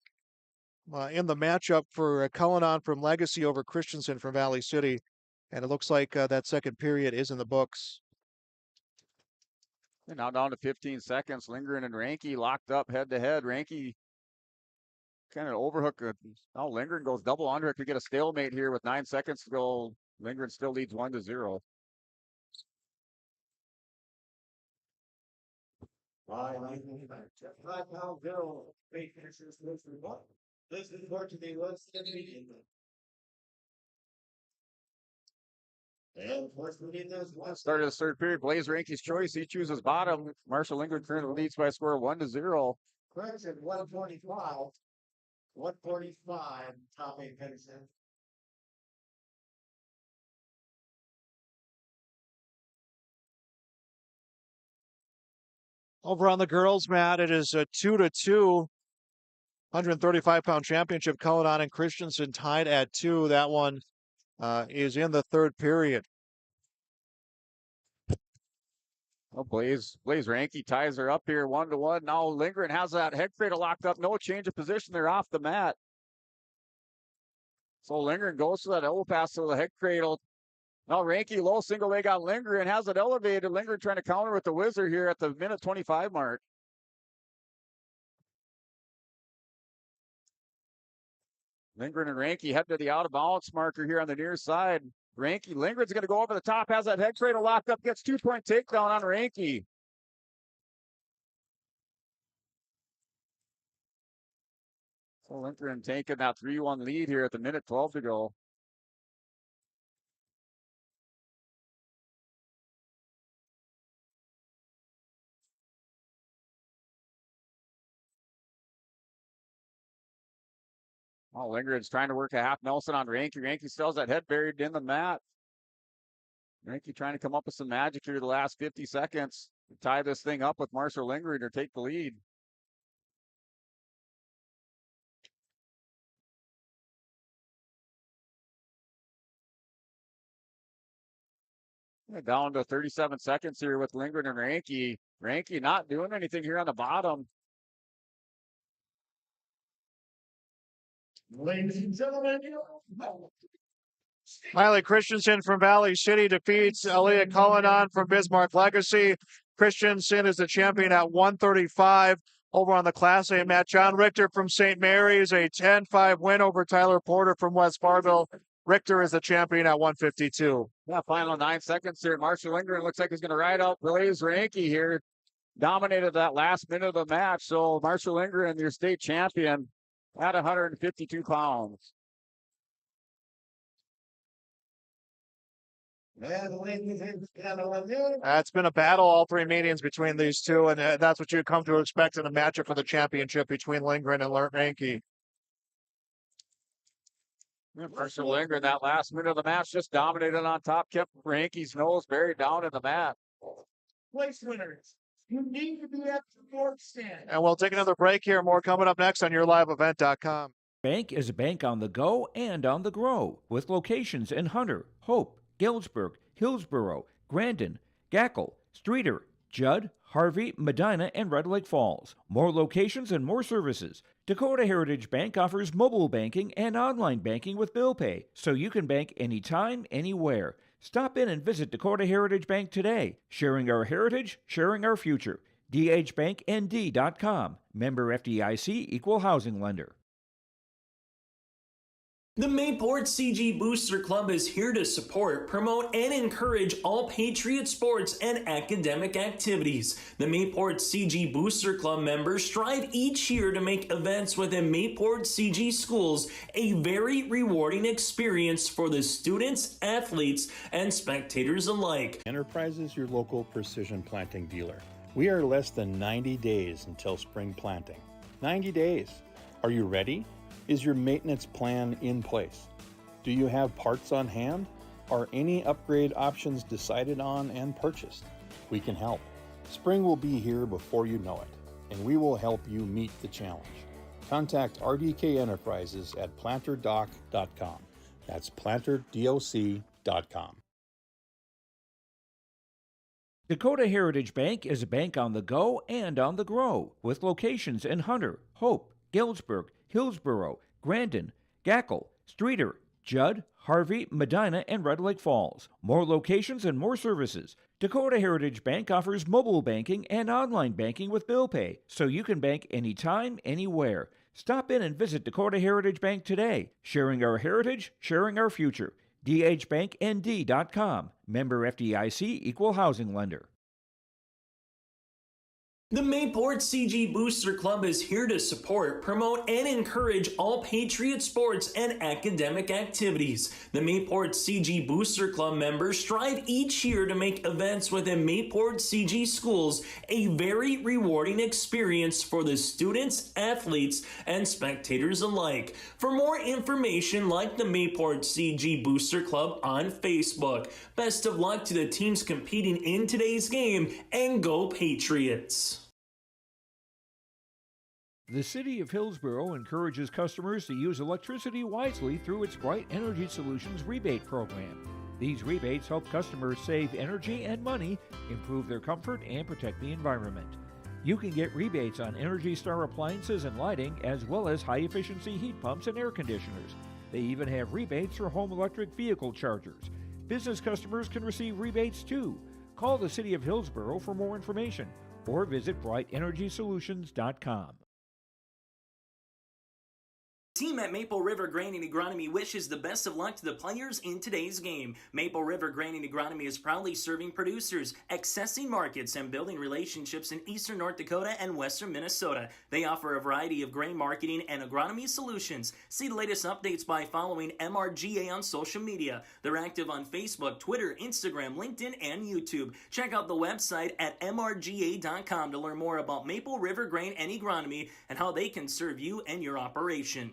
in the matchup for Cullinan from Legacy over Christensen from Valley City. And it looks like that second period is in the books. And now down to 15 seconds. Lindgren and Ranke locked up head to head. Ranke kind of overhook. Now Lindgren goes double underhook to get a stalemate here with 9 seconds to go. Lindgren still leads 1-0. This is going to be what's the meeting. Start of the third period. Blaze Ranke's choice. He chooses bottom. Marshall Lindgren currently leads by a score of 1-0. Correction, 145. 145, top 8 finisher. Over on the girls' mat, it is a 2-2. 135-pound championship. Cullinan and Christensen tied at 2. That one is in the third period. Oh, Blaze Ranke ties her up here 1-1. Now Lindgren has that head cradle locked up. No change of position. They're off the mat. So Lindgren goes to that elbow pass to the head cradle. Now Ranke low single leg on Lindgren, has it elevated. Lindgren trying to counter with the whizzer here at the minute 25 mark. Lindgren and Ranke head to the out of bounds marker here on the near side. Lindgren's going to go over the top, has that head cradle locked up, gets 2-point takedown on Ranke. So Lindgren taking that 3-1 lead here at the minute 12 to go. Oh, Lindgren's trying to work a half Nelson on Ranke. Ranke still has that head buried in the mat. Ranke trying to come up with some magic here the last 50 seconds to tie this thing up with Marshall Lindgren or take the lead. Down to 37 seconds here with Lindgren and Ranke. Ranke not doing anything here on the bottom. Ladies and gentlemen, Miley Christensen from Valley City defeats Aaliyah Cullinan from Bismarck Legacy. Christensen is the champion at 135. Over on the Class A mat, John Richter from St. Mary's, a 10-5 win over Tyler Porter from West Fargo. Richter is the champion at 152. Yeah, final 9 seconds here. Marshall Lindgren looks like he's going to ride out Blaze Ranke here. Dominated that last minute of the match. So Marshall Lindgren, your state champion at 152 pounds. It's been a battle all 3 meetings between these two, and that's what you come to expect in a matchup for the championship between Lindgren and Ranke. Marshall Lindgren, that last minute of the match, just dominated on top, kept Ranke's nose buried down in the mat. place winners, you need to be at the board stand. And we'll take another break here. More coming up next on YourLiveEvent.com. Bank is a bank on the go and on the grow, with locations in Hunter, Hope, Galesburg, Hillsboro, Grandin, Gackle, Streeter, Judd, Harvey, Medina, and Red Lake Falls. More locations and more services. Dakota Heritage Bank offers mobile banking and online banking with bill pay, so you can bank anytime, anywhere. Stop in and visit Dakota Heritage Bank today. Sharing our heritage, sharing our future. dhbanknd.com. Member FDIC, Equal Housing Lender. The Mayport CG Booster Club is here to support, promote, and encourage all Patriot sports and academic activities. The Mayport CG Booster Club members strive each year to make events within Mayport CG schools a very rewarding experience for the students, athletes, and spectators alike. Enterprise is your local precision planting dealer. We are less than 90 days until spring planting. 90 days. Are you ready? Is your maintenance plan in place? Do you have parts on hand? Are any upgrade options decided on and purchased? We can help. Spring will be here before you know it, and we will help you meet the challenge. Contact RDK Enterprises at planterdoc.com. That's planterdoc.com. Dakota Heritage Bank is a bank on the go and on the grow, with locations in Hunter, Hope, Galesburg, Hillsboro, Grandin, Gackle, Streeter, Judd, Harvey, Medina, and Red Lake Falls. More locations and more services. Dakota Heritage Bank offers mobile banking and online banking with bill pay, so you can bank anytime, anywhere. Stop in and visit Dakota Heritage Bank today. Sharing our heritage, sharing our future. dhbanknd.com. Member FDIC, Equal Housing Lender. The Mayport CG Booster Club is here to support, promote, and encourage all Patriot sports and academic activities. The Mayport CG Booster Club members strive each year to make events within Mayport CG schools a very rewarding experience for the students, athletes, and spectators alike. For more information, like the Mayport CG Booster Club on Facebook. Best of luck to the teams competing in today's game, and go Patriots! The City of Hillsborough encourages customers to use electricity wisely through its Bright Energy Solutions rebate program. These rebates help customers save energy and money, improve their comfort, and protect the environment. You can get rebates on Energy Star appliances and lighting, as well as high-efficiency heat pumps and air conditioners. They even have rebates for home electric vehicle chargers. Business customers can receive rebates too. Call the City of Hillsborough for more information or visit brightenergysolutions.com. Team at Maple River Grain and Agronomy wishes the best of luck to the players in today's game. Maple River Grain and Agronomy is proudly serving producers, accessing markets, and building relationships in eastern North Dakota and western Minnesota. They offer a variety of grain marketing and agronomy solutions. See the latest updates by following MRGA on social media. They're active on Facebook, Twitter, Instagram, LinkedIn, and YouTube. Check out the website at mrga.com to learn more about Maple River Grain and Agronomy and how they can serve you and your operation.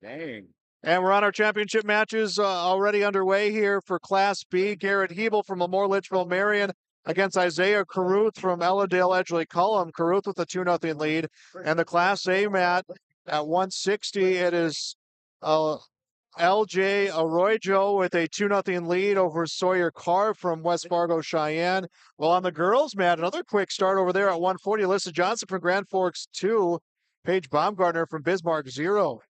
Dang. And we're on our championship matches already underway here for Class B. Garrett Hebel from Lemoore Litchfield Marion against Isaiah Caruth from Elladale Edgeley Cullum. Caruth with a 2-0 lead. And the Class A mat at 160, it is LJ Arroyo with a 2-0 lead over Sawyer Carr from West Fargo Cheyenne. Well, on the girls mat, another quick start over there at 140. Alyssa Johnson from Grand Forks 2. Paige Baumgartner from Bismarck 0.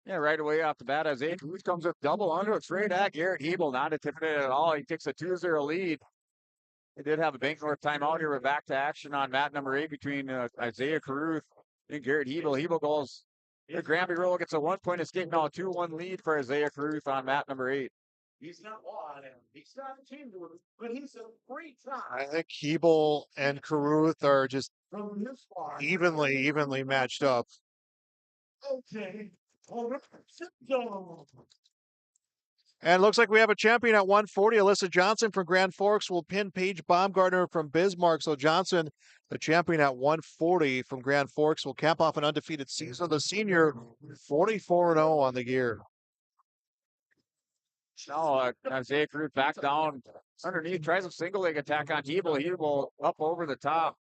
Yeah, right away off the bat, Isaiah Caruth comes with double under it straight at Garrett Hebel, not intimidated at all. He takes a 2-0 lead. They did have a Bank North timeout here. We're back to action on mat number 8 between Isaiah Caruth and Garrett Hebel. Hebel goes. Granby Roll gets a 1-point escape now, a 2-1 lead for Isaiah Caruth on mat number 8. He's not one, and he's not a team, but he's a great shot. I think Hebel and Caruth are just evenly matched up. Okay. And it looks like we have a champion at 140. Alyssa Johnson from Grand Forks will pin Paige Baumgartner from Bismarck. So Johnson, the champion at 140 from Grand Forks, will cap off an undefeated season. The senior 44-0 on the year. Now Isaiah Caruth back down underneath, tries a single leg attack on Hebel. Hebel up over the top.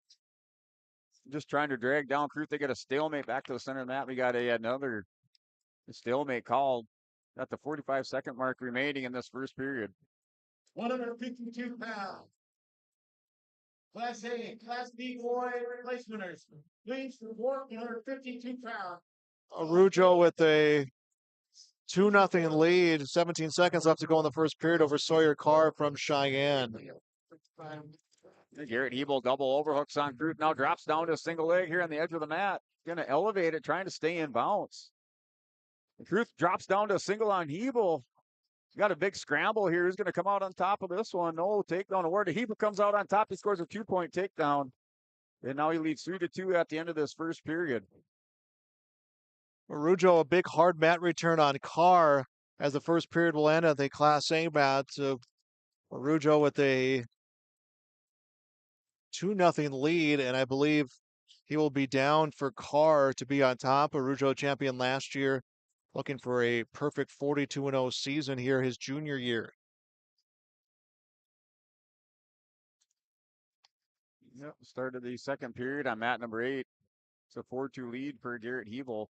Just trying to drag down Caruth. They get a stalemate back to the center of the mat. We got another stalemate called at the 45-second mark remaining in this first period. 152 pounds. Class A, Class B boy replacementers. Please report 152 pounds. Araujo with a 2-0 lead. 17 seconds left to go in the first period over Sawyer Carr from Cheyenne. Garrett Hebel double overhooks on Caruth. Now drops down to a single leg here on the edge of the mat. Going to elevate it, trying to stay in bounce. Caruth drops down to a single on Hebel. Got a big scramble here. Who's going to come out on top of this one? No takedown awarded. Hebel comes out on top. He scores a 2-point takedown. And now he leads 3-2 at the end of this first period. Araujo, a big hard mat return on Carr as the first period will end at the Class A mat. Araujo with a 2-0 lead, and I believe he will be down for Carr to be on top. Araujo champion last year, looking for a perfect 42-0 season here his junior year. Yep, start of the second period on mat number 8. It's a 4-2 lead for Garrett Hebel.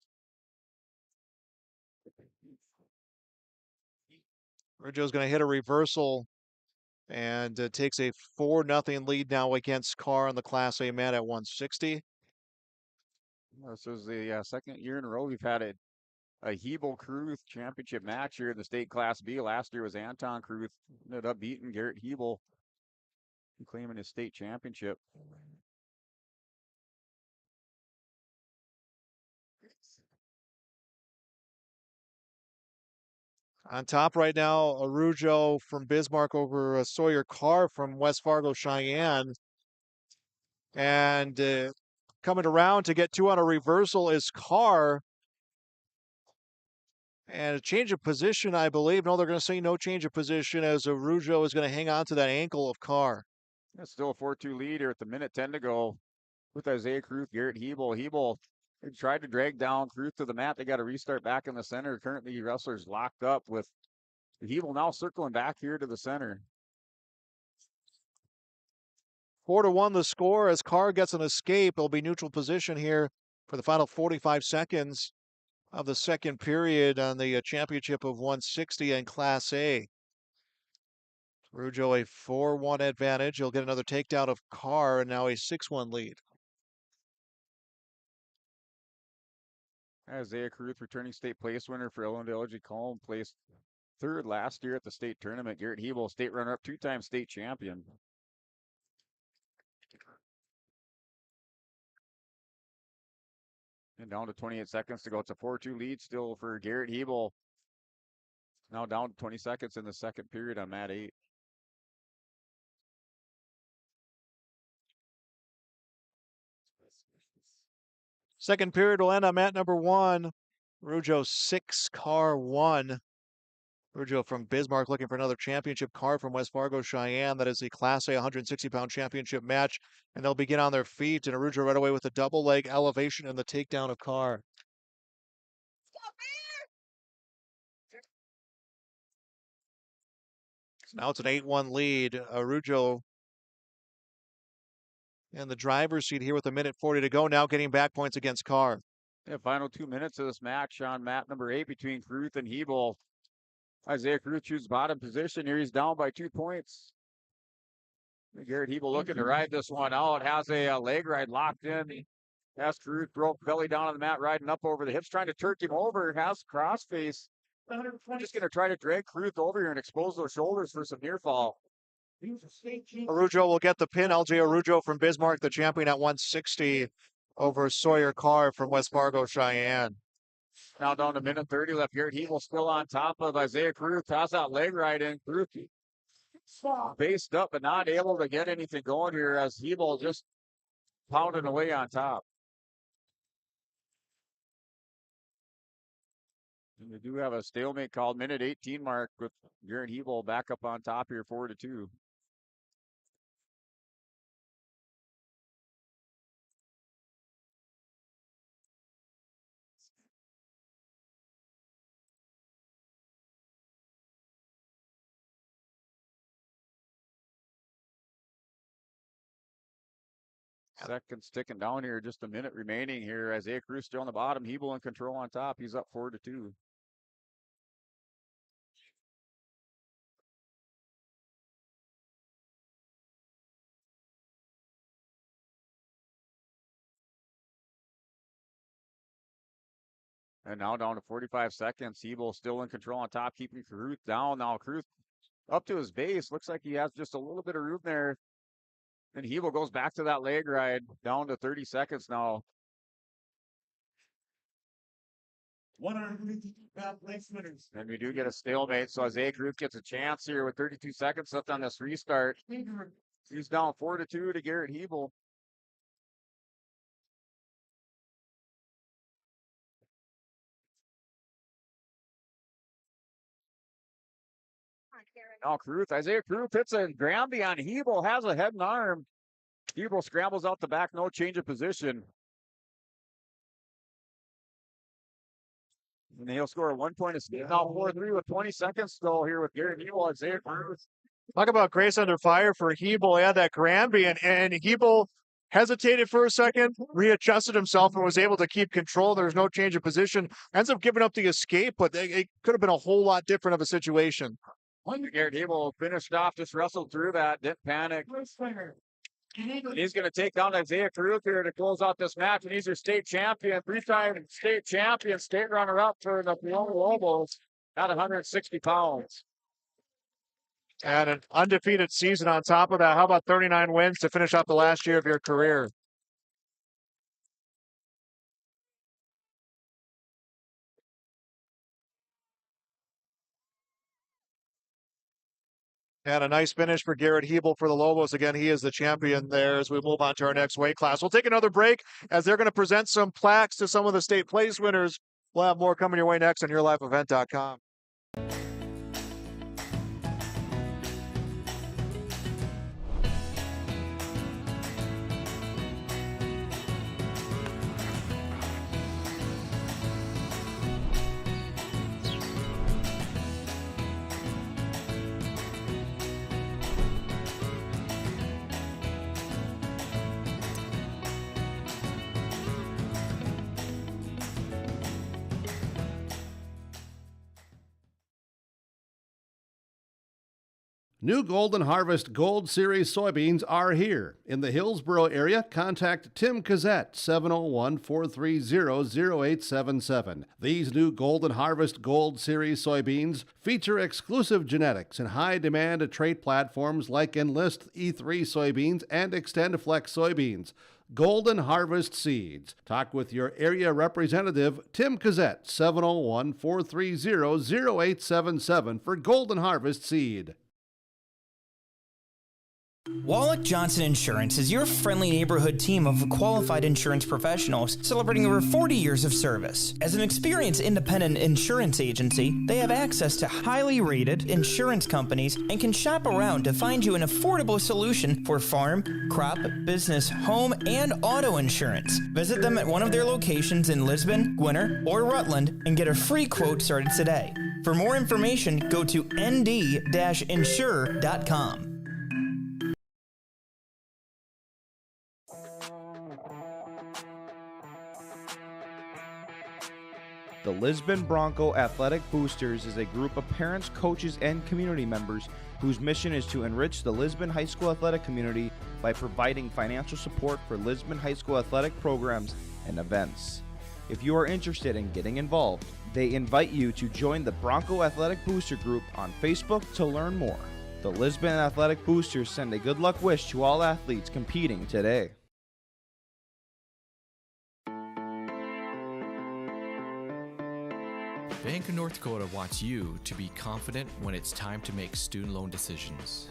Araujo's going to hit a reversal and takes a 4-0 lead now against Carr on the Class A mat at 160. This is the second year in a row we've had a a Hebel-Kruth championship match here in the state Class B. Last year was Anton Kruth. Ended up beating Garrett Hebel, claiming his state championship. On top right now, Arujo from Bismarck over Sawyer Carr from West Fargo Cheyenne. And coming around to get two on a reversal is Carr. And a change of position, I believe. No, they're going to say no change of position as Arujo is going to hang on to that ankle of Carr. That's still a 4-2 lead here at the minute 10 to go with Isaiah Kruth, Garrett Hebel. Hebel tried to drag down Kruth to the mat. They got to restart back in the center. Currently, wrestlers locked up with Hebel now circling back here to the center. 4-1 the score as Carr gets an escape. It'll be neutral position here for the final 45 seconds of the second period on the championship of 160 and Class A. Rujo a 4-1 advantage. He'll get another takedown of Carr and now a 6-1 lead. Isaiah Kruth, returning state place winner for Illinois LG Column, placed third last year at the state tournament. Garrett Hebel, state runner-up, two-time state champion. And down to 28 seconds to go. It's a 4-2 lead still for Garrett Hebel. Now down to 20 seconds in the second period on mat 8. Second period will end on mat number 1. Rujo 6, Carr 1. Rujo from Bismarck looking for another championship. Carr from West Fargo Cheyenne. That is the Class A 160-pound championship match. And they'll begin on their feet. And Rujo right away with a double leg elevation and the takedown of Carr. So now it's an 8-1 lead. Rujo in the driver's seat here with a minute 40 to go. Now getting back points against Carr. Yeah, final 2 minutes of this match on mat number 8 between Kruth and Hebel. Isaiah Kruth chooses bottom position here. He's down by 2 points. Garrett Hebel looking to ride this one out. Has a leg ride locked in. Has Kruth broke belly down on the mat, riding up over the hips, trying to turk him over. Has crossface. Just going to try to drag Kruth over here and expose those shoulders for some near fall. Arujo will get the pin. LJ Arujo from Bismarck, the champion at 160 over Sawyer Carr from West Fargo Cheyenne. Now down to minute 30 left. Garrett Hebel still on top of Isaiah Kruth. Toss that leg right in. Kruth based up but not able to get anything going here as Hebel just pounding away on top. And we do have a stalemate called minute 18 mark with Garrett Hebel back up on top here 4-2. Seconds ticking down here, just a minute remaining here. Isaiah Kruth still on the bottom. Hebel in control on top. He's up 4-2. And now down to 45 seconds. Hebel still in control on top, keeping Kruth down. Now Kruth up to his base. Looks like he has just a little bit of room there. And Hebel goes back to that leg ride, down to 30 seconds now. 150 place winners. And we do get a stalemate, so Isaiah Kruth gets a chance here with 32 seconds left on this restart. He's down 4-2 to Garrett Hebel. Now Isaiah Kruth hits a Granby on Hebel, has a head and arm. Hebel scrambles out the back, no change of position. And he'll score 1 point. It's now 4-3 with 20 seconds still here with Garrett Hebel. Isaiah Kruth. Talk about grace under fire for Hebel. He had that Granby, and Hebel hesitated for a second, readjusted himself, and was able to keep control. There's no change of position. Ends up giving up the escape, but it could have been a whole lot different of a situation. Garrett Hebel finished off, just wrestled through that, didn't panic. He's going to take down Isaiah Carruth here to close out this match. And he's your state champion, three-time state champion, state runner-up for the Lobos at 160 pounds. And an undefeated season on top of that. How about 39 wins to finish up the last year of your career? And a nice finish for Garrett Hebel for the Lobos. Again, he is the champion there as we move on to our next weight class. We'll take another break as they're going to present some plaques to some of the state place winners. We'll have more coming your way next on YourLifeEvent.com. New Golden Harvest Gold Series soybeans are here. In the Hillsboro area, contact Tim Cassette, 701-430-0877. These new Golden Harvest Gold Series soybeans feature exclusive genetics and high-demand trait platforms like Enlist E3 soybeans and XtendFlex soybeans. Golden Harvest Seeds. Talk with your area representative, Tim Cassette, 701-430-0877 for Golden Harvest Seed. Wallach Johnson Insurance is your friendly neighborhood team of qualified insurance professionals celebrating over 40 years of service. As an experienced independent insurance agency, they have access to highly rated insurance companies and can shop around to find you an affordable solution for farm, crop, business, home, and auto insurance. Visit them at one of their locations in Lisbon, Gwinner, or Rutland and get a free quote started today. For more information, go to nd-insure.com. The Lisbon Bronco Athletic Boosters is a group of parents, coaches, and community members whose mission is to enrich the Lisbon High School athletic community by providing financial support for Lisbon High School athletic programs and events. If you are interested in getting involved, they invite you to join the Bronco Athletic Booster Group on Facebook to learn more. The Lisbon Athletic Boosters send a good luck wish to all athletes competing today. Bank of North Dakota wants you to be confident when it's time to make student loan decisions.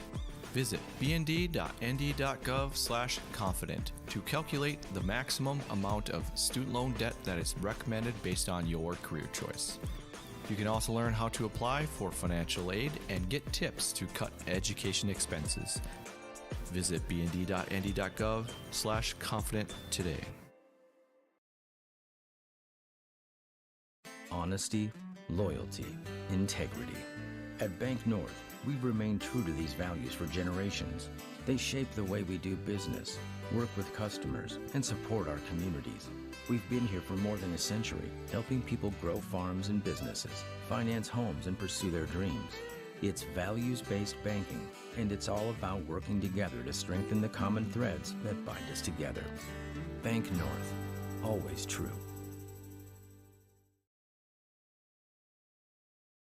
Visit bnd.nd.gov/confident to calculate the maximum amount of student loan debt that is recommended based on your career choice. You can also learn how to apply for financial aid and get tips to cut education expenses. Visit bnd.nd.gov/confident today. Honesty, loyalty, integrity. At Bank North, we've remained true to these values for generations. They shape the way we do business, work with customers, and support our communities. We've been here for more than a century, helping people grow farms and businesses, finance homes, and pursue their dreams. It's values-based banking, and it's all about working together to strengthen the common threads that bind us together. Bank North, always true.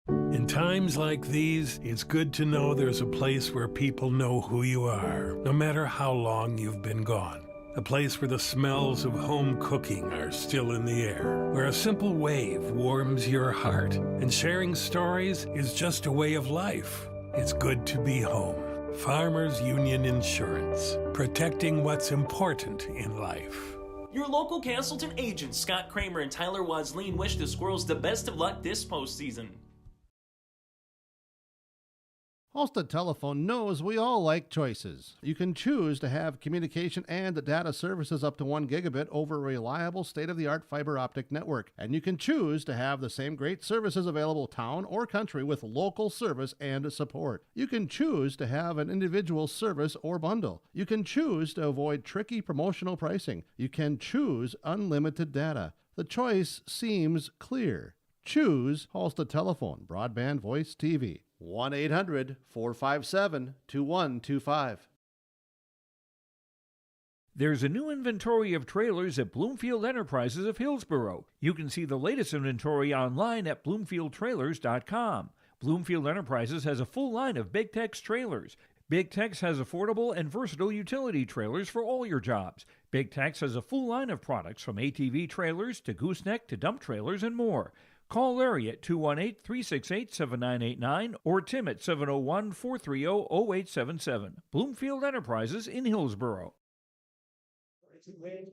In times like these, it's good to know there's a place where people know who you are, no matter how long you've been gone. A place where the smells of home cooking are still in the air, where a simple wave warms your heart, and sharing stories is just a way of life. It's good to be home. Farmers Union Insurance, protecting what's important in life. Your local Castleton agents, Scott Kramer and Tyler Wasleen, wish the Squirrels the best of luck this postseason. Halstead Telephone knows we all like choices. You can choose to have communication and data services up to 1 gigabit over a reliable state-of-the-art fiber optic network. And you can choose to have the same great services available town or country with local service and support. You can choose to have an individual service or bundle. You can choose to avoid tricky promotional pricing. You can choose unlimited data. The choice seems clear. Choose Halstead Telephone, broadband voice TV. 1-800-457-2125. There's a new inventory of trailers at Bloomfield Enterprises of Hillsboro. You can see the latest inventory online at bloomfieldtrailers.com. Bloomfield Enterprises has a full line of Big Tex trailers. Big Tex has affordable and versatile utility trailers for all your jobs. Big Tex has a full line of products from ATV trailers to gooseneck to dump trailers and more. Call Larry at 218-368-7989 or Tim at 701-430-0877. Bloomfield Enterprises in Hillsboro.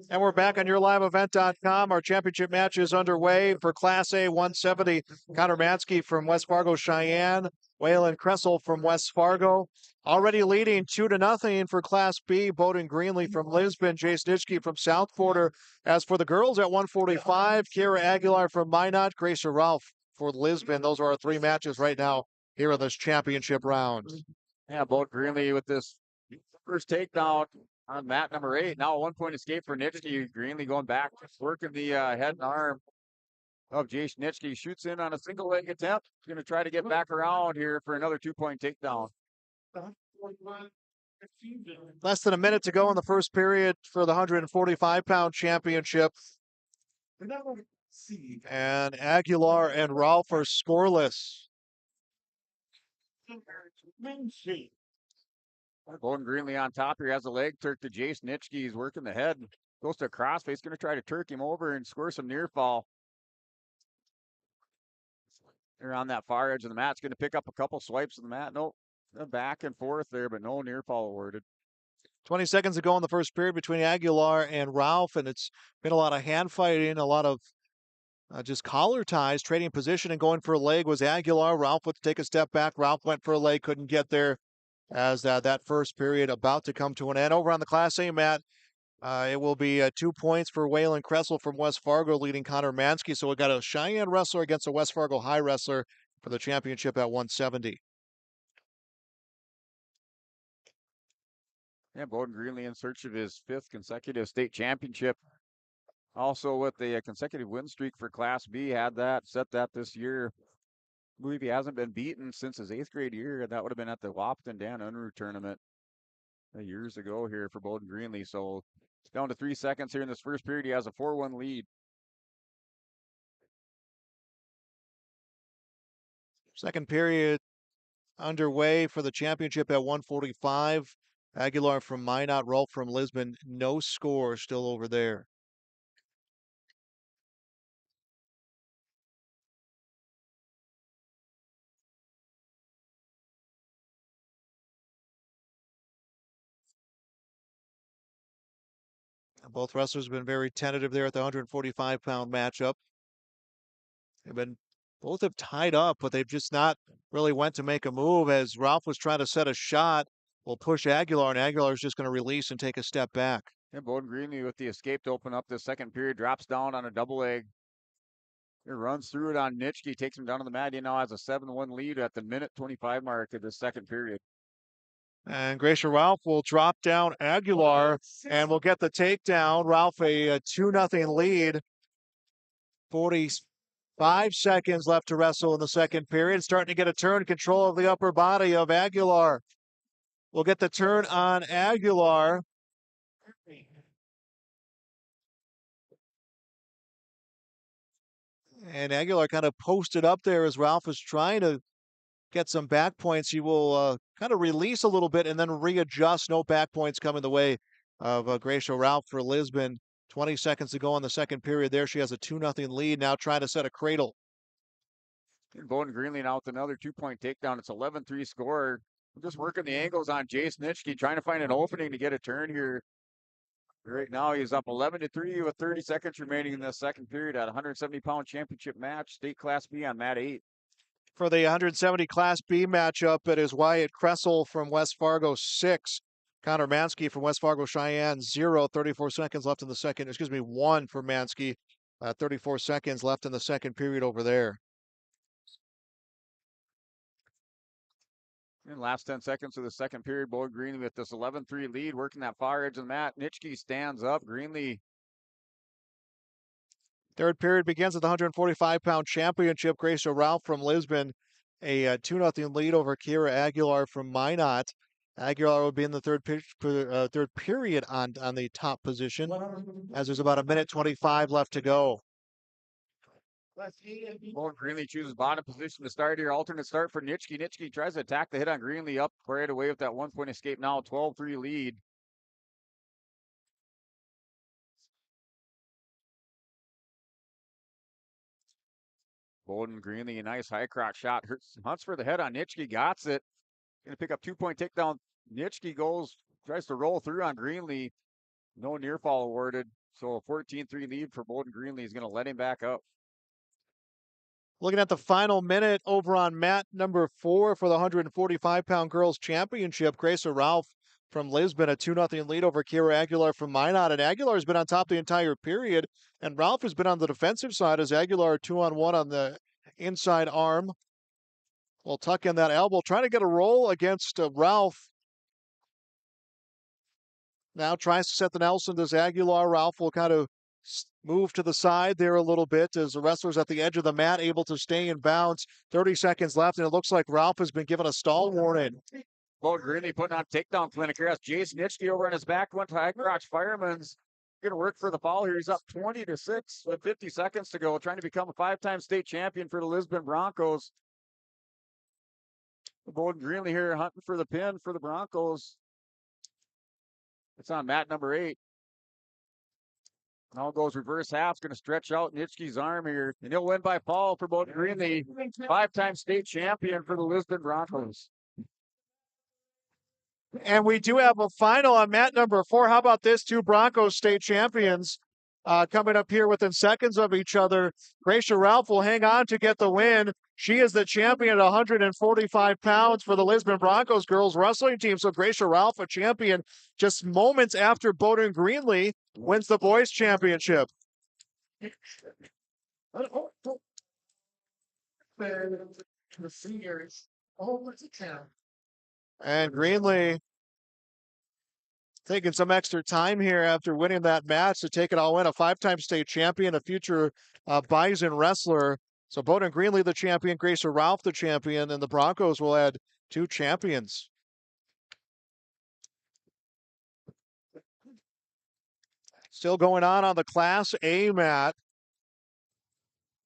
And we're back on YourLiveEvent.com. Our championship match is underway for Class A 170. Connor Mansky from West Fargo, Cheyenne. Waylon Kressel from West Fargo. Already leading 2-0 for Class B. Bowden Greenlee from Lisbon. Jay Snitchke from South Porter. As for the girls at 145, Kira Aguilar from Minot. Grace Ralph for Lisbon. Those are our three matches right now here in this championship round. Yeah, Bowden Greenlee with this first takedown on mat number 8. Now a 1-point escape for Nitschke. Greenlee going back, working the head and arm of Jay Nitschke. Shoots in on a single leg attempt. He's going to try to get back around here for another 2-point takedown. Less than a minute to go in the first period for the 145-pound championship. And Aguilar and Ralph are scoreless. Bowden Greenlee on top here has a leg turk to Jace Nitschke. He's working the head. Goes to a crossface. Going to try to turk him over and score some near fall. They're on that far edge of the mat. It's going to pick up a couple swipes of the mat. Nope. Back and forth there, but no near fall awarded. 20 seconds to go in the first period between Aguilar and Ralph, and it's been a lot of hand fighting, a lot of just collar ties, trading position and going for a leg was Aguilar. Ralph would take a step back. Ralph went for a leg, couldn't get there as that first period about to come to an end. Over on the Class A mat, it will be 2 points for Waylon Kressel from West Fargo leading Connor Mansky. So we got a Cheyenne wrestler against a West Fargo high wrestler for the championship at 170. Yeah, Bowden Greenlee in search of his 5th consecutive state championship. Also with the consecutive win streak for Class B, set that this year. I believe he hasn't been beaten since his 8th grade year. That would have been at the Wapton Dan Unruh tournament years ago here for Bowden Greenlee. So it's down to 3 seconds here in this first period. He has a 4-1 lead. Second period underway for the championship at 145. Aguilar from Minot, Rolf from Lisbon. No score still over there. Both wrestlers have been very tentative there at the 145-pound matchup. Both have tied up, but they've just not really went to make a move as Ralph was trying to set a shot. Will push Aguilar, and Aguilar is just going to release and take a step back. Yeah, Bowden Greenlee with the escape to open up the second period, drops down on a double leg. He runs through it on Nitschke, takes him down to the mat. He now has a 7-1 lead at the minute 25 mark of the second period. And Gracia Ralph will drop down Aguilar and will get the takedown. Ralph a 2-0 lead. 45 seconds left to wrestle in the second period. Starting to get a turn, control of the upper body of Aguilar. We'll get the turn on Aguilar. And Aguilar kind of posted up there as Ralph is trying to get some back points. He will kind of release a little bit and then readjust. No back points coming the way of Gracia Ralph for Lisbon. 20 seconds to go in the second period there. She has a 2-0 lead, now trying to set a cradle. And Bowden Greenlee now with another 2-point takedown. It's 11-3 score. Just working the angles on Jace Nitschke, trying to find an opening to get a turn here. Right now, he's up 11-3 with 30 seconds remaining in the second period at a 170-pound championship match, state Class B on mat 8. For the 170 Class B matchup, it is Wyatt Kressel from West Fargo, 6. Connor Mansky from West Fargo, Cheyenne, 0. 34 seconds left in the second. 1 for Mansky. 34 seconds left in the second period over there. In the last 10 seconds of the second period, Bowden Greenlee with this 11-3 lead, working that far edge of the mat. Nitschke stands up. Greenlee. Third period begins at the 145-pound championship. Gracia Ralph from Lisbon, a 2-0 lead over Kira Aguilar from Minot. Aguilar will be in the third period on the top position, as there's about 1:25 left to go. Bowden Greenlee chooses bottom position to start here. Alternate start for Nitschke. Nitschke tries to attack the hit on Greenlee up right away with that 1-point escape. Now 12-3 lead. Bowden Greenlee, a nice high crotch shot. Hunts for the head on Nitschke. Got it. Going to pick up 2-point takedown. Nitschke tries to roll through on Greenlee. No near fall awarded. So a 14-3 lead for Bowden Greenlee is going to let him back up. Looking at the final minute over on mat number 4 for the 145-pound girls championship. Grace Ralph from Lisbon, a 2-0 lead over Kira Aguilar from Minot. And Aguilar has been on top the entire period. And Ralph has been on the defensive side as Aguilar 2-on-1 on the inside arm. Will tuck in that elbow, trying to get a roll against Ralph. Now tries to set the Nelson. Does Aguilar? Ralph will kind of move to the side there a little bit as the wrestler's at the edge of the mat, able to stay in bounds. 30 seconds left, and it looks like Ralph has been given a stall warning. Bowden Greenlee putting on takedown clinic here. That's Jason Nitschke over on his back. One to high crotch fireman's going to work for the fall here. He's up 20-6 with 50 seconds to go, trying to become a 5-time state champion for the Lisbon Broncos. Bowden Greenlee here hunting for the pin for the Broncos. It's on mat number 8. Now goes reverse half. It's going to stretch out Nitschke's arm here. And he'll win by fall for Bowden Greenlee. 5-time state champion for the Lisbon Broncos. And we do have a final on mat number 4. How about this? 2 Broncos state champions coming up here within seconds of each other. Gracia Ralph will hang on to get the win. She is the champion at 145 pounds for the Lisbon Broncos girls wrestling team. So Gracia Ralph, a champion, just moments after Bowden Greenlee wins the boys championship. And Greenlee taking some extra time here after winning that match to take it all in. A 5-time state champion, a future Bison wrestler. So Bowden Greenlee the champion, Gracia Ralph the champion, and the Broncos will add 2 champions. Still going on the Class A mat.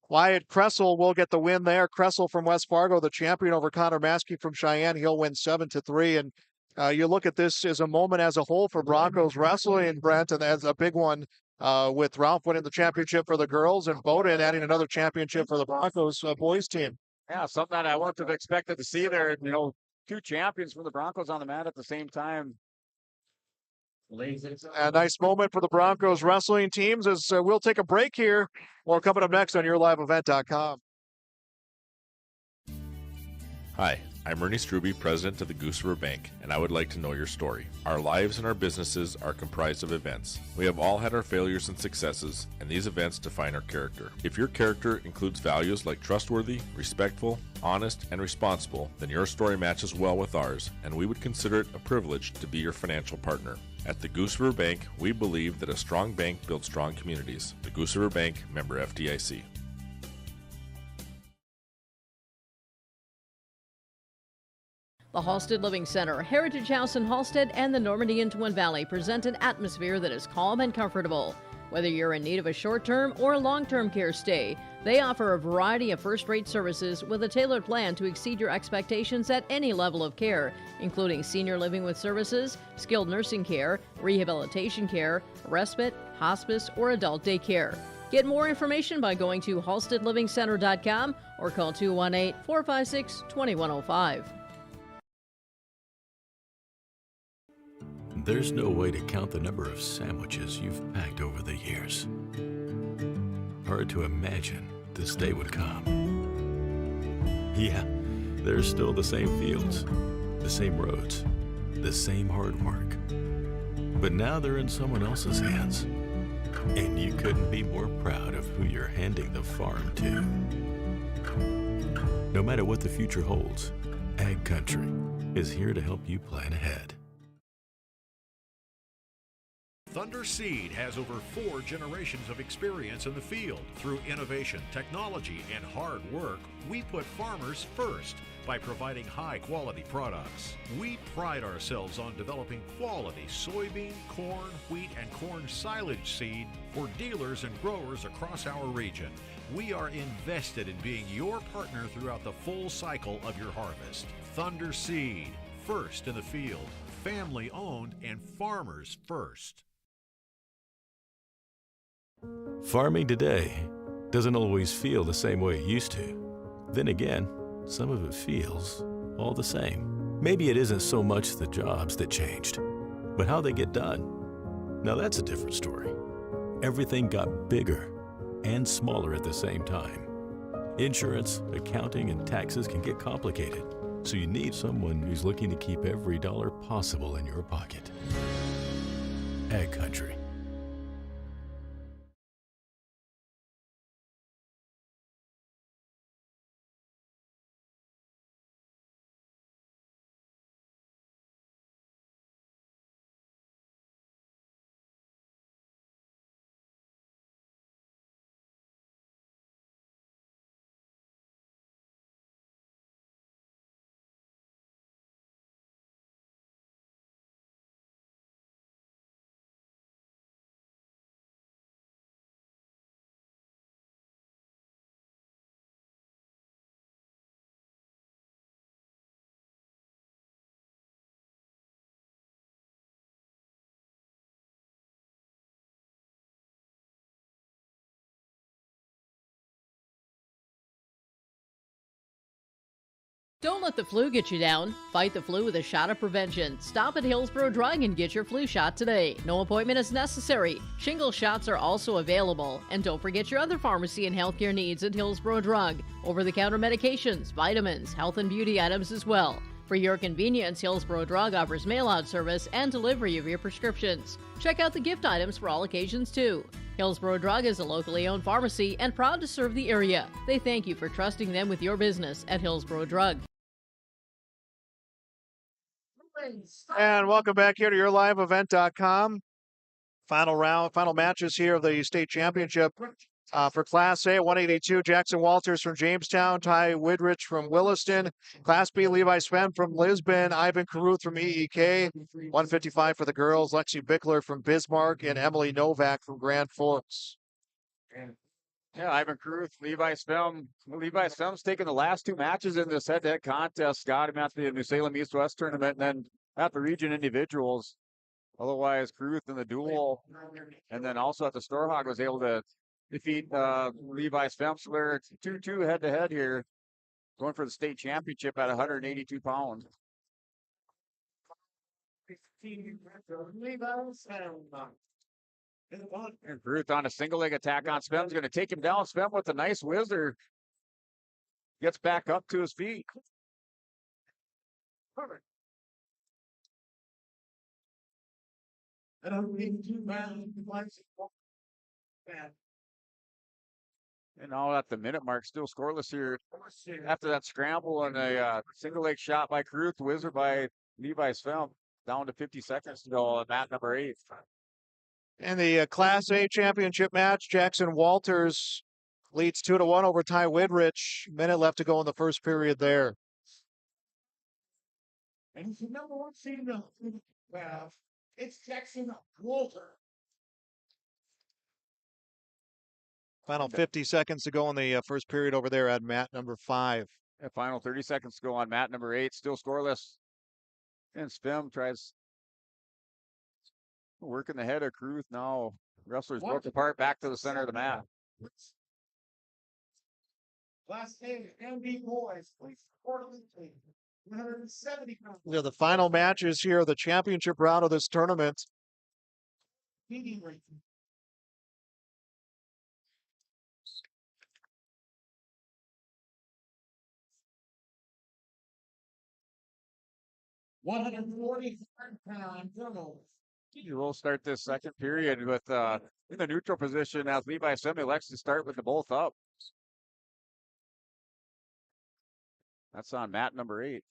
Wyatt Kressel will get the win there. Kressel from West Fargo, the champion over Connor Maskey from Cheyenne. He'll win 7-3. And you look at this as a moment as a whole for Broncos wrestling, Brent, and as a big one with Ralph winning the championship for the girls and Bowden adding another championship for the Broncos boys team. Yeah, something that I wouldn't have expected to see there. 2 champions from the Broncos on the mat at the same time. A nice moment for the Broncos wrestling teams as we'll take a break here. More coming up next on YourLiveEvent.com. Hi, I'm Ernie Struby, president of the Goose River Bank, and I would like to know your story. Our lives and our businesses are comprised of events. We have all had our failures and successes, and these events define our character. If your character includes values like trustworthy, respectful, honest, and responsible, then your story matches well with ours, and we would consider it a privilege to be your financial partner. At the Goose River Bank, we believe that a strong bank builds strong communities. The Goose River Bank, member FDIC. The Halstead Living Center, Heritage House in Halstead, and the Normandy in Twin Valley present an atmosphere that is calm and comfortable. Whether you're in need of a short-term or long-term care stay, they offer a variety of first-rate services with a tailored plan to exceed your expectations at any level of care, including senior living with services, skilled nursing care, rehabilitation care, respite, hospice, or adult daycare. Get more information by going to halsteadlivingcenter.com or call 218-456-2105. There's no way to count the number of sandwiches you've packed over the years. Hard to imagine this day would come. Yeah, there's still the same fields, the same roads, the same hard work. But now they're in someone else's hands. And you couldn't be more proud of who you're handing the farm to. No matter what the future holds, Ag Country is here to help you plan ahead. Thunder Seed has over 4 generations of experience in the field. Through innovation, technology, and hard work, we put farmers first by providing high-quality products. We pride ourselves on developing quality soybean, corn, wheat, and corn silage seed for dealers and growers across our region. We are invested in being your partner throughout the full cycle of your harvest. Thunder Seed, first in the field, family-owned and farmers first. Farming today doesn't always feel the same way it used to. Then again, some of it feels all the same. Maybe it isn't so much the jobs that changed, but how they get done. Now that's a different story. Everything got bigger and smaller at the same time. Insurance, accounting, and taxes can get complicated, so you need someone who's looking to keep every dollar possible in your pocket. Ag Country. Don't let the flu get you down. Fight the flu with a shot of prevention. Stop at Hillsborough Drug and get your flu shot today. No appointment is necessary. Shingle shots are also available. And don't forget your other pharmacy and healthcare needs at Hillsborough Drug. Over-the-counter medications, vitamins, health and beauty items as well. For your convenience, Hillsborough Drug offers mail-out service and delivery of your prescriptions. Check out the gift items for all occasions too. Hillsborough Drug is a locally owned pharmacy and proud to serve the area. They thank you for trusting them with your business at Hillsborough Drug. And welcome back here to YourLiveEvent.com. Final matches here of the state championship for Class A. 182, Jackson Walters from Jamestown, Ty Widrich from Williston. Class B, Levi Sven from Lisbon, Ivan Caruth from EEK. 155 for the girls, Lexi Bickler from Bismarck, and Emily Novak from Grand Forks. Yeah, Ivan Caruth, Levi Sven. Levi Sven's taken the last 2 matches in this head-to-head contest. Got him at the New Salem East-West tournament, and then at the region individuals. Otherwise, Caruth in the duel, and then also at the Storehog was able to defeat Levi Svemsler. 2-2 head-to-head here, going for the state championship at 182 pounds. And Caruth on a single leg attack on Sven's going to take him down. Sven with a nice whizzer. Gets back up to his feet. Perfect. And now at the minute mark, still scoreless here. After that scramble and a single leg shot by Caruth, whizzer by Levi Sven. Down to 50 seconds to go on mat number 8. In the Class A championship match, Jackson Walters leads 2-1 over Ty Widrich. Minute left to go in the first period there. And it's the number 1 seed in the well, it's Jackson Walter. Final 50 seconds to go in the first period over there at mat number 5. Yeah, final 30 seconds to go on mat number 8. Still scoreless. And Spem tries working the head of Caruth now. Wrestlers broke apart back to the center of the mat. Class A MB boys, please quarterly team. 170 pounds. They're the final matches here of the championship round of this tournament. Feeding rate. £140 turnovers. We'll start this second period with in the neutral position as Levi Sven elects to start with the both up. That's on mat number 8.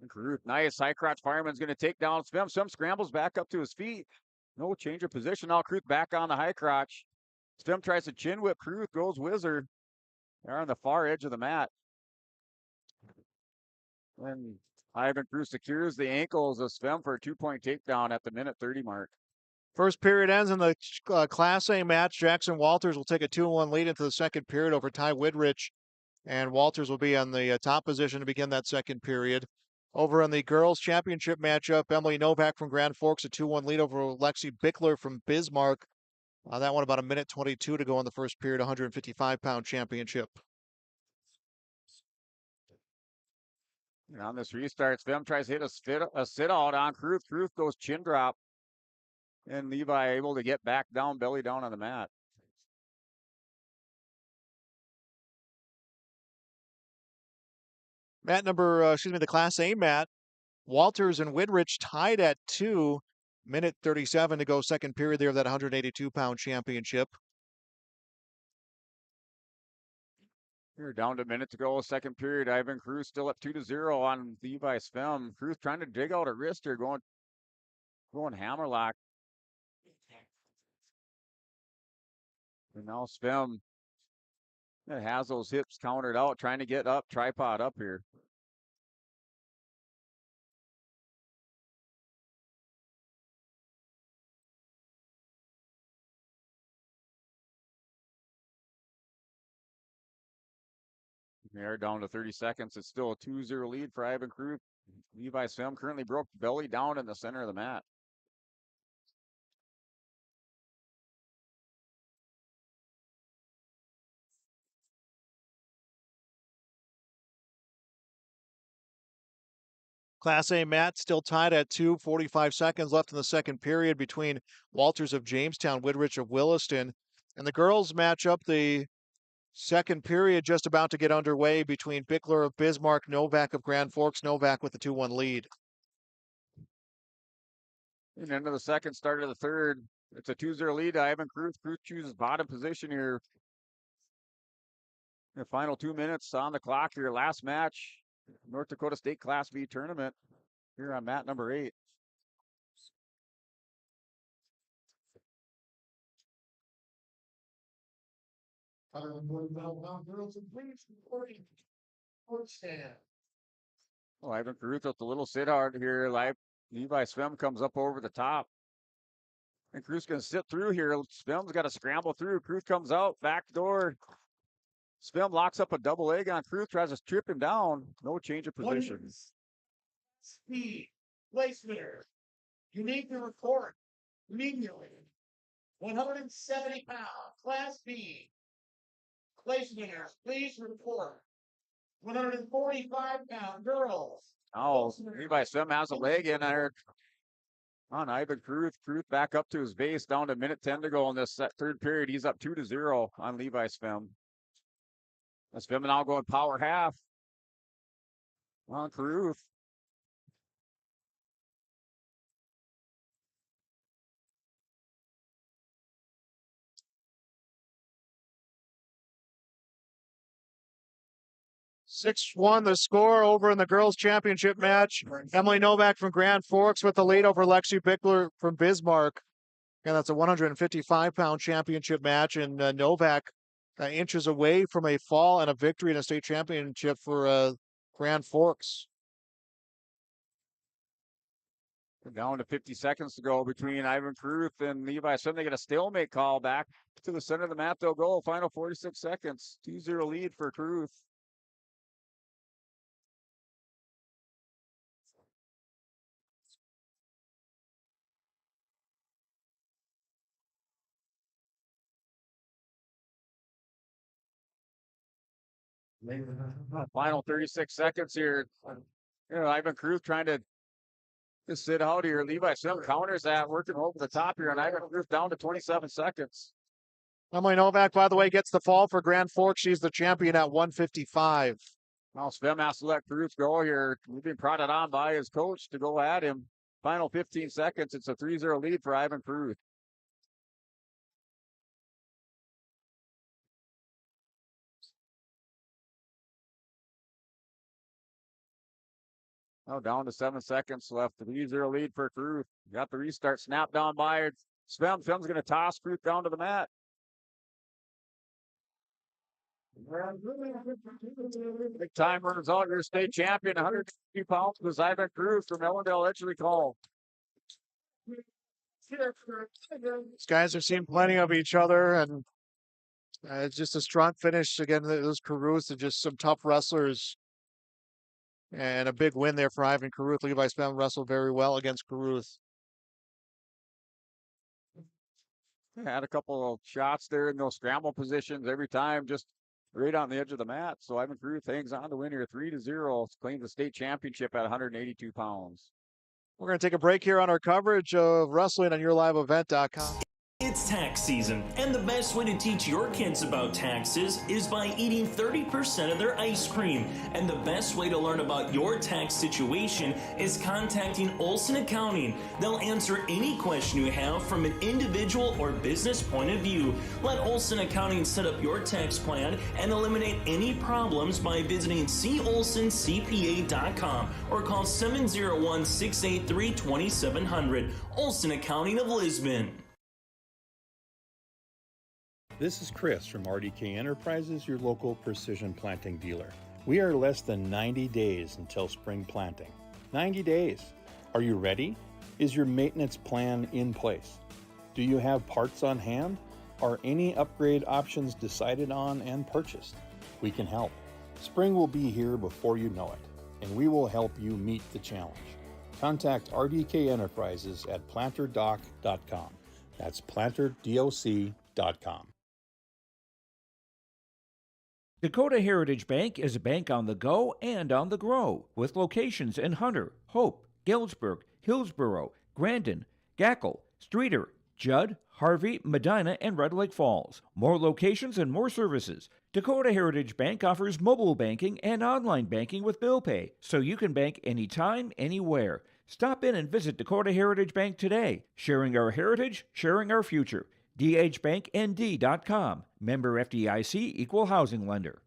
Carruth, nice. High crotch fireman's going to take down Swim. Swim scrambles back up to his feet. No change of position. Now Carruth back on the high crotch. Swim tries to chin whip. Carruth goes whizzer. They're on the far edge of the mat. And Ivan Cruz secures the ankles of Svem for a 2-point takedown at the minute 30 mark. First period ends in the Class A match. Jackson Walters will take a 2-1 lead into the second period over Ty Widrich. And Walters will be on the top position to begin that second period. Over in the girls' championship matchup, Emily Novak from Grand Forks, a 2-1 lead over Lexi Bickler from Bismarck. That one about a minute 22 to go in the first period, 155-pound championship. And on this restart, Svem tries to hit a sit-out on Carruth. Carruth goes chin drop. And Levi able to get back down, belly down on the mat. The Class A mat. Walters and Widrich tied at 2. Minute 37 to go, second period there of that 182-pound championship. We're down to a minute to go, second period. Ivan Cruz still up 2-0 on Levi Svem. Cruz trying to dig out a wrist here, going hammerlock. And now Svem has those hips countered out, trying to get up, tripod up here. They're down to 30 seconds. It's still a 2-0 lead for Ivan Cruz. Levi Svem currently broke belly down in the center of the mat. Class A mat still tied at 2, 45 seconds left in the second period between Walters of Jamestown, Widrich of Williston. And the girls matchup, the second period just about to get underway between Bickler of Bismarck, Novak of Grand Forks. Novak with the 2-1 lead. And end of the second, start of the third. It's a 2-0 lead to Ivan Cruz. Cruz chooses bottom position here. The final 2 minutes on the clock here. Last match, North Dakota State Class B tournament here on mat number 8. Oh, Ivan Cruz with the little sit hard here. Levi Svem comes up over the top. And Cruz going to sit through here. Svem's got to scramble through. Cruz comes out, back door. Svem locks up a double leg on Cruz, tries to strip him down. No change of position. Speed, placement. You need to report immediately. 170 pound, Class B. Placemakers, please report. 145-pound girls. Oh, Levi Svem has a leg in there on Ivan Cruz. Cruz back up to his base, down to minute 10 to go in this third period. He's up 2-0 on Levi Svem. Svem now going power half on Cruz. Six 6-1 the score over in the girls' championship match. Emily Novak from Grand Forks with the lead over Lexi Bickler from Bismarck. And that's a 155-pound championship match. And Novak inches away from a fall and a victory in a state championship for Grand Forks. Down to 50 seconds to go between Ivan Cruz and Levi Svem. They get a stalemate call back to the center of the mat. They'll go. Final 46 seconds. 2-0 lead for Cruz. Final 36 seconds here. Ivan Cruz trying to sit out here. Levi Svem counters that, working over the top here, and Ivan Cruz down to 27 seconds. Emily Novak, by the way, gets the fall for Grand Forks. She's the champion at 155. Now Svem has to let Cruz go here. He's being prodded on by his coach to go at him. Final 15 seconds. It's a 3-0 lead for Ivan Cruz. Oh, down to 7 seconds left. The 3-0 lead for Kruth. Got the restart. Snap down by Svem. Svem's going to toss Kruth down to the mat. Big timer result. Your state champion, 150 pounds, was Ivan Kruth from Ellendale Edgeley Call. These guys have seen plenty of each other, and it's just a strong finish. Again, those Caruth are just some tough wrestlers. And a big win there for Ivan Caruth. Levi Spam wrestled very well against Caruth. Had a couple of shots there in those scramble positions every time, just right on the edge of the mat. So Ivan Caruth hangs on to win here 3-0. Claims the state championship at 182 pounds. We're going to take a break here on our coverage of wrestling on yourliveevent.com. It's tax season, and the best way to teach your kids about taxes is by eating 30% of their ice cream. And the best way to learn about your tax situation is contacting Olson Accounting. They'll answer any question you have from an individual or business point of view. Let Olson Accounting set up your tax plan and eliminate any problems by visiting colsoncpa.com or call 701-683-2700. Olson Accounting of Lisbon. This is Chris from RDK Enterprises, your local precision planting dealer. We are less than 90 days until spring planting. 90 days. Are you ready? Is your maintenance plan in place? Do you have parts on hand? Are any upgrade options decided on and purchased? We can help. Spring will be here before you know it, and we will help you meet the challenge. Contact RDK Enterprises at planterdoc.com. That's planterdoc.com. Dakota Heritage Bank is a bank on the go and on the grow, with locations in Hunter, Hope, Galesburg, Hillsborough, Grandin, Gackle, Streeter, Judd, Harvey, Medina, and Red Lake Falls. More locations and more services. Dakota Heritage Bank offers mobile banking and online banking with bill pay, so you can bank anytime, anywhere. Stop in and visit Dakota Heritage Bank today. Sharing our heritage, sharing our future. dhbanknd.com. Member FDIC, Equal Housing Lender.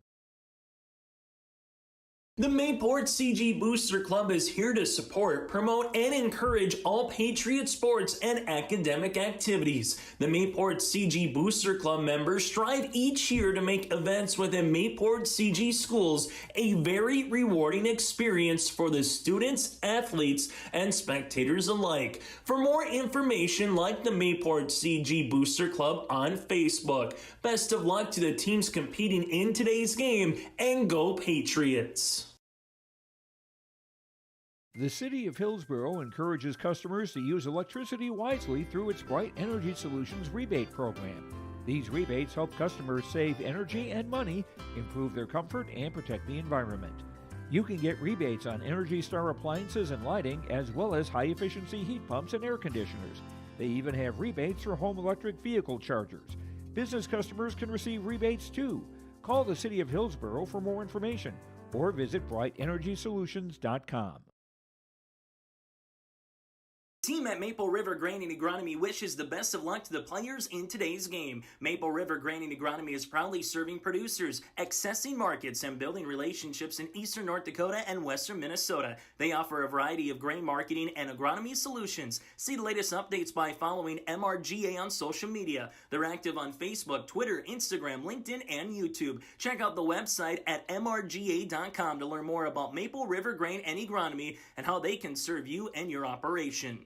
The Mayport CG Booster Club is here to support, promote, and encourage all Patriot sports and academic activities. The Mayport CG Booster Club members strive each year to make events within Mayport CG schools a very rewarding experience for the students, athletes, and spectators alike. For more information, like the Mayport CG Booster Club on Facebook. Best of luck to the teams competing in today's game, and go Patriots! The City of Hillsborough encourages customers to use electricity wisely through its Bright Energy Solutions rebate program. These rebates help customers save energy and money, improve their comfort, and protect the environment. You can get rebates on Energy Star appliances and lighting, as well as high-efficiency heat pumps and air conditioners. They even have rebates for home electric vehicle chargers. Business customers can receive rebates too. Call the City of Hillsborough for more information or visit brightenergysolutions.com. Team at Maple River Grain and Agronomy wishes the best of luck to the players in today's game. Maple River Grain and Agronomy is proudly serving producers, accessing markets, and building relationships in eastern North Dakota and western Minnesota. They offer a variety of grain marketing and agronomy solutions. See the latest updates by following MRGA on social media. They're active on Facebook, Twitter, Instagram, LinkedIn, and YouTube. Check out the website at mrga.com to learn more about Maple River Grain and Agronomy and how they can serve you and your operation.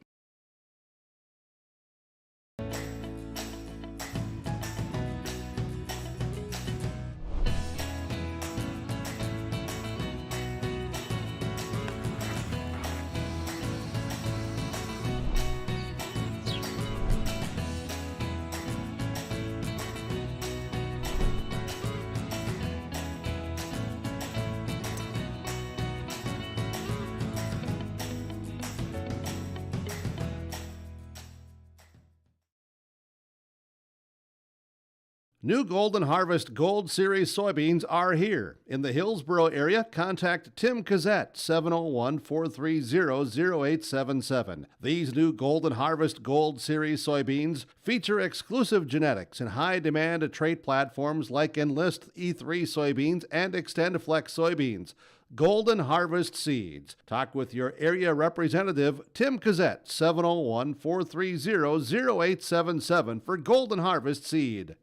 New Golden Harvest Gold Series soybeans are here. In the Hillsborough area, contact Tim Cassette, 701-430-0877. These new Golden Harvest Gold Series soybeans feature exclusive genetics and high-demand trait platforms like Enlist E3 soybeans and XtendFlex soybeans. Golden Harvest Seeds. Talk with your area representative, Tim Cassette, 701-430-0877 for Golden Harvest Seed.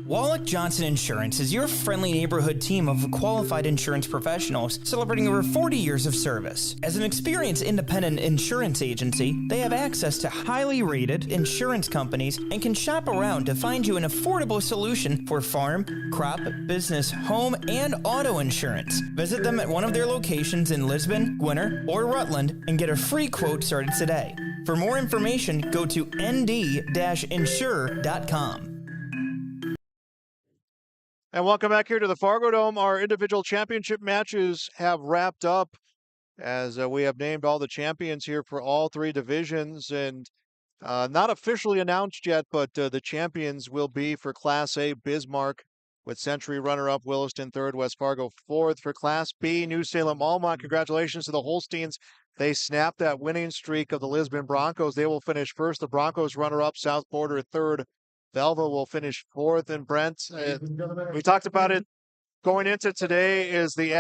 Wallach Johnson Insurance is your friendly neighborhood team of qualified insurance professionals celebrating over 40 years of service. As an experienced independent insurance agency, they have access to highly rated insurance companies and can shop around to find you an affordable solution for farm, crop, business, home, and auto insurance. Visit them at one of their locations in Lisbon, Gwinner, or Rutland and get a free quote started today. For more information, go to nd-insure.com. And welcome back here to the Fargo Dome. Our individual championship matches have wrapped up as we have named all the champions here for all three divisions. And not officially announced yet, but the champions will be for Class A, Bismarck, with Century runner-up, Williston third, West Fargo fourth. For Class B, New Salem, Almont. Congratulations to the Holsteins. They snapped that winning streak of the Lisbon Broncos. They will finish first. The Broncos runner-up, South Border third. Velva will finish fourth. And Brent, we talked about it going into today, is the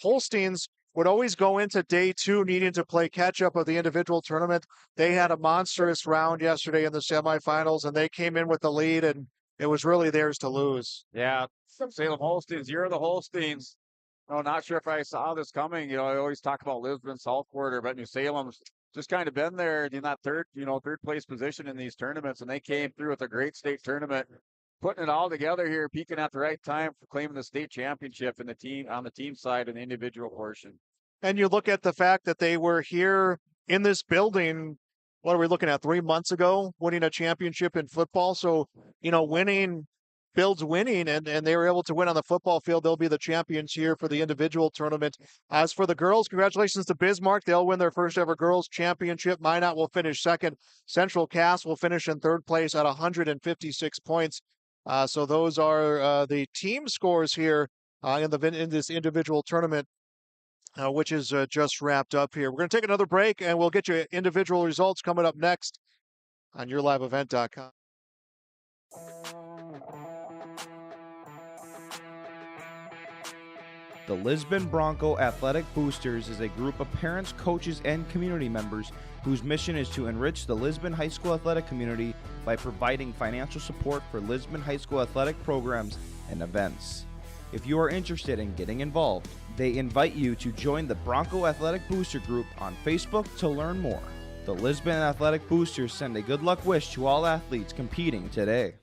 Holsteins would always go into day two needing to play catch-up of the individual tournament. They had a monstrous round yesterday in the semifinals, and they came in with the lead, and it was really theirs to lose. Yeah, Salem Holsteins, you're the Holsteins. No, not sure if I saw this coming. You know, I always talk about Lisbon, South Quarter, but New Salem's just kind of been there in that third place position in these tournaments, and they came through with a great state tournament, putting it all together here, peaking at the right time for claiming the state championship in the team on the team side and the individual portion. And you look at the fact that they were here in this building, what are we looking at, 3 months ago, winning a championship in football. So, winning builds winning, and they were able to win on the football field. They'll be the champions here for the individual tournament. As for the girls, congratulations to Bismarck. They'll win their first ever girls championship. Minot will finish second. Central Cass will finish in third place at 156 points. So those are the team scores here in this individual tournament, which is just wrapped up here. We're going to take another break, and we'll get you individual results coming up next on yourliveevent.com. The Lisbon Bronco Athletic Boosters is a group of parents, coaches, and community members whose mission is to enrich the Lisbon High School athletic community by providing financial support for Lisbon High School athletic programs and events. If you are interested in getting involved, they invite you to join the Bronco Athletic Booster Group on Facebook to learn more. The Lisbon Athletic Boosters send a good luck wish to all athletes competing today.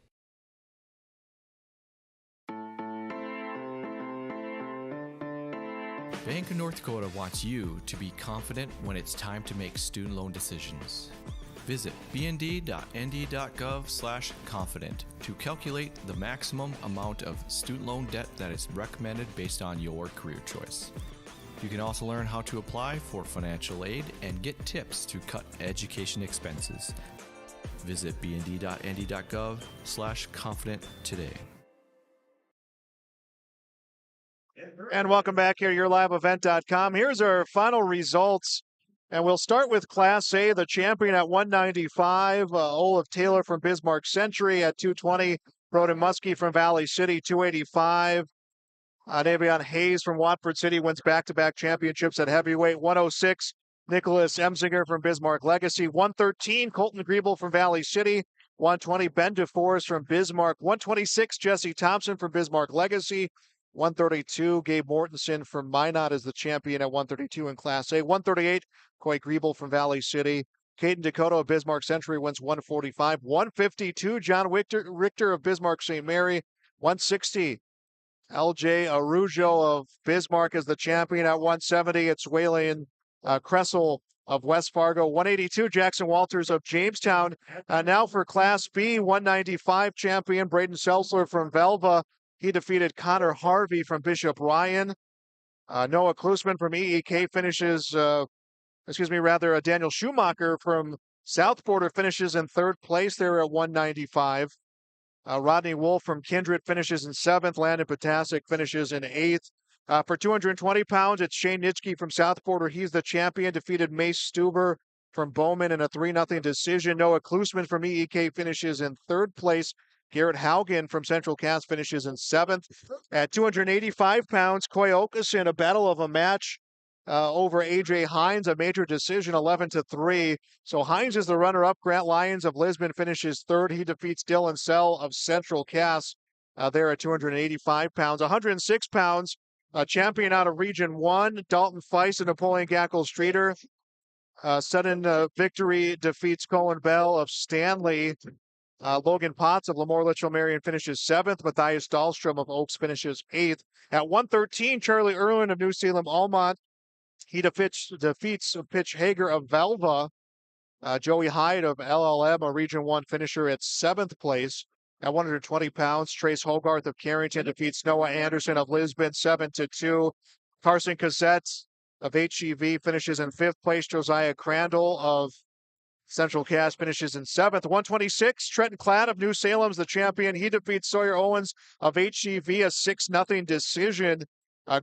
Bank of North Dakota wants you to be confident when it's time to make student loan decisions. Visit bnd.nd.gov/confident to calculate the maximum amount of student loan debt that is recommended based on your career choice. You can also learn how to apply for financial aid and get tips to cut education expenses. Visit bnd.nd.gov/confident today. And welcome back here, yourliveevent.com. Here's our final results. And we'll start with Class A, the champion at 195, Olaf Taylor from Bismarck Century at 220, Broden Muskie from Valley City, 285. Davion Hayes from Watford City wins back-to-back championships at heavyweight, 106. Nicholas Emsinger from Bismarck Legacy, 113. Colton Griebel from Valley City, 120. Ben DeForest from Bismarck, 126. Jesse Thompson from Bismarck Legacy, 132, Gabe Mortensen from Minot is the champion at 132 in Class A. 138, Coy Griebel from Valley City. Caden Dakota of Bismarck Century wins 145. 152, John Richter of Bismarck St. Mary. 160, LJ Arujo of Bismarck is the champion at 170. It's Waylon Kressel of West Fargo. 182, Jackson Walters of Jamestown. Now for Class B, 195 champion Braden Selsler from Velva. He defeated Connor Harvey from Bishop Ryan. Noah Klusman from EEK finishes, Daniel Schumacher from South Border finishes in third place there at 195. Rodney Wolf from Kindred finishes in seventh. Landon Potasic finishes in eighth. For 220 pounds, it's Shane Nitschke from South Border. He's the champion, defeated Mace Stuber from Bowman in a 3-0 decision. Noah Klusman from EEK finishes in third place. Garrett Haugen from Central Cass finishes in 7th. At 285 pounds, Coy Okeson, a battle of a match over AJ Hines, a major decision, 11-3. So Hines is the runner-up. Grant Lyons of Lisbon finishes 3rd. He defeats Dylan Sell of Central Cass there at 285 pounds. 106 pounds, champion out of Region 1, Dalton Feist and Napoleon Gackle Streeter. Sudden victory defeats Colin Bell of Stanley. Logan Potts of Lemoore Litchfield Marion finishes 7th. Matthias Dahlstrom of Oaks finishes 8th. At 113, Charlie Irwin of New Salem Almont. He defeats Pitch Hager of Velva. Joey Hyde of LLM, a Region 1 finisher, at 7th place. At 120 pounds, Trace Hogarth of Carrington defeats Noah Anderson of Lisbon 7-2. Carson Cassette of HEV finishes in 5th place. Josiah Crandall of Central Cass finishes in 7th. 126, Trenton Cladd of New Salem's the champion. He defeats Sawyer Owens of HEV, a 6-0 decision.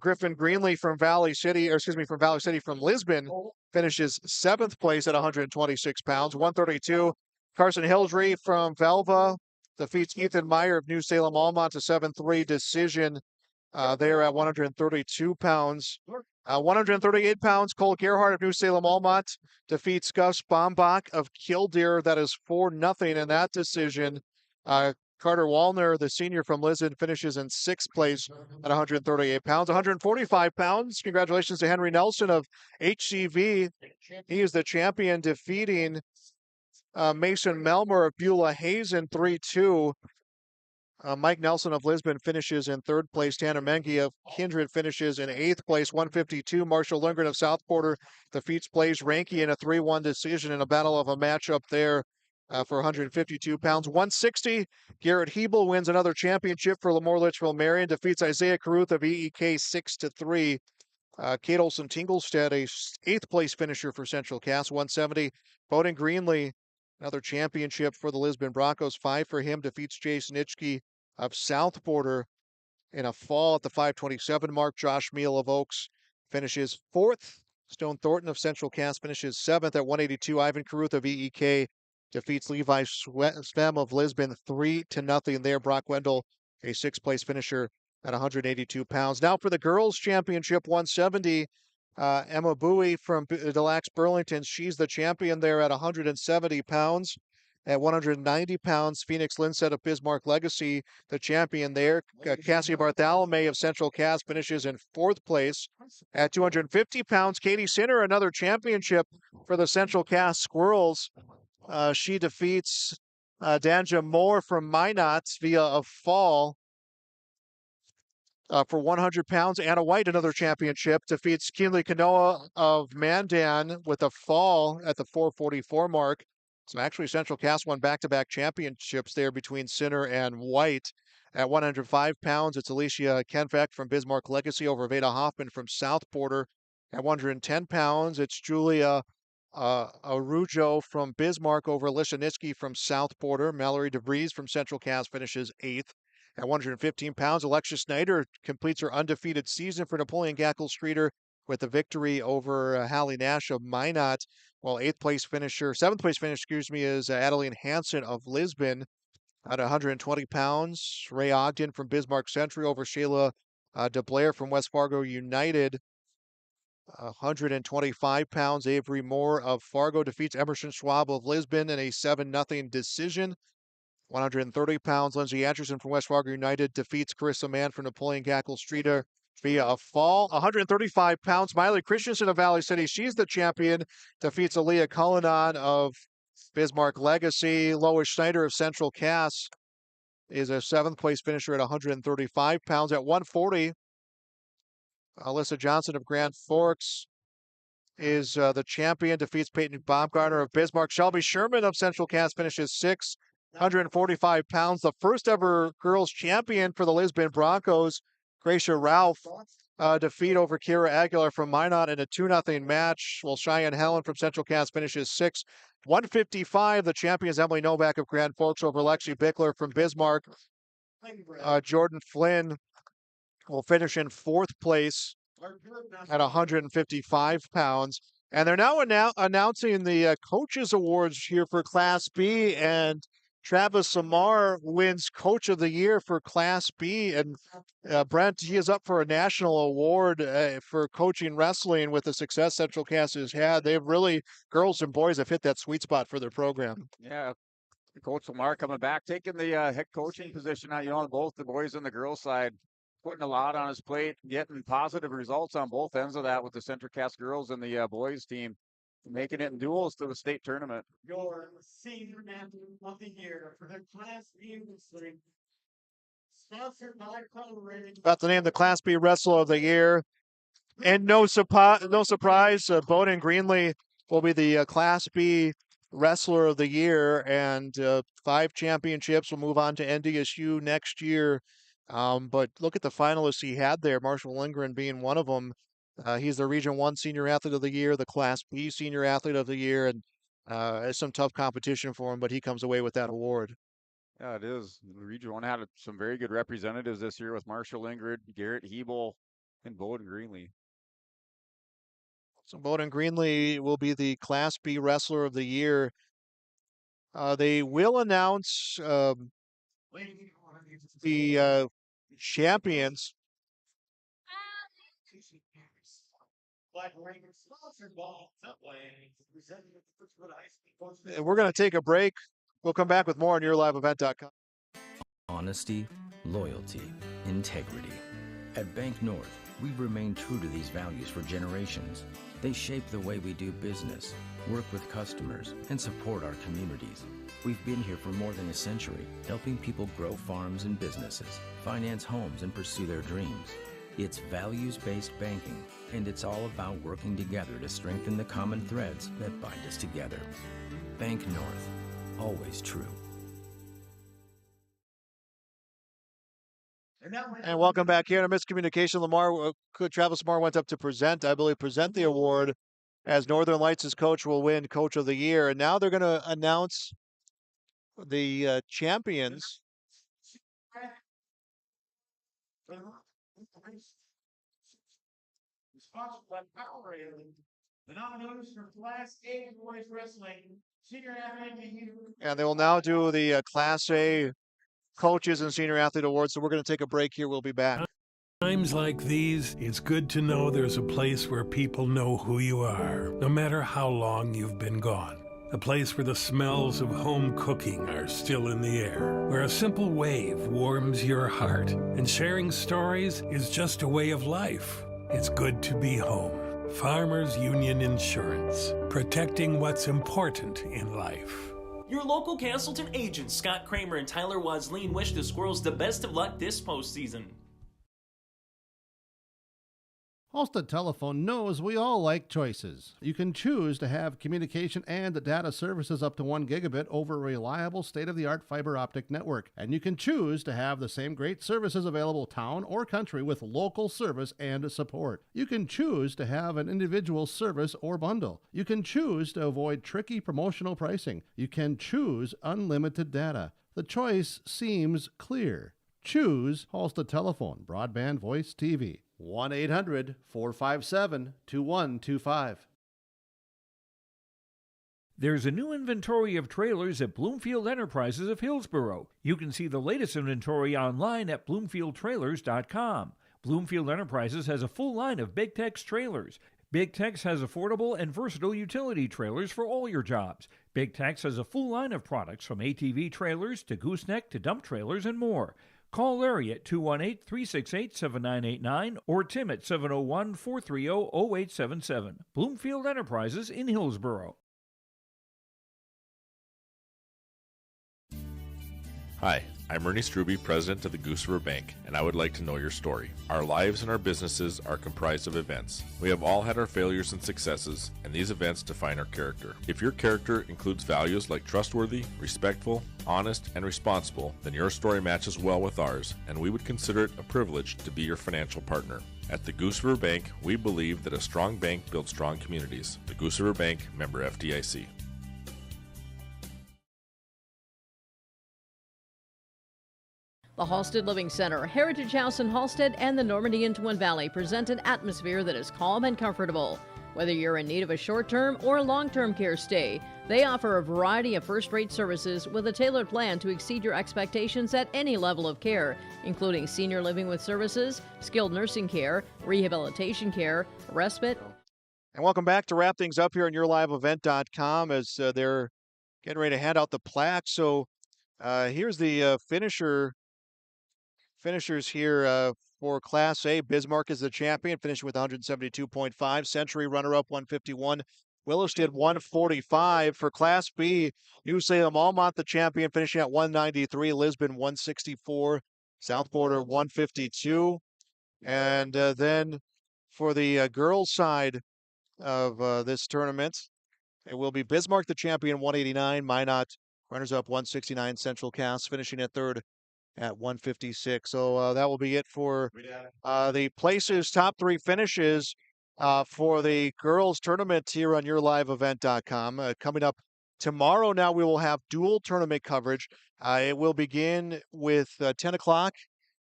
Griffin Greenlee from Valley City from Lisbon finishes 7th place at 126 pounds. 132, Carson Hildry from Velva defeats Ethan Meyer of New Salem Almont, a 7-3 decision there at 132 pounds. 138 pounds, Cole Gerhardt of New Salem Almont defeats Gus Bombach of Killdeer. That is 4-0 in that decision. Carter Wallner, the senior from Lisbon, finishes in 6th place at 138 pounds. 145 pounds, congratulations to Henry Nelson of HCV. He is the champion, defeating Mason Melmer of Beulah Hazen 3-2. Mike Nelson of Lisbon finishes in 3rd place. Tanner Menke of Kindred finishes in 8th place. 152, Marshall Lundgren of South Porter defeats Blaze Ranke in a 3-1 decision in a battle of a matchup there for 152 pounds. 160, Garrett Hebel wins another championship for Lemoore Litchfield Marion, defeats Isaiah Caruth of EEK 6-3. Kate Olson Tinglestead, a 8th place finisher for Central Cass. 170, Bowden Greenlee, another championship for the Lisbon Broncos. 5 for him, defeats Jason Itchke of South Porter in a fall at the 527 mark. Josh Meal of Oaks finishes 4th. Stone Thornton of Central Cass finishes 7th at 182. Ivan Caruth of EEK defeats Levi Svem of Lisbon 3-0 there. Brock Wendell, a 6th place finisher at 182 pounds. Now for the girls' championship, 170. Emma Bowie from Des Lacs Burlington, she's the champion there at 170 pounds. At 190 pounds, Phoenix Linset of Bismarck Legacy, the champion there. Cassie Bartholomew of Central Cass finishes in 4th place. At 250 pounds, Katie Sinner, another championship for the Central Cass Squirrels. She defeats Danja Moore from Minot via a fall. For 100 pounds, Anna White, another championship, defeats Kinley Kanoa of Mandan with a fall at the 444 mark. So actually, Central Cass won back-to-back championships there between Sinner and White. At 105 pounds, it's Alicia Kenfeck from Bismarck Legacy over Veda Hoffman from South Porter. At 110 pounds, it's Julia Arujo from Bismarck over Alicia Nitsky from South Porter. Mallory DeVries from Central Cass finishes 8th. At 115 pounds, Alexis Snyder completes her undefeated season for Napoleon Gackle Streeter with a victory over Hallie Nash of Minot. While 7th place finisher, is Adeline Hansen of Lisbon. At 120 pounds, Ray Ogden from Bismarck Century over Shayla DeBlair from West Fargo United. 125 pounds, Avery Moore of Fargo defeats Emerson Schwab of Lisbon in a 7-0 decision. 130 pounds, Lindsay Atchison from West Fargo United defeats Carissa Mann from Napoleon Gackle Streeter via a fall. 135 pounds, Miley Christensen of Valley City, she's the champion, defeats Aaliyah Cullinan of Bismarck Legacy. Lois Schneider of Central Cass is a 7th place finisher at 135 pounds. At 140, Alyssa Johnson of Grand Forks is the champion, defeats Peyton Baumgartner of Bismarck. Shelby Sherman of Central Cass finishes 6th. 145 pounds, the first ever girls champion for the Lisbon Broncos. Gracia Ralph defeat over Kira Aguilar from Minot in a 2-0 match, while Cheyenne Helen from Central Cass finishes 6th. 155, the champion is Emily Novak of Grand Forks over Lexi Bickler from Bismarck. Jordan Flynn will finish in 4th place at 155 pounds. And they're now announcing the Coaches Awards here for Class B, and Travis Samar wins Coach of the Year for Class B. And Brent, he is up for a national award for coaching wrestling with the success Central Cass has had. They've really, girls and boys have hit that sweet spot for their program. Yeah, Coach Lamar coming back, taking the head coaching position on, on both the boys and the girls side, putting a lot on his plate, getting positive results on both ends of that with the Central Cass girls and the boys team, making it in duels to the state tournament. Your senior athlete of the year for the Class B wrestling, sponsored by Colorado. About to name the Class B Wrestler of the Year. And no surprise, Bowden Greenlee will be the Class B Wrestler of the Year, and 5 championships will move on to NDSU next year. But look at the finalists he had there, Marshall Lindgren being one of them. He's the Region 1 Senior Athlete of the Year, the Class B Senior Athlete of the Year, and it's some tough competition for him, but he comes away with that award. Yeah, it is. Region 1 had some very good representatives this year with Marshall Lindgren, Garrett Hebel, and Bowden Greenlee. So Bowden Greenlee will be the Class B Wrestler of the Year. They will announce the champions. And we're going to take a break. We'll come back with more on YourLiveEvent.com. Honesty, loyalty, integrity. At Bank North, we've remained true to these values for generations. They shape the way we do business, work with customers, and support our communities. We've been here for more than a century, helping people grow farms and businesses, finance homes, and pursue their dreams. It's values-based banking, and it's all about working together to strengthen the common threads that bind us together. Bank North, always true. And welcome back here to Miscommunication. Travis Lamar went up to present the award, as Northern Lights' coach will win Coach of the Year. And now they're going to announce the champions. Sponsored by Powerade, the nominees for Class A Boys Wrestling Senior Athlete of the Year. And they will now do the Class A Coaches and Senior Athlete Awards. So we're going to take a break here. We'll be back. Times like these, it's good to know there's a place where people know who you are, no matter how long you've been gone. A place where the smells of home cooking are still in the air, where a simple wave warms your heart, and sharing stories is just a way of life. It's good to be home. Farmers Union Insurance, protecting what's important in life. Your local Castleton agents, Scott Kramer and Tyler Wasleen, wish the Squirrels the best of luck this postseason. Halstead Telephone knows we all like choices. You can choose to have communication and data services up to 1 gigabit over a reliable state-of-the-art fiber optic network. And you can choose to have the same great services available town or country with local service and support. You can choose to have an individual service or bundle. You can choose to avoid tricky promotional pricing. You can choose unlimited data. The choice seems clear. Choose Halstead Telephone, broadband voice TV. 1-800-457-2125. There's a new inventory of trailers at Bloomfield Enterprises of Hillsborough. You can see the latest inventory online at bloomfieldtrailers.com. Bloomfield Enterprises has a full line of Big Tex trailers. Big Tex has affordable and versatile utility trailers for all your jobs. Big Tex has a full line of products from ATV trailers to gooseneck to dump trailers and more. Call Larry at 218-368-7989 or Tim at 701-430-0877. Bloomfield Enterprises in Hillsborough. Hi, I'm Ernie Struby, president of the Goose River Bank, and I would like to know your story. Our lives and our businesses are comprised of events. We have all had our failures and successes, and these events define our character. If your character includes values like trustworthy, respectful, honest, and responsible, then your story matches well with ours, and we would consider it a privilege to be your financial partner. At the Goose River Bank, we believe that a strong bank builds strong communities. The Goose River Bank, member FDIC. The Halstead Living Center, Heritage House in Halstead, and the Normandy in Twin Valley present an atmosphere that is calm and comfortable. Whether you're in need of a short-term or long-term care stay, they offer a variety of first-rate services with a tailored plan to exceed your expectations at any level of care, including senior living with services, skilled nursing care, rehabilitation care, respite. And welcome back to wrap things up here on yourliveevent.com as they're getting ready to hand out the plaques. So here's the finishers here for Class A. Bismarck is the champion, finishing with 172.5. Century runner-up, 151. Williston, 145. For Class B, New Salem Almont, the champion, finishing at 193. Lisbon, 164. South Border, 152. And then for the girls' side of this tournament, it will be Bismarck, the champion, 189. Minot, runners-up, 169. Central Cass finishing at third at 156. So that will be it for the places, top three finishes for the girls tournament here on yourliveevent.com. Coming up tomorrow now, we will have dual tournament coverage. It will begin with 10 o'clock.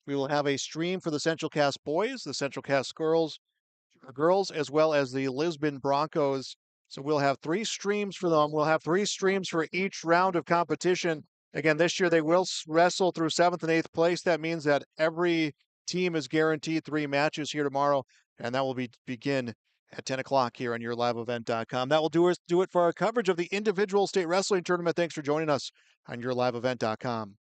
We will have a stream for the Central Cass boys, the Central Cass girls, as well as the Lisbon Broncos. So we'll have 3 streams for them. We'll have 3 streams for each round of competition. Again, this year they will wrestle through 7th and 8th place. That means that every team is guaranteed 3 matches here tomorrow, and that will begin at 10 o'clock here on yourliveevent.com. That will do it for our coverage of the individual state wrestling tournament. Thanks for joining us on yourliveevent.com.